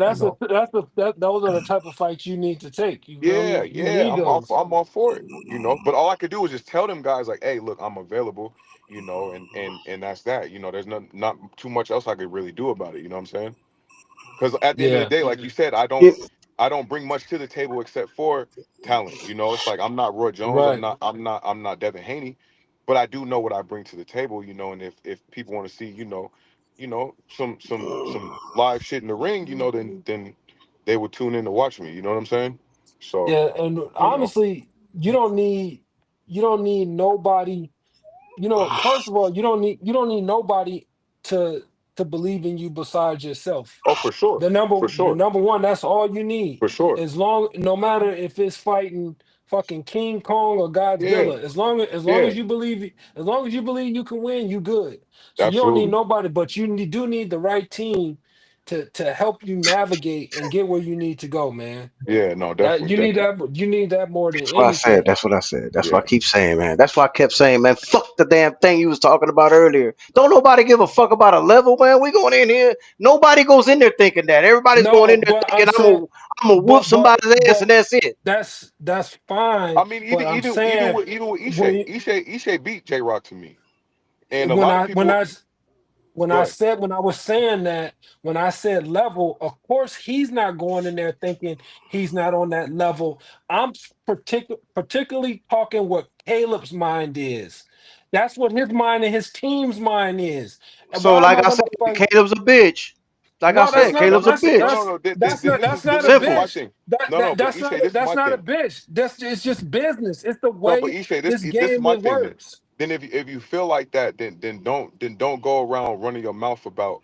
those are the type of fights you need to take. You feel
Yeah,
me? You
yeah,
need those.
I'm all for it. But all I could do is just tell them guys like, hey, look, I'm available. And that's that. There's not too much else I could really do about it. You know what I'm saying? Because at the end of the
Yeah.
day, like you said,
Yeah.
I don't bring much to the table except for talent. It's like I'm not Roy Jones,
Right.
I'm not Devin Haney, but I do know what I bring to the table. And if people want to see, some live shit in the ring, then they would tune in to watch me. You know what I'm saying? So,
Yeah, and
you know,
honestly, you don't need nobody. First of all, you don't need nobody to to believe in you besides yourself.
oh, for sure, for
The
sure,
number one, that's all you need.
for sure.
No matter if it's fighting fucking King Kong or
Yeah,
Godzilla,
yeah,
as long as you believe you can win, you good. So you don't need
absolutely.
nobody, but do need the right team to help you navigate and get where you need to go, man.
Yeah, no,
That
definitely, definitely.
you need that more than
What I said.
anything.
That's what I said. That's what
Yeah,
I keep saying, man. That's why I kept saying, man. Fuck the damn thing you was talking about earlier. Don't nobody give a fuck about a level, man. We going in here. Nobody goes in there thinking that. Everybody's going
No,
in there
but I'm
thinking
saying,
I'm gonna whoop somebody's ass and
but
that's it.
that's fine.
I mean,
But
even
I'm
even even
saying
with even with
when
Ishe beat J Rock to me, and a
when
lot of
I when
people.
I
Go ahead.
when I was saying that, when I said level, of course he's not going in there thinking he's not on that level. I'm particularly talking what Caleb's mind is. That's what his mind and his team's mind is. And
So
why am I
like I said,
gonna fight?
Caleb's a bitch. Like I
No,
said,
No,
Caleb's a
no, no,
bitch.
no, no.
that's
But
not a
listen, this is
Simple.
my
bitch.
thing. No, no, but Ishe, this is
That's
my
not a
thing.
bitch. It's just business. It's the
No, but
way
Ishe,
this
this is
game
my
it
thing.
works.
Then if you feel like that, then don't go around running your mouth about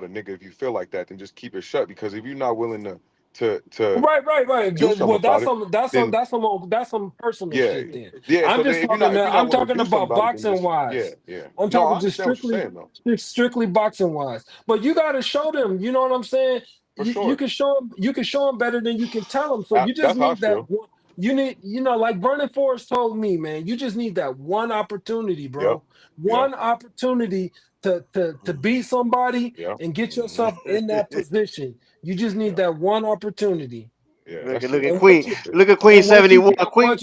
a nigga. If you feel like that, then just keep it shut. Because if you're not willing to
Right.
do something
Well,
about it, then
that's some personal
yeah,
shit. Then
yeah.
I'm
So then
just talking.
if you're not
I'm
willing to
talking
do something
about
about it, then
boxing
just yeah,
wise.
yeah.
I'm
No, I
talking just
understand what you're saying though,
strictly boxing wise. But you got to show them. You know what I'm saying?
for
You
sure.
can show them. You can show them better than you can tell them. So you just
That's how I
need that
feel.
one. You need, like Vernon Forrest told me, man. You just need that one opportunity,
Yep.
bro.
Yeah.
One opportunity to beat somebody
Yeah.
and get
Hmm.
yourself in that position. You just need
Yeah.
that one opportunity.
Yeah.
Look at
That's
look
it.
at
And
Queen.
once you
Look at Queen
and once you
71.
get
Queen.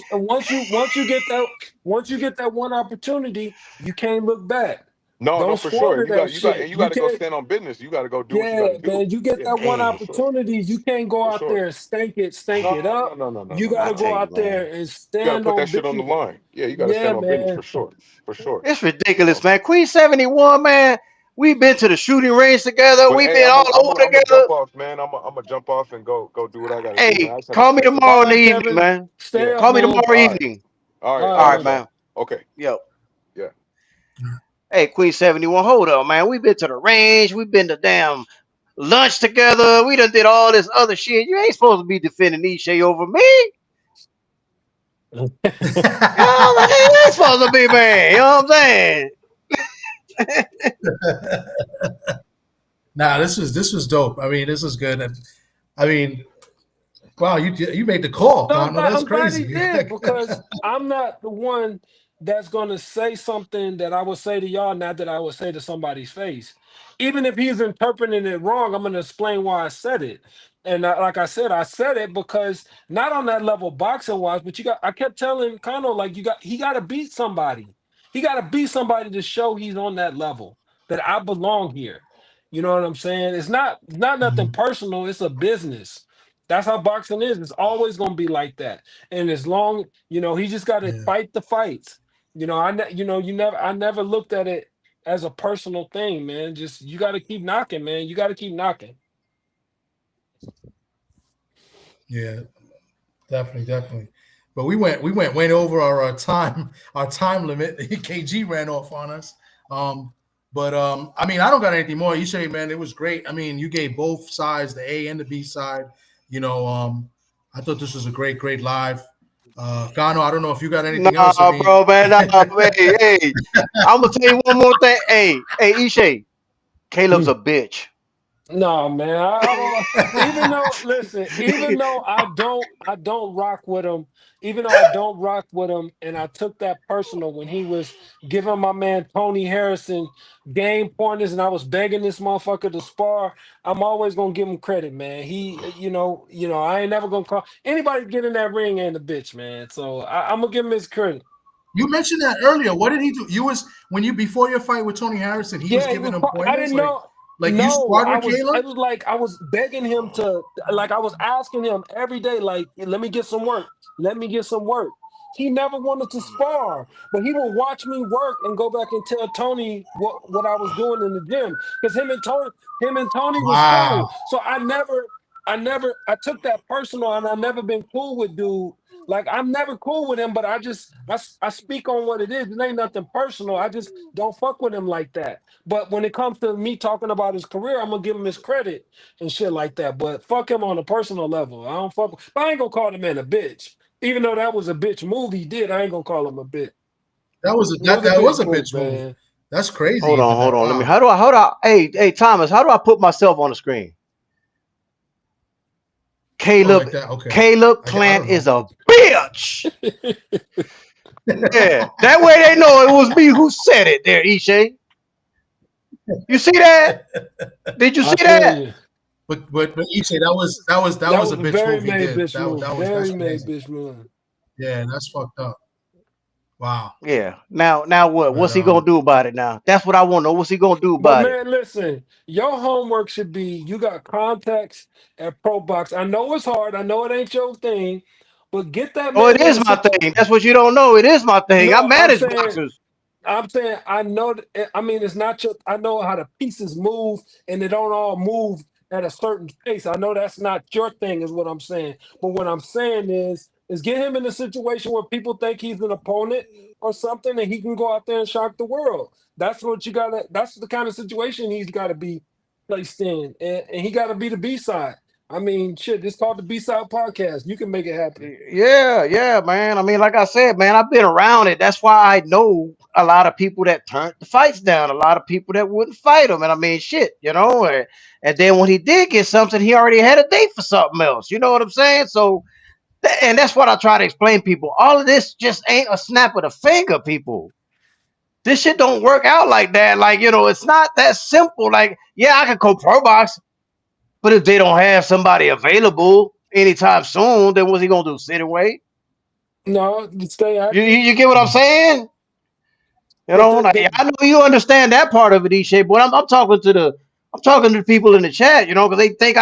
once you get that one opportunity, you can't look back.
No, no,
Don't
for sure.
squander
And
that
and
shit.
you got
You
to go
can't.
stand on business. You got to go do what you got
Yeah,
to do.
man. You get
Yeah,
that one
Damn.
for sure,
opportunity. You can't go
for
out
sure.
there and stank it
No, no,
up.
no, no, no,
You
no,
got
no,
I
to
no.
tell
go
you,
out
man.
there and
You got to
stand
put that
on
shit on the
business.
line. Yeah, you got to
Yeah,
stand on business
man.
for sure, for sure.
It's
You
ridiculous,
know.
man. Queen 71, man. We've been to the shooting range together.
But
We've
hey,
been all over
I'm gonna
together.
jump off, man. I'm gonna jump off and go do what I got to do, man.
Hey,
I just had to
call me
check in.
All
tomorrow in the
right,
evening,
Kevin.
man.
Stay
Yeah.
up,
Call me
man.
tomorrow
All right.
evening.
All right.
All
All
All
right,
right,
right,
man.
bro.
man.
Okay.
Yo.
Yeah.
Hey, Queen 71, hold up, man. We've been to the range. We've been to damn lunch together. We done did all this other shit. You ain't supposed to be defending Ishe over me. You know what I'm saying? You ain't supposed to be, man. You know what I'm saying?
Nah, this was dope. I mean, this is good. And I mean, wow, you made the call,
No,
Con. No, that's
I'm glad he
crazy.
did because I'm not the one that's going to say something that I would say to y'all, not that I would say to somebody's face. Even if he's interpreting it wrong, I'm going to explain why I said it. And like I said it because not on that level boxing wise, but I kept telling Kano, like, he got to beat somebody. He got to beat somebody to show he's on that level, that I belong here. You know what I'm saying? It's not nothing
Mhm.
personal. It's a business. That's how boxing is. It's always going to be like that. And as long, he just got to
Yeah,
fight the fights. I never looked at it as a personal thing, man. Just you got to keep knocking, man. You got to keep knocking.
yeah, definitely. But we went way over our time limit. KG ran off on us. But I mean, I don't got anything more. You say, man, it was great. I mean, you gave both sides, the A and the B side. You know, I thought this was a great live. Gano, I don't know if you got anything
Nah,
else. I mean,
bro, man. Nah, hey. I'm gonna tell you one more thing. Hey, Ishe, Caleb's a bitch.
No, man. Even though, listen, even though I don't rock with him, even though I don't rock with him, and I took that personal when he was giving my man Tony Harrison game pointers, and I was begging this motherfucker to spar. I'm always gonna give him credit, man. I ain't never gonna call anybody get in that ring ain't a bitch, man. So I'm gonna give him his credit.
you mentioned that earlier. What did he do? You was when you before your fight with Tony Harrison, he was
Yeah, he
giving
was.
him
I
pointers
didn't know.
like you
No,
sparred with Caleb.
it was like I was begging him to, like I was asking him every day, like, let me get some work. Let me get some work. He never wanted to spar, but he would watch me work and go back and tell Tony what I was doing in the gym. Because him and Tony was
Wow.
cool. So I took that personal, and I've never been cool with dude. Like I'm never cool with him, but I speak on what it is. It ain't nothing personal. I just don't fuck with him like that. But when it comes to me talking about his career, I'm gonna give him his credit and shit like that. But fuck him on a personal level. I don't fuck. But I ain't gonna call the man a bitch. Even though that was a bitch move he did, I ain't gonna call him a bitch.
That was
It was a
that was
bitch
a
move,
bitch move.
man.
That's crazy.
Hold on,
Even
hold
that.
on. Let me.
Wow.
How do I? Hey, Thomas. How do I put myself on the screen?
Oh,
Caleb,
like that. Okay.
Caleb
I
Plant
don't know.
is a bitch. Yeah, that way they know it was me who said it. There, Ishe. You see that? Did you
I
see
feel
that?
you.
But Iche, that
That
was a
was a
bitch
very
move he
made
did.
bitch move.
That's
Very made
crazy.
bitch move.
Yeah, that's fucked up. Wow.
Yeah. Now what?
But
What's he gonna do about it now? That's what I want to know. What's he gonna do
But
about it?
man, listen, your homework should be you got contacts at Pro Box. I know it's hard. I know it ain't your thing, but get that
Oh, it
man in
is
the
my
situation.
thing. That's what you don't know. It is my thing. I
No,
manage boxers.
I'm saying I know. I mean, it's not your. I know how the pieces move, and they don't all move at a certain pace. I know that's not your thing, is what I'm saying. But what I'm saying is get him in a situation where people think he's an opponent or something, and he can go out there and shock the world. That's what you gotta. That's the kind of situation he's got to be placed in, and he got to be the B side. I mean, shit. It's called the B side podcast. You can make it happen.
Yeah, man. I mean, like I said, man, I've been around it. That's why I know a lot of people that turned the fights down, a lot of people that wouldn't fight him. And I mean, shit, and then when he did get something, he already had a date for something else. You know what I'm saying? So, and that's what I try to explain people. All of this just ain't a snap of the finger, people. This shit don't work out like that. Like, it's not that simple. Like, yeah, I could go pro box, but if they don't have somebody available anytime soon, then what's he gonna do? Sit and wait?
No, stay
You
active.
get what I'm saying?
But
Like
the
I know you understand that part of it, Ishe, but I'm talking to the people in the chat, because they think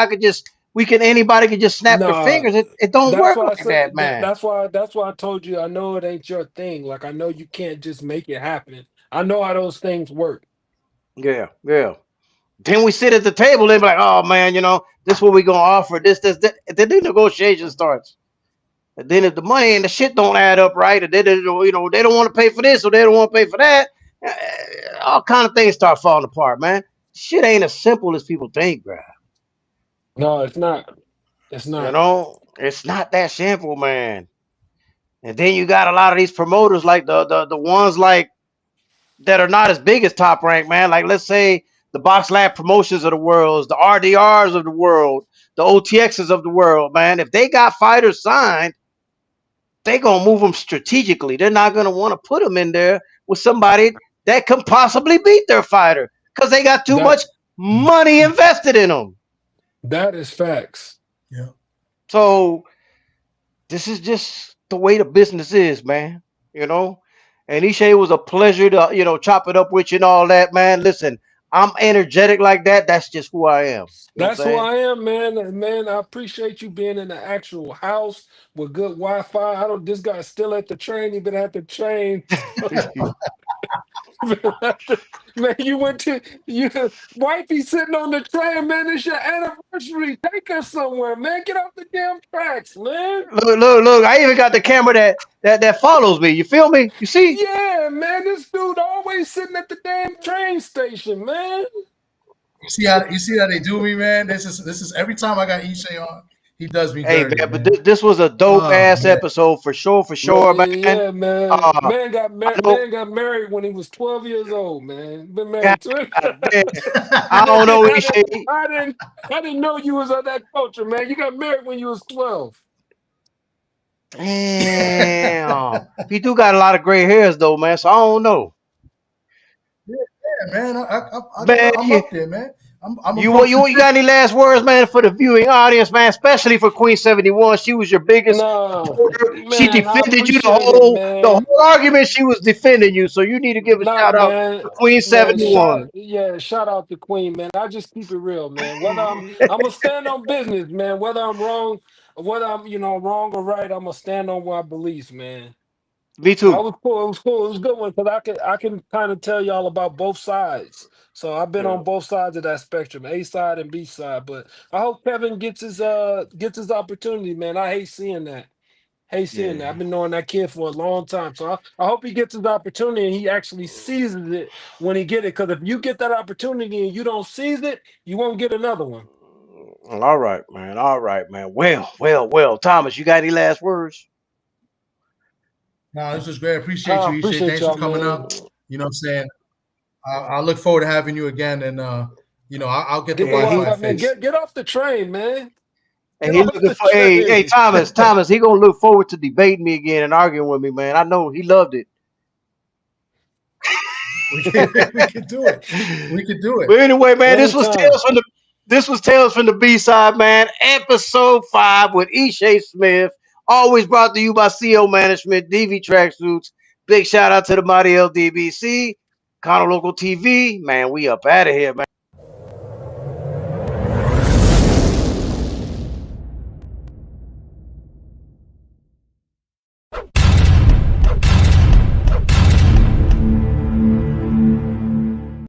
anybody could just snap their
Nah,
fingers. It don't
that's
work
why I
like
said
that, man.
that's why I told you I know it ain't your thing. Like I know you can't just make it happen. I know how those things work.
Yeah. Then we sit at the table and be like, oh man, this what we gonna offer, this, that. And then the negotiation starts. And then if the money and the shit don't add up right, and then they don't want to pay for this or they don't want to pay for that, all kind of things start falling apart, man. Shit ain't as simple as people think, bro.
No, it's not. It's not.
It's not that simple, man. And then you got a lot of these promoters, like the ones like that are not as big as Top Rank, man. Like let's say the Box Lab Promotions of the world, the RDRs of the world, the OTXs of the world, man. If they got fighters signed, they gonna move them strategically. They're not gonna want to put them in there with somebody that can possibly beat their fighter because they got too much
That
money invested in them.
that is facts.
Yeah.
So this is just the way the business is, man. You know. And Ishe was a pleasure to chop it up with you and all that, man. Listen, I'm energetic like that. That's just who I am. You know what I'm
That's who
saying?
I am, man. And man, I appreciate you being in the actual house with good Wi-Fi. I don't. This guy's still at the train. He been at the train. Man, you went to you wifey sitting on the train, man. It's your anniversary. Take her somewhere, man. Get off the damn tracks, man.
Look! I even got the camera that follows me. You feel me? You see?
Yeah, man. This dude always sitting at the damn train station, man.
You see how they do me, man. This is every time I got Ishe on. He does me
Hey
dirty,
man, but
man.
this was a dope
Oh
ass
man.
episode for sure, man.
Yeah, man.
I know.
Man got married when he was 12 years old, man. Been
God
married to him.
damn, I don't
Man,
know, Ishe.
I didn't know you was of that culture, man. You got married when you was 12.
Damn, he do got a lot of gray hairs though, man. So I don't know,
Yeah, man.
man.
I'm up there, man. I'm
You
approaching
got any last words, man, for the viewing audience, man? Especially for Queen 71. She was your biggest
No,
supporter. She
man, I
defended you
appreciate it,
the
man.
whole argument. She was defending you, so you need to give a
Not
shout out
man,
to Queen
man.
71.
Shout out to Queen, man. I just keep it real, man. I'm gonna stand on business, man. Whether I'm wrong or right, I'm gonna stand on my beliefs, man.
Me
That
too.
was cool. It was cool. It was a good one because I can kind of tell y'all about both sides. So I've been
Yeah.
on both sides of that spectrum, A side and B side. But I hope Kevin gets his opportunity, man. I hate seeing that. Hate seeing that. I've
Yeah.
been knowing that kid for a long time. So I hope he gets his opportunity and he actually seizes it when he get it. Because if you get that opportunity and you don't seize it, you won't get another one.
All right, man. All right, man. Well. Thomas, you got any last words?
No, this was great. I appreciate
I
you, Ishe.
appreciate
Thanks for
y'all,
coming
man.
up. You know what I'm saying? I look forward to having you again, and I'll get the
Get the
Yeah,
Wi-Fi
Wi-Fi, man.
fixed.
Get off the train, man.
and
Get
he
off
looking
the
for. Hey,
train.
Thomas, he gonna look forward to debating me again and arguing with me, man. I know he loved it.
We can do it. We can do it.
But anyway, man,
Anytime.
This was Tales from the B side, man. Episode 5 with Ishe Smith. Always brought to you by CO Management, DV Tracksuits. Big shout out to the mighty LDBC, Local TV. Man, we up out of here, man.